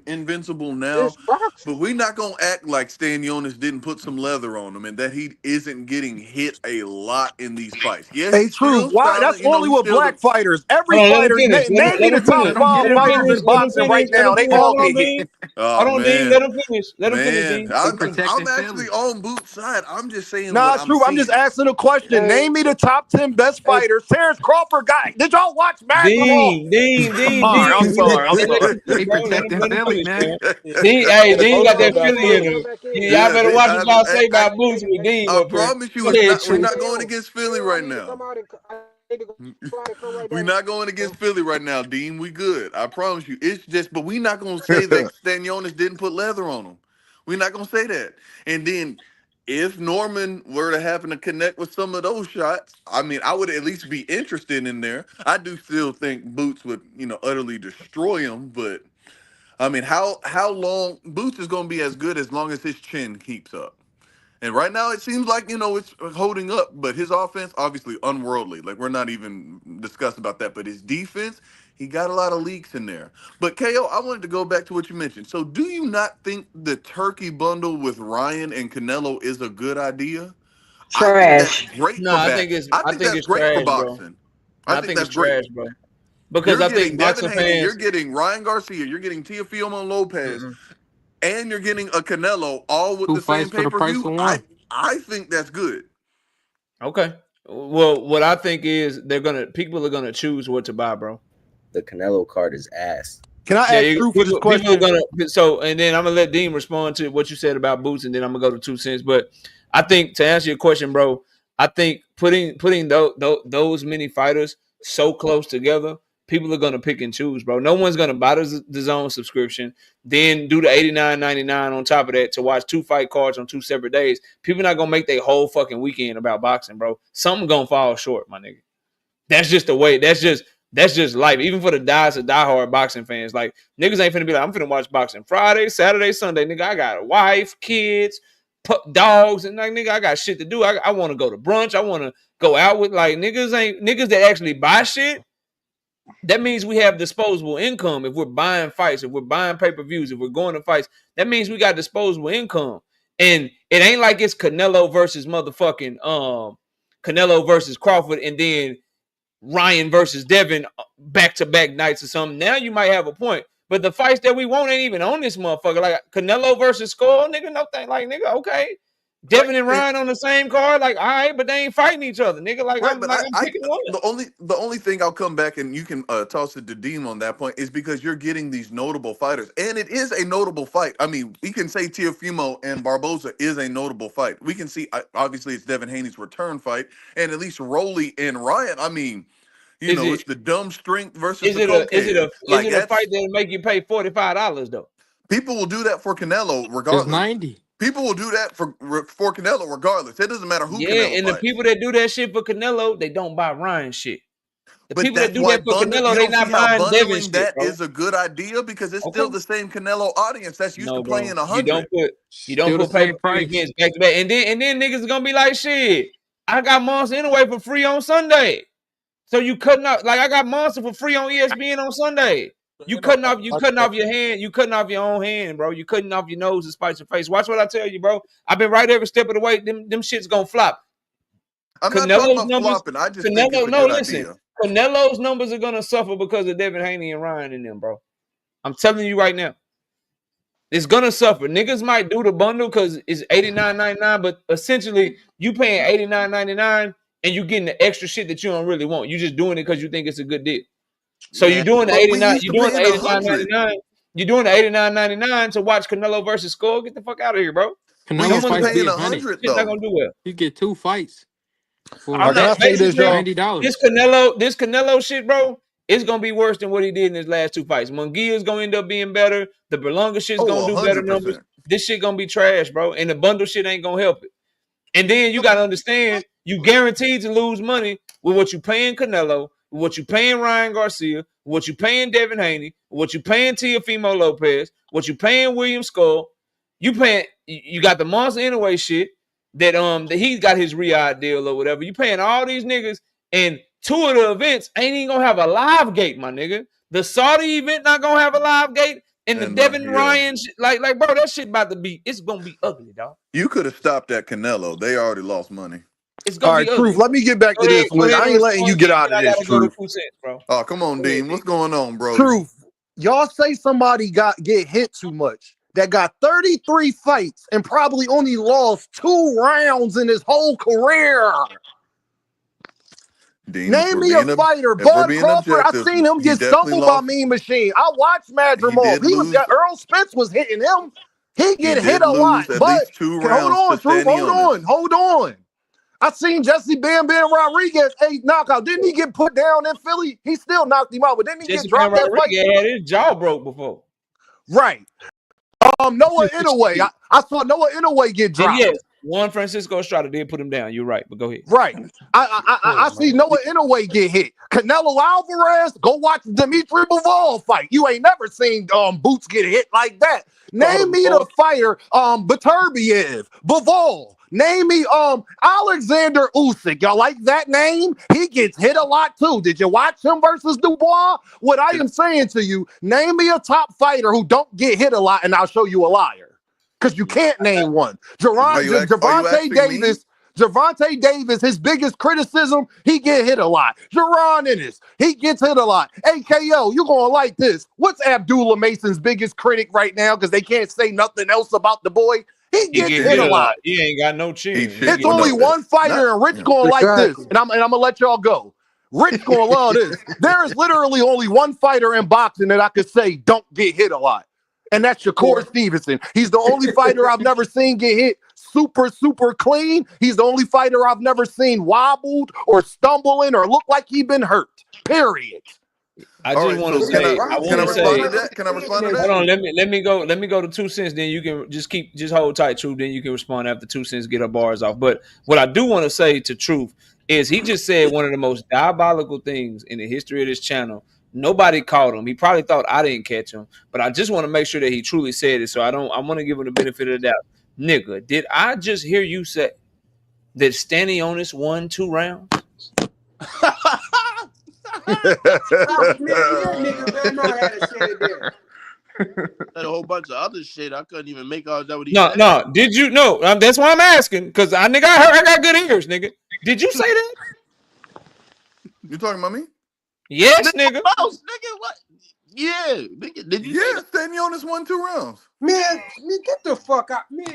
invincible now, It's boxing. but we're not gonna act like Stanionis didn't put some leather on him and that he isn't getting hit a lot in these fights. Yeah, Hey, he's Truth, still why? styling. That's You know, only he's with still black the fighters. Every Hold on, let him fighter, finish. name me the top Let him five get Let it him off. fighters finish. in Let him boxing finish. right now. They Hold all on, get Dean. hit. oh Hold on, Dean. Let man. him finish. Let him finish, Man, Dean. He I'm protecting actually Philly. on Boots' side. I'm just saying what Nah, I'm Truth, I'm just seeing. asking a question. Hey, Name me the top 10 best hey, fighters. Terrence Crawford got. Did y'all watch basketball? Dean. All right, I'm sorry. I'm Let sorry. him finish, He bro. protecting Let him Philly, finish, man. man. Dean, hey, gotta Dean go got there that hold about on, Philly hold in on, Philly. come him. back in. Y'all Yeah, better watch what y'all say I about Boots with Dean I up here. promise you, Go ahead, we're Truth. not KO, going against Philly KO, I right need to now. come out and I need to go out and come right We're back. not going against Oh, Philly right now, Dean. We good. I promise you. It's just, but we're not gonna say that Stanionis didn't put leather on him. We're not gonna say that. And then if Norman were to happen to connect with some of those shots, I mean, I would at least be interested in there. I do still think Boots would, utterly destroy him, but I mean, how long Boots is gonna be as good as long as his chin keeps up. And right now, it seems like it's holding up, but his offense obviously unworldly. Like we're not even discussing about that. But his defense, he got a lot of leaks in there. But KO, I wanted to go back to what you mentioned. So, do you not think the turkey bundle with Ryan and Canelo is a good idea? I think that's Trash. great No, for I I think think that's it's great for trash, bro. boxing. No, I I think think that's it's great. trash, bro. Because You're I getting think Devin boxing Haney, you're fans. getting Ryan Garcia, you're getting Teofimo Lopez, Mm-mm. and you're getting a Canelo all with Two the same fights for pay the per price view. of I one. I think that's good. Okay. Well, what I think is people are gonna choose what to buy, bro. The Canelo card is ass. Can I Yeah, ask Truth for this people are question? gonna and then I'm gonna let Dean respond to what you said about Boots, and then I'm gonna go to 2 cents. But I think to answer your question, bro, I think putting those many fighters so close together people are gonna pick and choose, bro. No one's gonna buy the zone subscription, then do the $89.99 on top of that to watch 2 fight cards on 2 separate days. People not gonna make their whole fucking weekend about boxing, bro. Something gonna fall short, my nigga. That's just the way. That's just life. Even for the diehard boxing fans, like niggas ain't finna be like, I'm finna watch boxing Friday, Saturday, Sunday. Nigga, I got a wife, kids, dogs, and like nigga, I got shit to do. I want to go to brunch. I want to go out with like niggas that actually buy shit. That means we have disposable income. If we're buying fights, if we're buying pay-per-views, if we're going to fights, that means we got disposable income. And it ain't like it's Canelo versus motherfucking Canelo versus Crawford, and then Ryan versus Devin back-to-back nights or something. Now you might have a point. But the fights that we want ain't even on this motherfucker. Like Canelo versus Skull, nigga, no thing. Like, nigga, okay. Devin and Ryan on the same card, like, all right, but they ain't fighting each other, nigga. Like, Right, I'm but picking one. the only thing I'll come back and you can toss it to Dean on that point is because you're getting these notable fighters, and it is a notable fight. I mean, we can say Teofimo and Barboza is a notable fight. We can see obviously it's Devin Haney's return fight, and at least Rolly and Ryan. I mean, it's the dumb strength versus the cocaine. Is it a fight that'll make you pay $45 though? People will do that for Canelo regardless. It's 90. People will do that for Canelo regardless. It doesn't matter who Canelo and fights. The people that do that shit for Canelo, they don't buy Ryan shit. The but people that do that for Canelo, they not buying Devin shit, that bro. Is a good idea because it's still the same Canelo audience that's used to playing 100. You don't put pay-per-view events back to back, and then niggas are gonna be like, shit, I got Monster anyway for free on Sunday. So you cutting off, like I got Monster for free on ESPN on Sunday. You cutting off your hand. You cutting off your own hand, bro. You cutting off your nose to spite your face. Watch what I tell you, bro. I've been right every step of the way. Them shit's gonna flop. I'm not talking about flopping. I just think it's a good idea. Canelo's numbers are gonna suffer because of Devin Haney and Ryan and them, bro. I'm telling you right now. It's gonna suffer. Niggas might do the bundle because it's $89.99, but essentially you paying $89.99 and you getting the extra shit that you don't really want. You just doing it because you think it's a good deal. So you're doing the $89. You're doing the $89.99. You're doing the $89.99 to watch Canelo versus Skull. Get the fuck out of here, bro. Canelo fights paying $100. It's not gonna do well. You get 2 fights for $90. This Canelo shit, bro. It's gonna be worse than what he did in his last 2 fights. Munguia's gonna end up being better. The Berlanga shit's gonna do better numbers. This shit gonna be trash, bro. And the bundle shit ain't gonna help it. And then you gotta understand, you guaranteed to lose money with what you paying Canelo, with what you paying Ryan Garcia, with what you paying Devin Haney, with what you paying Teofimo Lopez, what you paying William Skull. You got the Monster anyway shit that he got his Riyadh deal or whatever. You paying all these niggas, and 2 of the events ain't even gonna have a live gate, my nigga. The Saudi event not gonna have a live gate, and the Devin Ryan shit, like bro, that shit about to be, it's gonna be ugly, dog. You could have stopped at Canelo. They already lost money. It's gonna be ugly. Truth, let me get back to this one. I ain't letting you get out of this, Truth. Bro. Oh, come on, Dean. What's going on, bro? Truth, y'all say somebody get hit too much. That got 33 fights and probably only lost 2 rounds in his whole career. Dean, name me a fighter. Bud Crawford, I seen him get stumbled by Mean Machine. I watched Madrimov. Earl Spence was hitting him. He hit a lot. But hold on. I seen Jesse Bam Rodriguez knockout. Didn't he get put down in Philly? He still knocked him out, but didn't he get dropped that fight? He had his jaw broke before. Right. Noah Inoue. I saw Noah Inoue get dropped. Yes, Juan Francisco Estrada did put him down. You're right, but go ahead. Right. I see Noah Inoue get hit. Canelo Alvarez, go watch Dimitri Bivol fight. You ain't never seen Boots get hit like that. Name me the fighter, Beterbiev, Bivol. Name me Alexander Usyk. Y'all like that name? He gets hit a lot too. Did you watch him versus Dubois? What I am saying to you, name me a top fighter who don't get hit a lot, and I'll show you a liar. Because you can't name one. Gervonta Davis, his biggest criticism, he get hit a lot. Jaron Ennis, he gets hit a lot. AKO, you're going to like this. What's Abdullah Mason's biggest critic right now? Because they can't say nothing else about the boy. He gets hit a lot. He ain't got no chin. It's only one fighter, and Rich going to like this. And I'm going to let y'all go. Rich going to love this. There is literally only one fighter in boxing that I could say don't get hit a lot. And that's Shakur Stevenson. He's the only fighter I've never seen get hit super clean. He's the only fighter I've never seen wobbled or stumbling or look like he been hurt. Period. I All just right, want to so can say, I I can want I to respond say, to that? Can I respond to hold that? on, let me go to 2 cents. Then you can just hold tight, Truth. Then you can respond after 2 cents get her bars off. But what I do want to say to Truth is he just said one of the most diabolical things in the history of this channel. Nobody caught him. He probably thought I didn't catch him, but I just want to make sure that he truly said it. So I want to give him the benefit of the doubt. Nigga, did I just hear you say that Stanionis won 2 rounds? Nigga, that nigga better not have said that. And a whole bunch of other shit. I couldn't even make out that what he No, said. no. Did you? No, that's why I'm asking. Because I heard I got good ears, nigga. Did you say that? You talking about me? Yes, Nigga, nigga. Mouse, nigga, what? Yeah, nigga, did you say Yeah, that? Stanionis won 2 rounds. Man, get the fuck out. Man.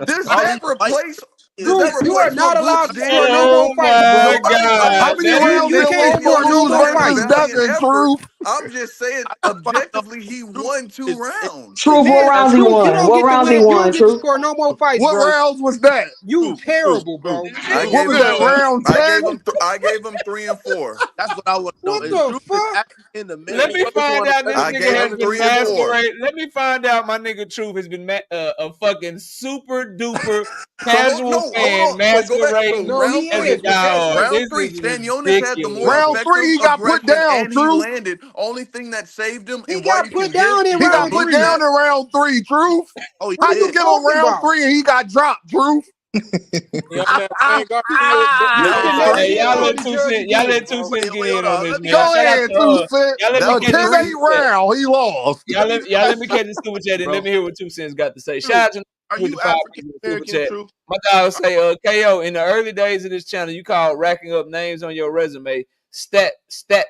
Does All he that fight replace? Does that Bruce, you are replace what not Boots allowed to score did? no Oh more fights, my bro. Nobody. How God, many that You rounds nigga you did said can't Lobo score no lose more Stanionis made versus a fights. valiant Duggan, effort. Truth? I'm just saying, I just find out objectively, he Truth won 2 is rounds. Truth, what yeah, rounds he Truth, you won? don't What get to rounds he win. You won, don't get to Truth? score no more fights, What bro. rounds was that? You Truth, terrible, Truth. bro. I this What gave was him. that, nigga. round I 10? gave him. I gave him 3 and 4. That's what I want to know. What If the Truth is fuck? actually in the Let middle, me what is find going on? out this I nigga gave has him been 3 and 4. masquerading. Let me find out my nigga Truth has been a fucking super duper So casual hold fan on. So go back. So masquerading No, he round as a three. is, but that's diehard. just This Round three. is Stanionis had the more ridiculous, Round bro. 3, effective he got put aggression, down, and he Truth. landed. Only thing that saved him, he and why got you can put give down in He people got round put Boots down three. that. in round 3, Truth. Oh, he How What you you did. give him talking round about? 3 and he got dropped, Truth? He on that Vanguard You That was should Hey, never Hey, first. get y'all on let the So two judge cent. Y'all again, let two bro. cents get hold in on on. this, Let me man. Go Shout out ahead, to 2 cent. y'all. Let me A that catch was 10-8 the super three. chat. round, he lost. Let me catch the super chat and let bro. me hear what 2 cents got to say. Truth. Shout out to Are with you the 5 African people super American, chat. Truth? My dog say, KO, in the early days of this channel, you call racking up names on your resume stat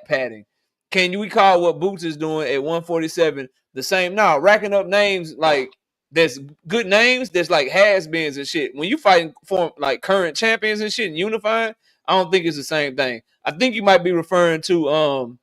padding. Can we call what Boots is doing at 147 the same? No, racking up names like there's good names, there's like has-beens and shit. When you fighting for like current champions and shit and unifying, I don't think it's the same thing. I think you might be referring to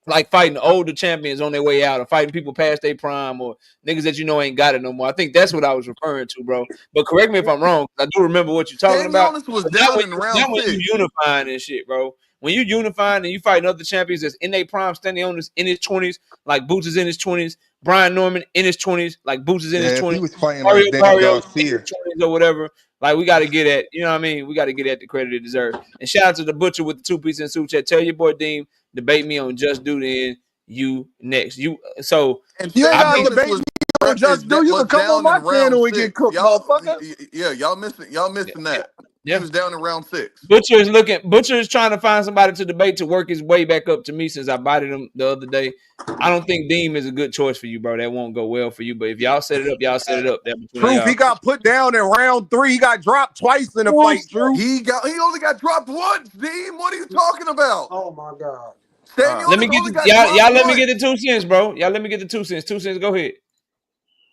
like fighting older champions on their way out or fighting people past their prime or niggas that you know ain't got it no more. I think that's what I was referring to, bro. But correct me if I'm wrong. I do remember what you're talking about. Stanionis was But down in round not when you 6. unifying and shit, bro. When you unifying and you fighting other champions that's in their prime, standing on this in his 20s, like Boots is in his 20s, Brian Norman in his 20s, like Boots is in his Yeah, if 20s, he was fighting Mario like Danny Barrios in his Garcia. 20s or whatever. Like we got to get at, you know what I mean? We got to get at the credit it deserves. And shout out to the butcher with the 2 piece and super chat. Tell your boy Dean debate me on Just Do the End. You next. You so And You ain't I got to think Stanionis debate was me on Just Do. You was can come on down in my round channel and 6. get cooked, Y'all, motherfucker. yeah, y'all missing that. He yeah. was down in round 6. Butcher is trying to find somebody to debate to work his way back up to me since I bodied him the other day. I don't think Deem is a good choice for you, bro. That won't go well for you. But if y'all set it up, y'all set it up. That between Truth, y'all. he got put down in round 3. He got dropped twice in the fight, Truth. He only got dropped once, Dean. What are you talking about? Oh my God. Let me Stanionis get only the, got dropped y'all let me once. get the 2 cents, bro. Y'all let me get the 2 cents. 2 cents, go ahead.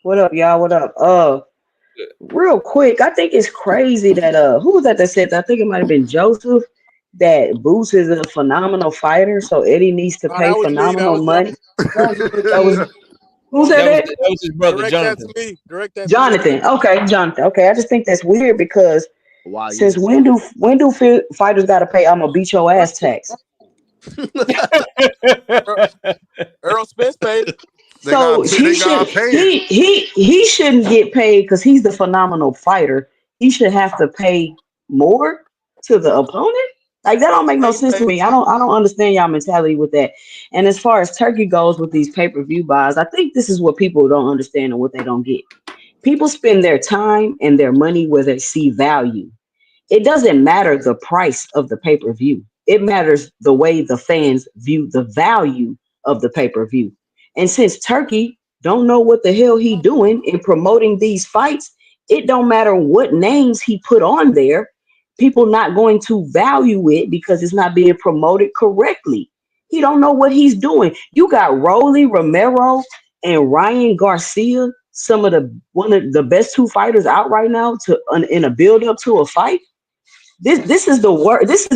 What up, y'all? What up? Real quick, I think it's crazy that who was that said that? I think it might have been Joseph that Boots is a phenomenal fighter, so Eddie needs to Oh, pay that was me. That phenomenal was John. money. That was me, That was King. who said that? That was his brother, Direct that to Jonathan. me. Direct that to me. Jonathan. Okay, Jonathan. Okay, I just think that's weird because Why since you? when do fighters got to pay? I'm gonna beat your ass tax. Earl, Earl Spence paid it. They So got he they should got paid. he shouldn't get paid because he's the phenomenal fighter. He should have to pay more to the opponent. Like that don't make no He sense to paid. me. I don't understand y'all mentality with that. And as far as Turkey goes with these pay-per-view buys, I think this is what people don't understand and what they don't get. People spend their time and their money where they see value. It doesn't matter the price of the pay-per-view. It matters the way the fans view the value of the pay-per-view. And since Turkey don't know what the hell he doing in promoting these fights, it don't matter what names he put on there. People not going to value it because it's not being promoted correctly. He don't know what he's doing. You got Rolly Romero and Ryan Garcia, some of the one of the best 2 fighters out right now in a build up to a fight. This is the word. This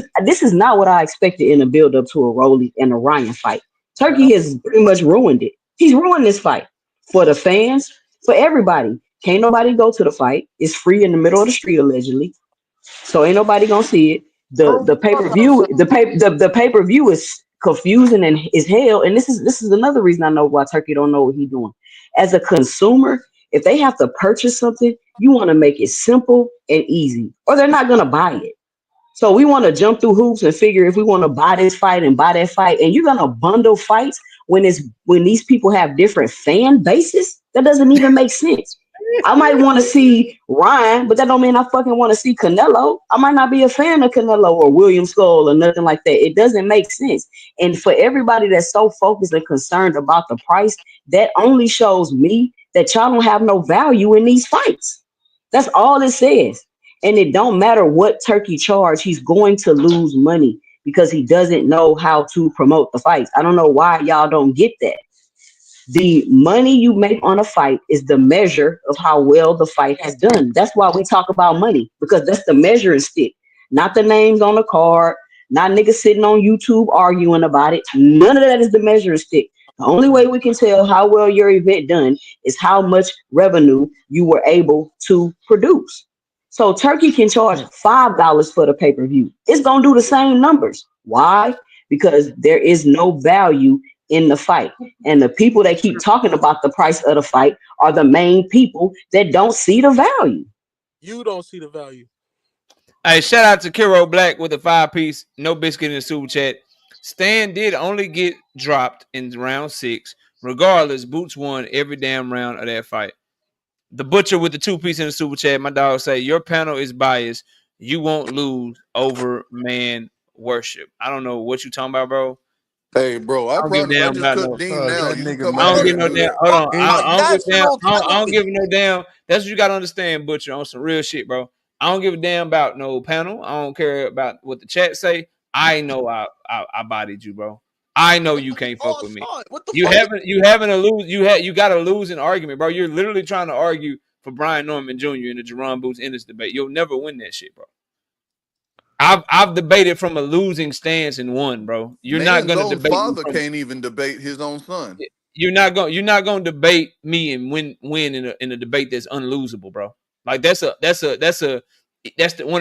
is not what I expected in a build up to a Rolly and a Ryan fight. Turkey Well, has pretty much ruined it. He's ruined this fight for the fans, for everybody. Can't nobody go to the fight. It's free in the middle of the street allegedly, so ain't nobody gonna see it. the pay-per-view the pay-per-view is confusing and is hell. And this is another reason I know why Turkey don't know what he's doing. As a consumer, if they have to purchase something, you want to make it simple and easy, or they're not gonna buy it. So we want to jump through hoops and figure if we want to buy this fight and buy that fight, and you're gonna bundle fights when these people have different fan bases. That doesn't even make sense. I might want to see Ryan, but that don't mean I fucking want to see Canelo. I might not be a fan of Canelo or William Skull or nothing like that. It doesn't make sense. And for everybody that's so focused and concerned about the price, that only shows me that y'all don't have no value in these fights. That's all it says. And it don't matter what Turkey charge, he's going to lose money because he doesn't know how to promote the fights. I don't know why y'all don't get that. The money you make on a fight is the measure of how well the fight has done. That's why we talk about money, because that's the measuring stick, not the names on the card, not niggas sitting on YouTube arguing about it. None of that is the measuring stick. The only way we can tell how well your event done is how much revenue you were able to produce. So Turkey can charge $5 for the pay-per-view. It's gonna do the same numbers. Why? Because there is no value in the fight. And the people that keep talking about the price of the fight are the main people that don't see the value. You don't see the value. Hey, shout out to Kiro Black with a 5-piece, no biscuit in the super chat. Stan did only get dropped in round 6. Regardless, Boots won every damn round of that fight. The Butcher with the 2-piece in the super chat. My dog say, your panel is biased. You won't lose over man worship. I don't know what you talking about, bro. Hey, bro, I I don't give a promise I damn just about cut no. Dean now. That You can nigga come I in don't here give mad. and no do damn. that. Hold on. I don't give a damn. National I don't give television. no damn. That's what you gotta understand, Butcher, on some real shit, bro. I don't give a damn about no panel. I don't care about what the chat say. I know I bodied you, bro. I know you can't fuck Oh, with me. son, what the You fuck? haven't a lose. You got a losing argument, bro. You're literally trying to argue for Brian Norman Jr. in the Jaron Boots Ennis debate. You'll never win that shit, bro. I've debated from a losing stance and won, bro. You're not Man's gonna own debate me father from. can't even debate his own son. You're not gonna debate me and win in a debate that's unlosable, bro. Like that's one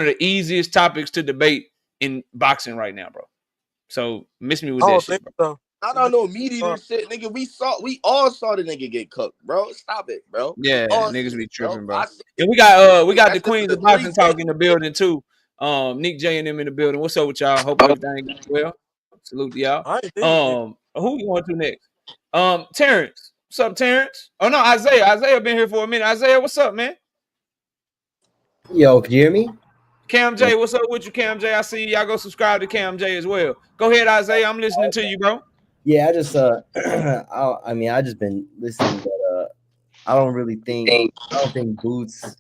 of the easiest topics to debate in boxing right now, bro. So miss me with I that don't think shit, bro. so. I don't know meat eater shit, nigga. We all saw the nigga get cooked, bro. Stop it, bro. We Yeah, all niggas seen be it, bro. tripping, I bro. seen And it. we got the That's Queens the of Boxing talk 310. in the building too. Nick J and them in the building. What's up with y'all? Hope everything is well. Salute to y'all. I ain't think it. Who we going to next? Terrence. What's up, Terrence? Oh no, Isaiah. Isaiah been here for a minute. Isaiah, what's up, man? Yo, can you hear me? Cam J, what's up with you, Cam J? I see y'all go subscribe to Cam J as well. Go ahead, Isaiah. I'm listening to you, bro. Yeah, I just I just been listening, but I don't really think Boots.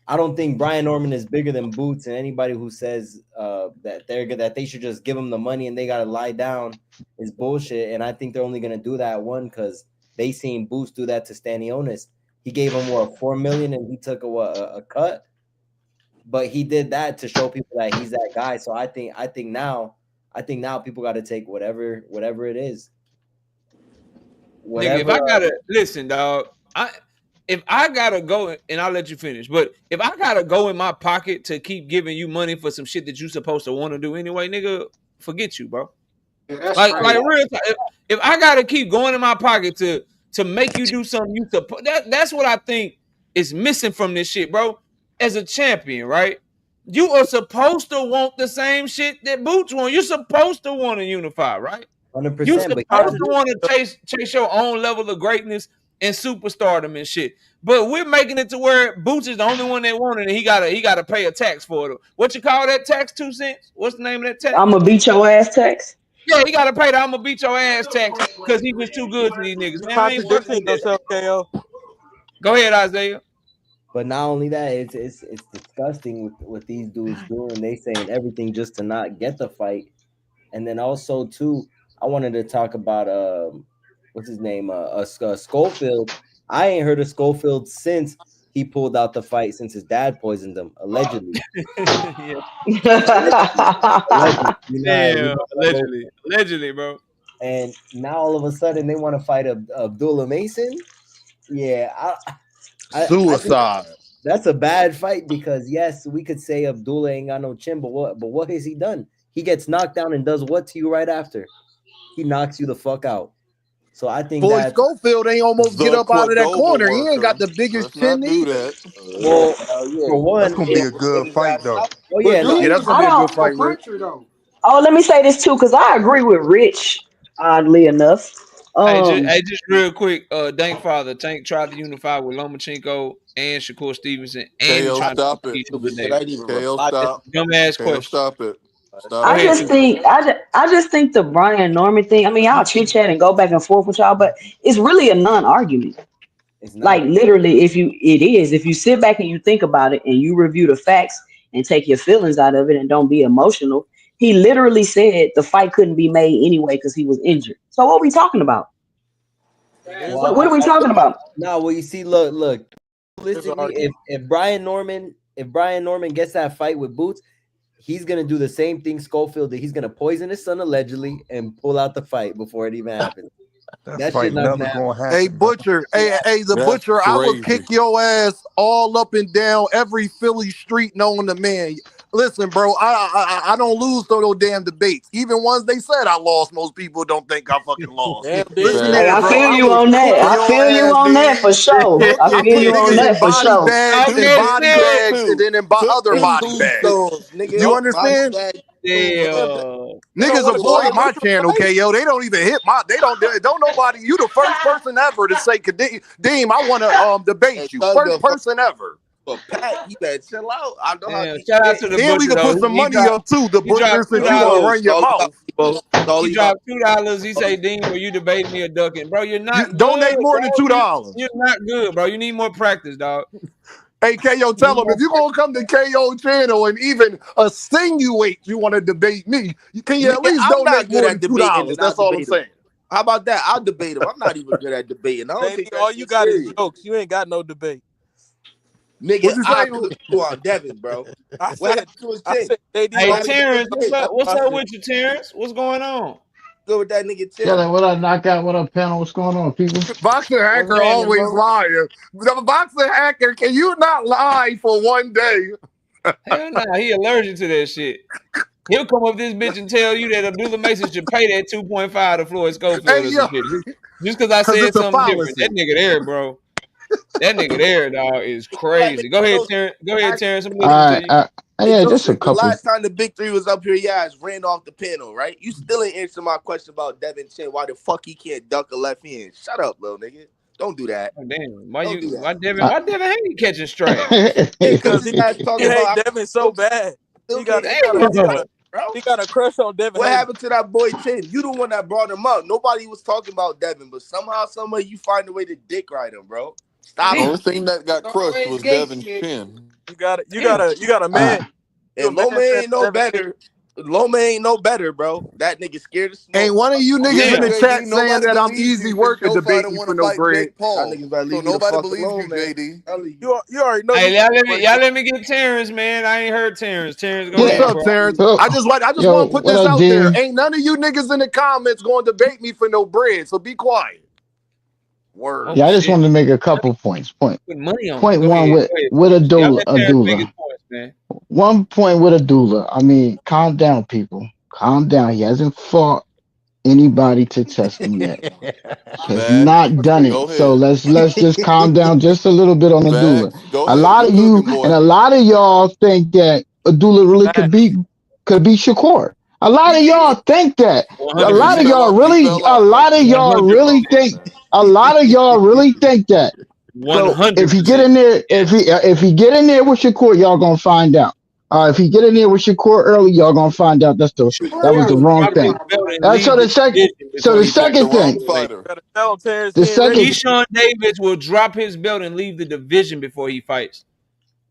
I don't think Brian Norman is bigger than Boots, and anybody who says that they should just give him the money and they gotta lie down is bullshit. And I think they're only gonna do that because they seen Boots do that to Stanionis. He gave him $4 million and he took a cut, but he did that to show people that he's that guy. So I think now people got to take whatever it is. Nigga, if I gotta listen, dog, if I gotta go, and I'll let you finish, but if I gotta go in my pocket to keep giving you money for some shit that you supposed to want to do anyway, nigga, forget you, bro. Yeah, that's Like crazy. real time, if I gotta keep going in my pocket to make you do something you suppose, that's what I think is missing from this shit, bro. As a champion, right? You are supposed to want the same shit that Boots want. You're supposed to want to unify, right? You 100%, supposed but to want to chase your own level of greatness and superstardom and shit. But we're making it to where Boots is the only one that wanted it. He gotta pay a tax for it. What you call that tax? 2 cents? What's the name of that tax? I'm gonna beat your ass tax. Yeah, he gotta pay the I'm gonna beat your ass tax because he was too good to these niggas. You Man, I ain't fucking contradicting with that. yourself, KO. Go ahead, Isaiah. But not only that, it's disgusting with these dudes doing. They saying everything just to not get the fight, and then also too, I wanted to talk about what's his name, Schofield. I ain't heard of Schofield since he pulled out the fight since his dad poisoned him allegedly. Yeah. Allegedly, Damn, allegedly, bro. And now all of a sudden they want to fight Abdullah Mason. Yeah, Suicide. That's a bad fight because yes, we could say Abdullah ain't got no chin, but what has he done? He gets knocked down and does what to you right after? He knocks you the fuck out. So I think Boy, that Schofield ain't almost get The up out of that Cordoba corner. He ain't got worker. the biggest Let's chin not do either. that. well, Hell yeah. for That's one, gonna be it, a good His fight ass though. out. oh But yeah, no, Yeah, Dude that's was gonna I be a a good don't. fight, Rich. puncher though. Oh, let me say this too, because I agree with Rich. Oddly enough, Just real quick, Dank Father, Tank tried to unify with Lomachenko and Shakur Stevenson, and he KO, tried to stop beat it. Stupid shit. Nigga. I didn't even KO, reply. That's stop. a dumbass KO, question. stop it. That's Stop Go I ahead, it. just Tank. think I just think the Brian Norman thing. I mean, y'all chit chat and go back and forth with y'all, but it's really a non-argument. it's Like not. literally, if you sit back and you think about it and you review the facts and take your feelings out of it and don't be emotional, he literally said the fight couldn't be made anyway because he was injured. So what are we talking about? It is Well, an What are we talking about? no, well, you see, look. There's an Realistically, argument. if Brian Norman gets that fight with Boots, he's gonna do the same thing Schofield did. He's gonna poison his son allegedly and pull out the fight before it even happens. That That shit fight not never gonna happen. gonna Hey, happen, bro. Butcher. Hey, the That's Butcher. I will crazy. kick your ass all up and down every Philly street known to man. Listen, bro, I don't lose those damn debates. Even ones they said I lost, most people don't think I fucking lost. Damn, did Listen you? Hey, here, I Facts. bro. feel I you will on cook that. I your feel you ass, on that man. for sure. I I feel put you on niggas that in for body sure. bags and Talking body shit. bags and then in other In body bags. tombstones, nigga. You Don't Body understand? bag tombstone. damn. Damn. They don't Niggas want to go avoid out my there for a channel, fight. KO. They don't even hit my. They don't nobody. You the first person ever to say, Deem, I want to And debate you. tell First the fuck person ever. for Pat, you better chill out. I know how Damn. deep Shout out shit. to the Then we butcher can though. put some He money dropped up too. The he dropped butcher, two since you want to dollars. run It's your all you got, mouth. Debo. It's all He you got. dropped $2. He say, Dean, were you debating me or ducking? Bro, you're You not good, donate more bro. than $2. You're not good, bro. You need more practice, dog. Hey, KO, You tell need them more if you're gonna come to KO channel and even insinuate you want to debate me, can you at Nigga, least I'm not donate good more at than two debating dollars? and I'll That's all I'm debate him. saying. How about that? I'll debate him. I'm not even good at debating. I don't JD, take that all you shit got is serious. jokes. You ain't got no debate. Nigga, What you I say? cook you on Devin, bro. I What said, happened to his chin? JD Hey, don't What take happened to Terrence, his chin? what's my up shit. with you, Terrence? What's going on? Go with that nigga chin. Chilling. What up, knockout? What up, panel? What's going on, people? Boxer What's hacker happening, always bro? lying. The boxer hacker, can you not lie for one day? Hell nah, he allergic to that shit. He'll come up this bitch and tell you that Abdullah Mason should pay that 2.5 to Floyd Schofield Hey, or yo, some shit. Just because I because said it's a something different. That fallacy. nigga there, bro. That nigga there, dog, is That crazy. Go nigga ahead, Joseph Terrence. Go ahead, asked Terrence. I'm All listening to right, you. Hey yeah, just a Joseph, the couple. last time the big three was up here, your ass ran off the panel, right? You still ain't answer my question about Devin Chin. Why the fuck he can't duck a left hand? Shut up, little nigga. Don't do that. Oh, damn. Don't do that. Uh, Why Devin Haney catching straps? Yeah, cause Because his ass he talking hate about Devin so bad. still He got can't he answer got a my he got Damn. a question, bro. he got a crush on Devin What Haney. happened to that boy Chin? You the one that brought him up. Nobody was talking about Devin, but somehow, some way, you find a way to dick ride him, bro. Stop Damn. it. Only thing that got It's crushed always was gay Devin's shit. chin. Damn. You got a uh, man. You a And man Loma saying ain't no Devin Haney. better. Loma ain't no better, bro. That nigga scared of Ain't smoke. one of you niggas in Damn. the JD, chat saying nobody that I'm believes easy you because work to Joe debate Fighter me want for to no fight bread. Jake Y'all Paul. niggas better So leave me the nobody fuck believes you, alone, man. JD. You already know Hey, you can't fight y'all Devin. let me get Terrence, man. I ain't heard Terrence. Terrence, go What's yeah. ahead, up, bro. Terrence? So, I just want yo, to put what this up, out there. Dean? Ain't none of you niggas in the comments going to debate me for no bread, so be quiet. Word. Oh Yeah, I just shit. wanted to make a couple points. Put money on it. Point Go one ahead. with Go ahead, with Terrence. Y'all let Terrence make his Adula. points, man. 1 point with Adula. I mean, calm down, people. Calm down. He hasn't fought anybody to test him yet. He has Facts. not done Go it. So ahead. let's just calm down just a little bit on Adula. Facts. Go A ahead. lot You of you cooking, and boy. a lot of y'all think that Adula really Facts. could be Shakur. A lot He of y'all did. think that. A 100%. He lot of fell y'all off. He really fell off like think 100%. a lot of y'all really think that. But if he get 100%. in there, Yes. if he get in there with Shakur, y'all gonna find out. If he get in there with Shakur early, y'all gonna find out that was Shakur the will wrong drop his thing. belt and That's leave the division so before the he fights. the second wrong thing, fighter. Better tell him Terrence the he ain't ready. second Keyshawn Davis will drop his belt and leave the division before he fights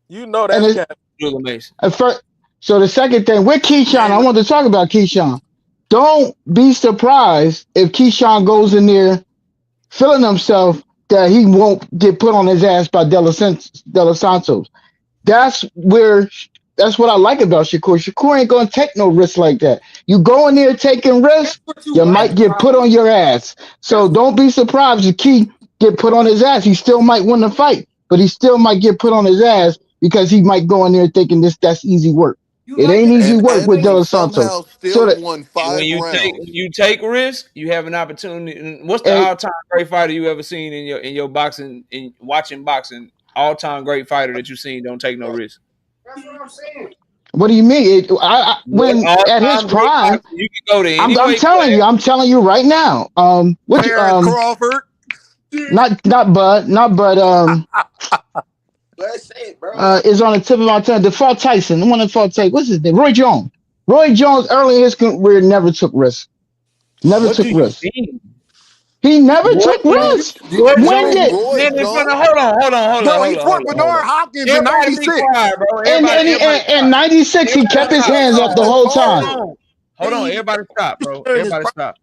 You know and that's cap. Abdullah Mason. at first, so the second thing with He Keyshawn, ain't I ready. want to talk about Keyshawn. Don't be surprised if Keyshawn goes in there feeling himself that he won't get put on his ass by De Los Santos. That's where that's what I like about Shakur. Shakur ain't gonna take no risks like that. You go in there taking That's risks, what you you like might get about put him. on your ass. So That's don't be surprised if Key get put on his ass. He still might win the fight. but he still might get put on his ass because he might go in there thinking that's easy work. You It like ain't that easy shit, work And with he Dos Willie? Santos. somehow So still that won When 5 you rounds. take risk, you have an opportunity. What's the eh, all-time great fighter you ever seen in your boxing in watching boxing? All-time great fighter that you seen don't take no risk. That's what I'm saying. what do you mean? What When at his all-time great prime, fighter? You can go to I'm any I'm weight telling you, class. I'm telling you right now. What you Terrence Crawford. not Bud. Let's say it, bro. Is on the tip of my tongue. The fought Tyson, the one that fought Tyson. What's his name? Roy Jones. Roy Jones early in his career never took risks. Never What do took you risks. mean? He never Roy took Jones, risks. Did Roy you When say Jones, did Roy man, in front of Jones? Bro, he fought hold Bernard on. Hopkins in Everybody be 96. quiet, bro. and Everybody in stop. '96 he Everybody kept his stop. hands up the That's whole time. hard. Hold on. He Everybody stop, bro. during his Everybody prime. stop.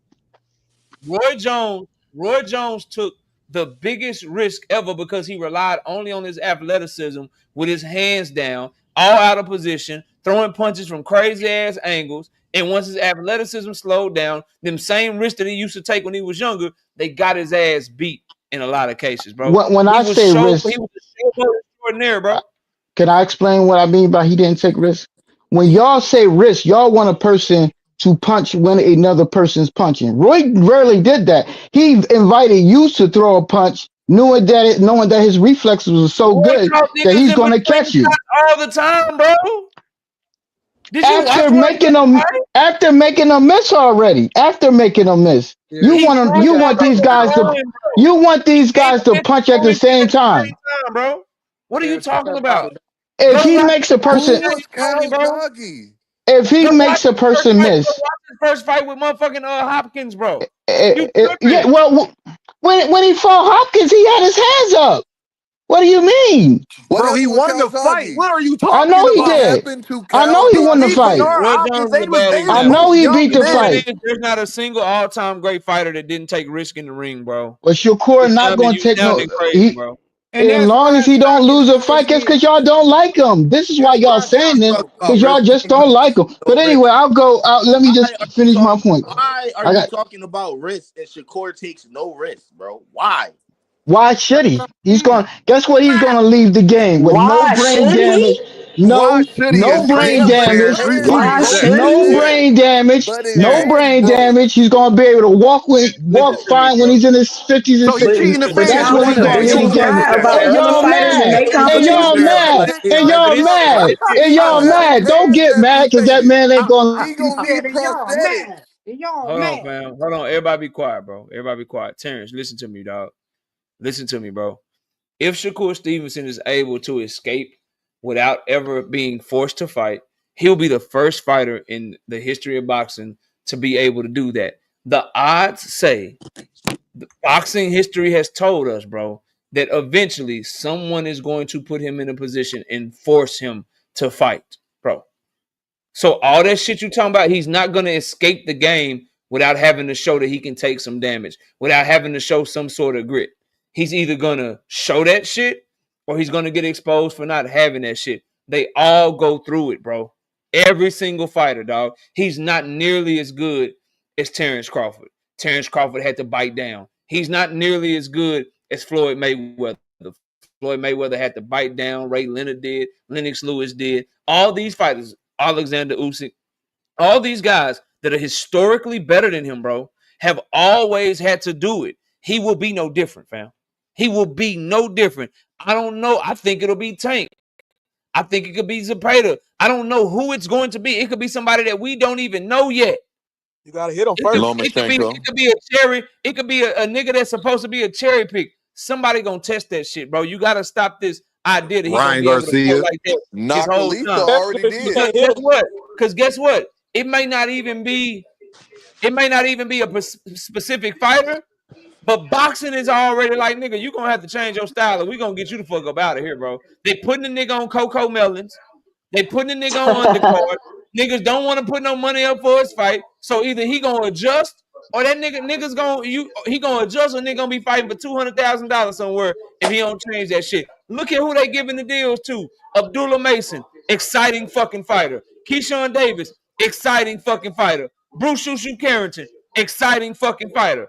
Roy Jones took the biggest risk ever because he relied only on his athleticism with his hands down, all out of position, throwing punches from crazy ass angles. And once his athleticism slowed down, them same risks that he used to take when he was younger, they got his ass beat in a lot of cases, bro. When He I was say so risk, he was so extraordinary, bro. can I explain what I mean by he didn't take risks? When y'all say risk, y'all want a person to punch when another person's punching. Roy rarely did that. He invited you to throw a punch, knowing that his reflexes was so Roy good caught that niggas he's in going to between catch you. shots all the time, bro. Did you After watch Roy making Jones them, fight? after making a miss already, after making a miss, Yeah. He you crushed want these niggas guys to, throwing, bro. He gave a bitch punch at the throwing shit same at the time. same time, bro. What are you Terrence talking about? Crawford. If Go he watch makes a Who person, was Tony, bro. Kawasaki? if he Go watch makes a his first person fight. Go miss, watch his first fight with motherfucking Hopkins, bro. You yeah. tripping? Well, when he fought Hopkins, he had his hands up. What do you mean? What Bro, he happened with won the fight. Kawasaki? What are you I know talking he What about? did. happened to I know he He won the beat fight. Kawasaki? Bernard Roy Hopkins. Jones is a bad They was I example. know both he young beat The the point men. fight. is, there's not a single all-time great fighter that didn't take risk in the ring, bro. But Shakur not going to You take no. sounding crazy, He, bro. And as that's long why as he Stock don't is lose a who fight, it's that's because is. y'all don't like him. This is why That's y'all why saying Stock this is Talk who about because it is. y'all risk. just You don't like him. no But risk. anyway, I'll go. Let me Why just are you finish my talking? point. Why are I you got. talking about risk and Shakur takes no risk, bro? Why? Why should That's he? what I'm He's saying. going. Guess what? He's going to leave the game with no Why brain should damage. he? Why No, should he? no Is Because brain Chael Shakur saying damage. takes that? no Why But risk. should in No he? that, brain damage. but in No Terrence, that brain though, damage. He's going to be able to walk listen to me, fine when bro. he's in his 50s and So he But 60s. cheating the but That's fans. y'all What when you he's want to going to saying? hit bitch his and damage. cry about And other y'all fighters and mad. their And Losers y'all competition. there. mad. And Yeah, but y'all it's mad. shit. And Hold y'all on. mad. Don't get mad because that man ain't going to. he He gonna said, need and y'all mad. prosthetics. And y'all Hold on, mad. fam. Hold on. Everybody be quiet, bro. Everybody be quiet. Terrence, listen to me, dog. Listen to me, bro. If Shakur Stevenson is able to escape without ever being forced to fight, he'll be the first fighter in the history of boxing to be able to do that. The odds say the boxing history has told us, bro, that eventually someone is going to put him in a position and force him to fight, bro. So all that shit you talking about, he's not gonna escape the game without having to show that he can take some damage, without having to show some sort of grit. He's either gonna show that shit or he's gonna get exposed for not having that shit. They all go through it, bro. Every single fighter, dog. He's not nearly as good as Terrence Crawford. Terrence Crawford had to bite down. He's not nearly as good as Floyd Mayweather. Floyd Mayweather had to bite down. Ray Leonard did. Lennox Lewis did. All these fighters, Alexander Usyk, all these guys that are historically better than him, bro, have always had to do it. He will be no different, fam. He will be no different. I don't know. I think it'll be Tank. I think it could be Zapata. I don't know who it's going to be. It could be somebody that we don't even know yet. You gotta hit him It could, first. it could be it Lomachenko. could be a cherry. It could be a nigga that's supposed to be a cherry pick. Somebody gonna test that shit, bro. You gotta stop this idea that he gonna Ryan be able to go Garcia. like that his whole Nakalista time. already Especially if you Because did. can't hit guess him. what? Because guess what? It may not even be. It may not even be a specific fighter, but boxing is already like, nigga, you gonna have to change your style, or we gonna get you the fuck up out of here, bro. They putting the nigga on Coco Melons. They putting the nigga on undercard. Niggas don't want to put no money up for his fight. So either he gonna adjust or that niggas gonna he gonna adjust or nigga gonna be fighting for $200,000 somewhere if he don't change that shit. Look at who they giving the deals to. Abdullah Mason, exciting fucking fighter. Keyshawn Davis, exciting fucking fighter. Bruce Shushu Carrington, exciting fucking fighter.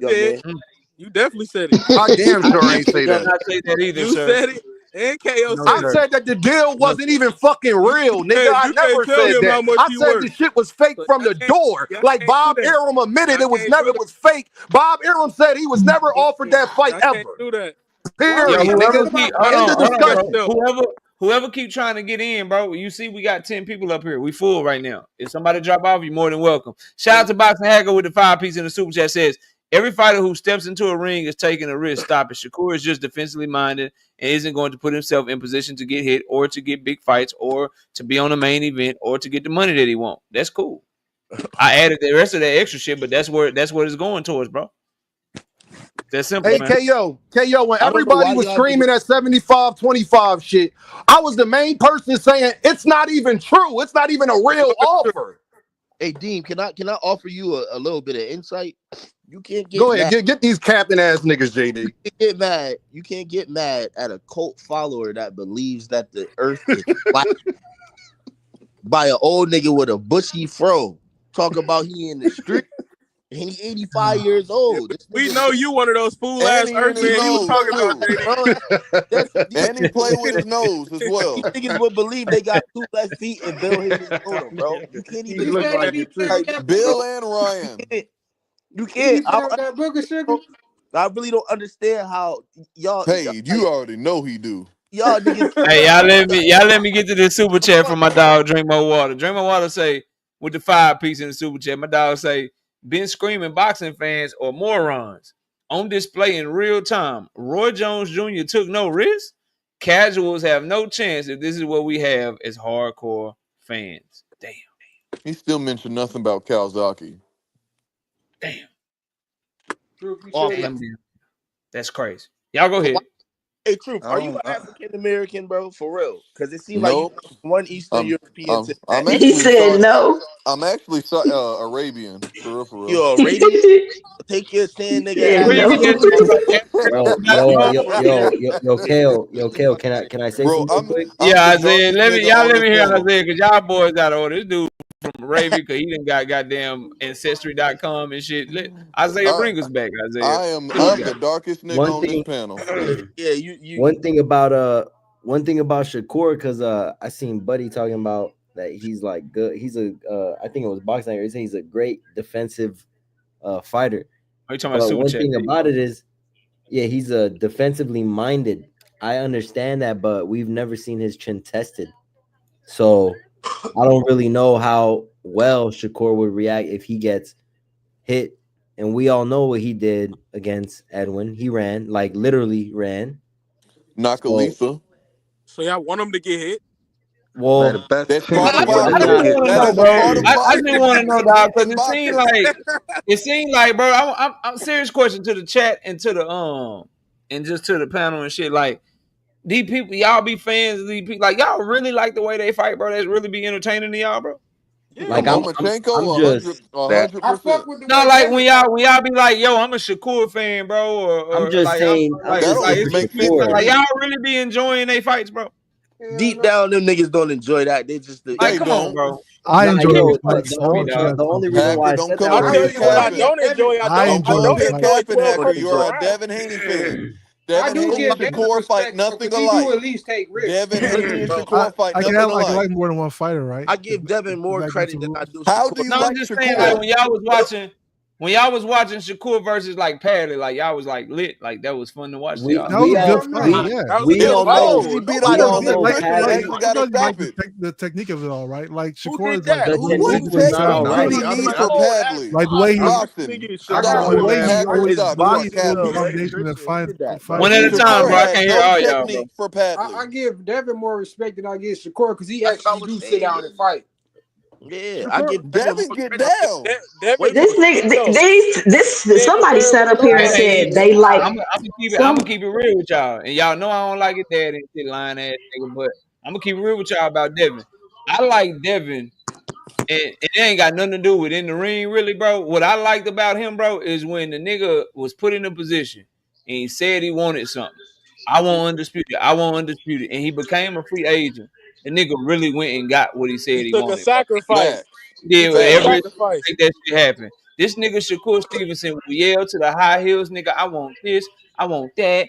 young man. You definitely said it. I damn sure ain't say Did that. not say that either, You sir. said it. And KO No, said I sir. said that the deal No, wasn't even fucking you, real, you nigga. can't I you can't never tell said him how that. much I he said the worth. shit was fake So from the door. y'all Like can't do Bob that. Arum admitted Y'all it was can't never do it was fake. Bob Arum said he was never offered that fight that. Y'all can't ever. do that. Why yo, would Period, you say nigga. whoever that keep about hold End on, of Bob hold on, Arum discussion. bro. himself. Whoever keep trying to get in, bro. You see, we got 10 people up here. We full right now. If somebody drop off, you're more than welcome. Shout out to Boxing Hacker with the 5-piece in the super chat says every fighter who steps into a ring is taking a risk. Stop it. Shakur is just defensively minded and isn't going to put himself in position to get hit or to get big fights or to be on the main event or to get the money that he wants. That's cool. I added the rest of that extra shit, but that's what it's going towards, bro. That's simple, Hey man. KO, when I don't know everybody why was y'all niggas. screaming at 75-25 shit, I was the main person saying it's not even true. It's not even a real offer. Hey Dean, can I offer you a little bit of insight? You can't get Go ahead, mad. get these captain ass niggas, JD. You can't get mad. You can't get mad at a cult follower that believes that the earth is flat by an old nigga with a bushy fro. Talk about he in the street and he 85 years Yeah, old. This we nigga know you one of those fool And ass he in his earthmen he was nose talking about, too. JD. bro. These And he play with his nose as these well. niggas would believe they got 2 left feet and Bill Hicks own them, bro. You can't He even be Look fair, he like be it fair too. with like that bro. Bill booger. and You Ryan. can't. You He be can't. fair with that booger sugar. I really don't understand how y'all Paid. like You already know he do. y'all niggas. Hey, y'all let me get to this super chat from my dog Drink More Water. Drink More Water say with the 5-piece in the super chat. My dog say been screaming boxing fans or morons on display in real time. Roy Jones Jr. took no risk. Casuals have no chance if this is what we have as hardcore fans. Damn, He still mentioned nothing about Kawasaki. damn, Truth, you Off said it. that. damn. That's crazy. Y'all go ahead. Hey, Truth, I are you don't. an African American, bro? For real? Because it seemed like you Nope. brought one Eastern I'm European I'm to I'm that. He actually said sorry. no. I'm actually Arabian for real, for real. You're Arabian. Take your He sand nigga said ass Read back. me no. that shit, bro. Yo, Not Kale, can I say Bro, something real quick? I'm Yeah, the Isaiah. darkest nigga Y'all on let the me hear panel. Isaiah because y'all boys got order. This dude from Arabia because he done got goddamn ancestry.com and shit. Isaiah, I bring us back, Isaiah. I'm the darkest nigga One on this thing, panel. Yeah, you. one thing about one thing about Shakur, because I seen Buddy talking about that he's like good. He's a I think it was boxing. He said he's a great defensive fighter. Are you talking about But super one chat? thing about it is, yeah, he's a defensively minded. I understand that, but we've never seen his chin tested. So I don't really know how well Shakur would react if he gets hit. And we all know what he did against Edwin. He ran, like literally ran. So, Nakalisa. So y'all want him to get hit? Man, well, the best That's chin part I of shit just, that I he just could boxing. get. want to That know, is a bro. part of I just boxing. want to You know, get dog, hit because in it boxing. seemed like, bro. I'm serious question to the chat and to the and just to the panel and shit. Like these people, y'all be fans of these people. Like y'all really like the way they fight, bro. That's really be entertaining to y'all, bro. like Yeah, I'm Lomachenko, just a That hundred I fuck percent. with the No, way like Devin when fight. y'all be like, yo, I'm a Shakur fan, bro, I'm or just like saying That'll like for it's, make sense to Shakur. like me. y'all really be enjoying they fights, bro. Hell deep no. down, them niggas don't enjoy that. They just the Like, They come on, don't. bro. I Nah, enjoy Keep these yo, it the, fights. the I to me, don't only care. dog. If the I'm only reason why Hacker, I don't said come that I'll over was tell here you what I capping. don't enjoy. I Don't I enjoy come these don't over here fights. enjoy capping, 12 Hacker. don't punches You're enjoy. per a round. Devin Haney fan. I Devin do Haney and give Devin Shakur fight respect nothing because he do alike. at least take risks. Devin Haney Listen, and bro. I, Shakur fight I can nothing have I can alike. like more than one fighter, right? I give Devin Get more back against the credit than I rules. do How Shakur. do you No, I'm like just saying, like Shakur? when y'all was watching Shakur versus like Padley, like y'all was like lit, like that was fun to watch to we y'all. That was we a good all Hell no. fight. we Yeah. That was a we It good all was fight. know cold. He No, beat up we nobody Yeah, all on but him know like, tripping and like Padley. actually I got to thought you stop like it. the technique of it all, right? Like Who Shakur did is like that? the The way he What technique moves was his not technique all body, do right. he I need mean, for Padley? like the way he, This Boxing. nigga is like Stop Shakur, the doing way that, he man. Hacker. always, Stop. the You way are he boxing builds capping. foundation and Christian find did that, bro. One at a foundation. time, Shakur bro. I had can't hear no all y'all, bro. technique for I Padley. give Devin more respect than I give Shakur because he That's what I actually was do sit saying. down and fight. Yeah, I Shakur, give Devin Devin more get credit. down. Wait, Devin This get wait. hit nigga, though. this Can't somebody compare him sat with up here and nobody. Hey, said they like I'm some. gonna keep it real with y'all, and y'all know I don't like it, dad and shit, lying ass nigga, but I'm gonna keep it real with y'all about Devin. I like Devin, and it ain't got nothing to do with in the ring, really, bro. What I liked about him, bro, is when the nigga was put in a position and he said he wanted something. I want undisputed. I want undisputed, and he became a free agent. The nigga really went and got what he said He he took a wanted, bro. sacrifice. Facts. He He did took a whatever it Facts. took to sacrifice. make that shit happen. This nigga Shakur Stevenson will yell to the high hills, nigga. I want this. I want that.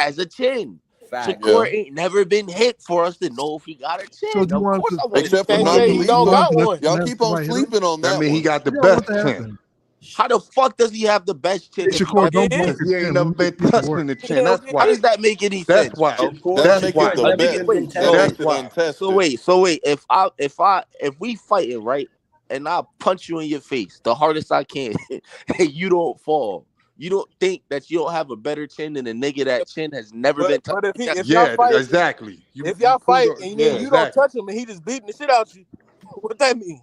has a chin. Fact. Shakur Yeah. ain't never been hit for us to know if he got a So chin. you Of want course, to? I want to Except for see Can't it. say he You don't non-collegiate. want got to one. Y'all let keep on somebody hit him? sleeping on That that mean he one. got the Yeah, what best the chin. happened? How the fuck does he have the best chin Hey, if he Shakur, never don't been block hit? Cause his he ain't chin. never Let me been get this touched work. in the He chin. don't That's get How why. hit. does that make any That's sense, why. bro? That Shakur, That's make it why. Shakur the never best. been So That tested. makes That's it why. untested. if we fighting right, and I punch you in your face the hardest I can, and you don't fall, you don't think that you don't have a better chin than a nigga that chin has never been touched But if like that? y'all Yeah, fight, exactly. You if y'all proved fight it. and Yeah, then you don't exactly. touch him and he just beating the shit out you, what that mean?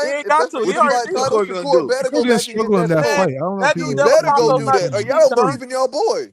He unifying, ain't if got that's to. the He What you already unified did. title, It. Shakur gonna Shakur do? better Shakur go didn't back and get struggle in that that shot. Man, fight. I don't know if that he dude He was. never better fought go no do that, or y'all 19, son. believe in y'all boy.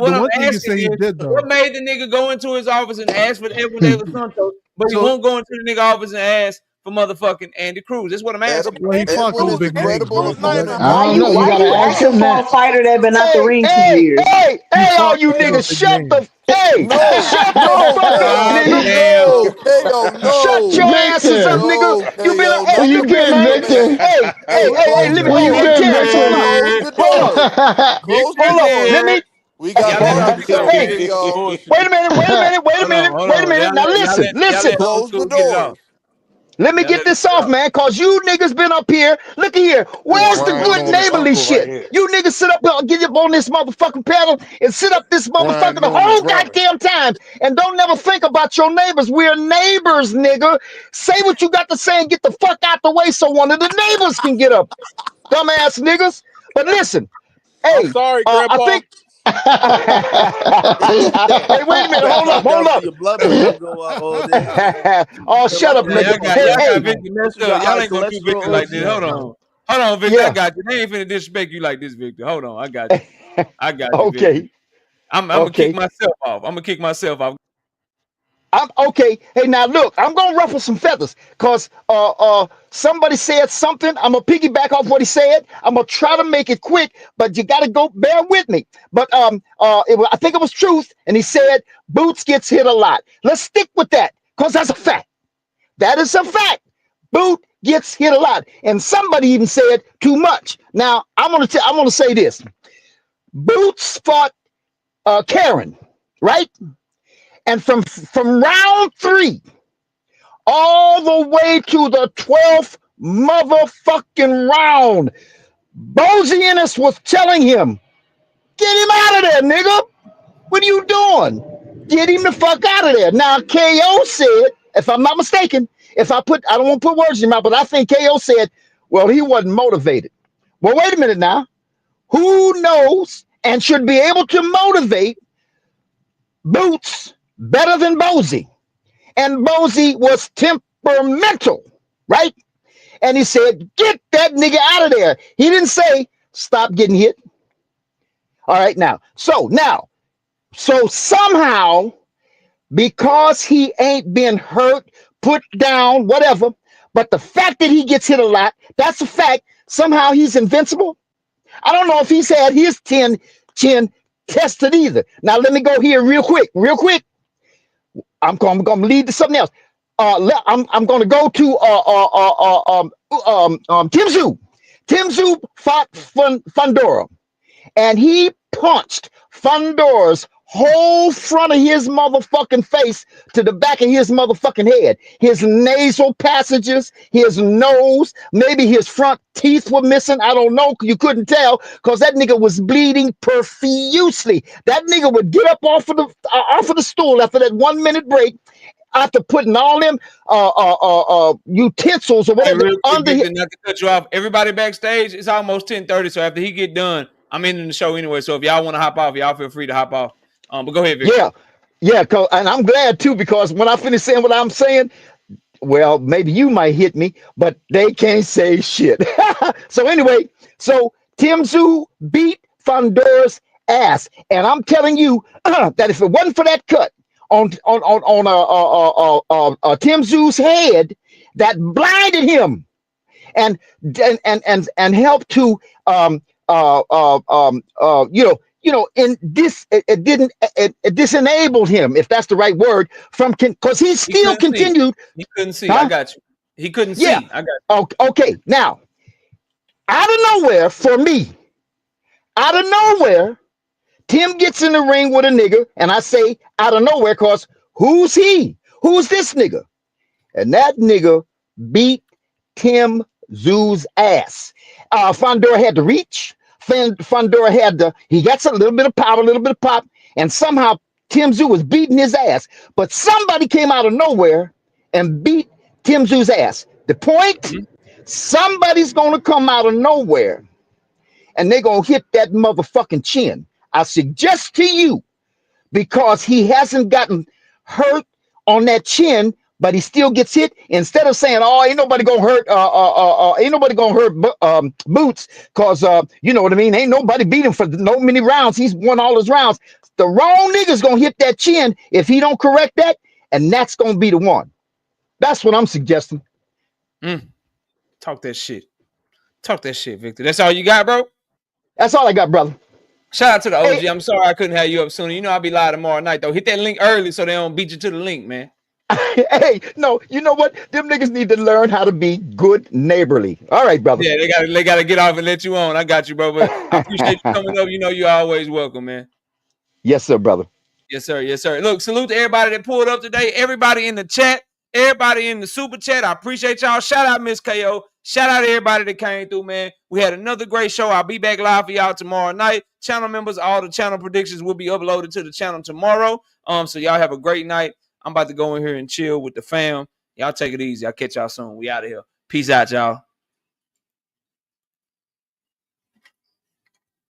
what I'm one thing you asking say he is, did what though. made the nigga go into his office and ask for Edwin De Los Santos, but he So won't go into the nigga office and ask for motherfucking Andy Cruz? That's what I'm asking. Well, he fought Edwin some is a big names, credible bro. So opponent, I Why don't bro. you know. You why gotta you ask asking him for a that. fighter that been out the ring 2 years? he All fought you some niggas, big shut names. the No, shut the no, fuck up, KO, God nigga. damn. no, KO, Shut your no, asses up, Victor, nigga. no, You been KO, where hey, not you the look here, been, Victor, man. man. Victor? Hey, Close let the me Where you hey door. been, Terrence, hold up. Victor? Close the Hold up. door. Close the Hold Victor's up. Let door. me here. We got Y'all let Y'all old niggas barbecue out school hey, get here here, it. y'all. bullshit. Hold Wait a on. minute. Now listen, Y'all listen. let old Close the school get it off. doors. Let me Y'all get let him this get it off, off. man, cause you niggas been up here. Look at here. This Where's the Brian good Norman neighborly uncle right shit? here. You niggas sit up and get up on this motherfucking panel and sit up this Brian motherfucker the Norman whole brother. goddamn time and don't never think about your neighbors. We're neighbors, nigga. Say what you got to say and get the fuck out the way so one of the neighbors can get up. Dumbass niggas. But listen, I'm hey, sorry, I Grandpa. think Hey, wait a minute. Back Hold up. up, Hold down to up. your blood pressure go up all day. Oh, shut up, Yeah, nigga. y'all Hey, got hey. Victor messed You up. got Y'all high ain't gonna do Victor cholesterol. like What this. you Hold got, on. man? Hold on, Victor. I Yeah. got you. They ain't finna disrespect you like this, Victor. Hold on. I got you. I got you, Victor. Okay. I'm gonna kick Okay. myself off. I'm gonna kick myself off. I'm okay. Hey, now look, I'm gonna ruffle some feathers because somebody said something. I'm gonna piggyback off what he said. I'm gonna try to make it quick, but you gotta go bear with me. But I think it was truth, and he said Boots gets hit a lot. Let's stick with that because that's a fact. That is a fact. Boot gets hit a lot, and somebody even said too much. Now I'm gonna say this. Boots fought Karen, right? And from round 3 all the way to the 12th motherfucking round, Bozy Ennis was telling him, "Get him out of there, nigga. What are you doing? Get him the fuck out of there." Now KO said, if I'm not mistaken, I don't want to put words in your mouth, but I think KO said, well, he wasn't motivated. Well, wait a minute now. Who knows and should be able to motivate Boots better than Bozy? And Bozy was temperamental, right? And he said, "Get that nigga out of there." He didn't say, "Stop getting hit." All right, so somehow, because he ain't been hurt, put down, whatever, but the fact that he gets hit a lot, that's a fact. Somehow he's invincible. I don't know if he's had his chin tested either. Now, let me go here real quick. I'm going to lead to something else. I'm going to go to Tim Tszyu. Tim Tszyu fought Fundora, and he punched Fundora's whole front of his motherfucking face to the back of his motherfucking head. His nasal passages, his nose, maybe his front teeth were missing. I don't know. You couldn't tell because that nigga was bleeding profusely. That nigga would get up off of the stool after that 1 minute break, after putting all them utensils or Hey, whatever real quick, under his. Victor, not to cut you off. Everybody backstage, it's almost 10:30. So after he get done, I'm ending the show anyway. So if y'all want to hop off, y'all feel free to hop off. But go ahead, Victor. Yeah, and I'm glad too, because when I finish saying what I'm saying, well, maybe you might hit me, but they can't say shit. So anyway, Tim Tszyu beat Fundora's ass, and I'm telling you that if it wasn't for that cut on Tim Tszyu's head that blinded him and helped to in this it disenabled him, if that's the right word, from because he still continued. He couldn't see. Huh? I got you. He couldn't Yeah. see. I got you. Okay. Now, out of nowhere, for me, out of nowhere, Tim gets in the ring with a nigga, and I say out of nowhere because who's he? Who's this nigga? And that nigga beat Tim Tszyu's ass. Fundora had to reach. Fundora he got a little bit of power, a little bit of pop, and somehow Tim Tszyu was beating his ass. But somebody came out of nowhere and beat Tim Tszyu's ass. The point, somebody's going to come out of nowhere and they're going to hit that motherfucking chin. I suggest to you, because he hasn't gotten hurt on that chin, but he still gets hit. Instead of saying, "Oh, ain't nobody gonna hurt Boots," because you know what I mean. Ain't nobody beat him for no many rounds. He's won all his rounds. The wrong nigga's gonna hit that chin if he don't correct that, and that's gonna be the one. That's what I'm suggesting. Talk that shit. Talk that shit, Victor. That's all you got, bro? That's all I got, brother. Shout out to the OG. Hey. I'm sorry I couldn't have you up sooner. You know I'll be live tomorrow night, though. Hit that link early so they don't beat you to the link, man. Hey, no, you know what? Them niggas need to learn how to be good neighborly. All right, brother. Yeah, they gotta get off and let you on. I got you, bro. But I appreciate you coming up. You know you're always welcome, man. Yes, sir, brother. Yes, sir. Yes, sir. Look, salute to everybody that pulled up today. Everybody in the chat. Everybody in the super chat. I appreciate y'all. Shout out Miss KO. Shout out to everybody that came through, man. We had another great show. I'll be back live for y'all tomorrow night. Channel members, all the channel predictions will be uploaded to the channel tomorrow. So y'all have a great night. I'm about to go in here and chill with the fam. Y'all take it easy. I'll catch y'all soon. We out of here. Peace out, y'all.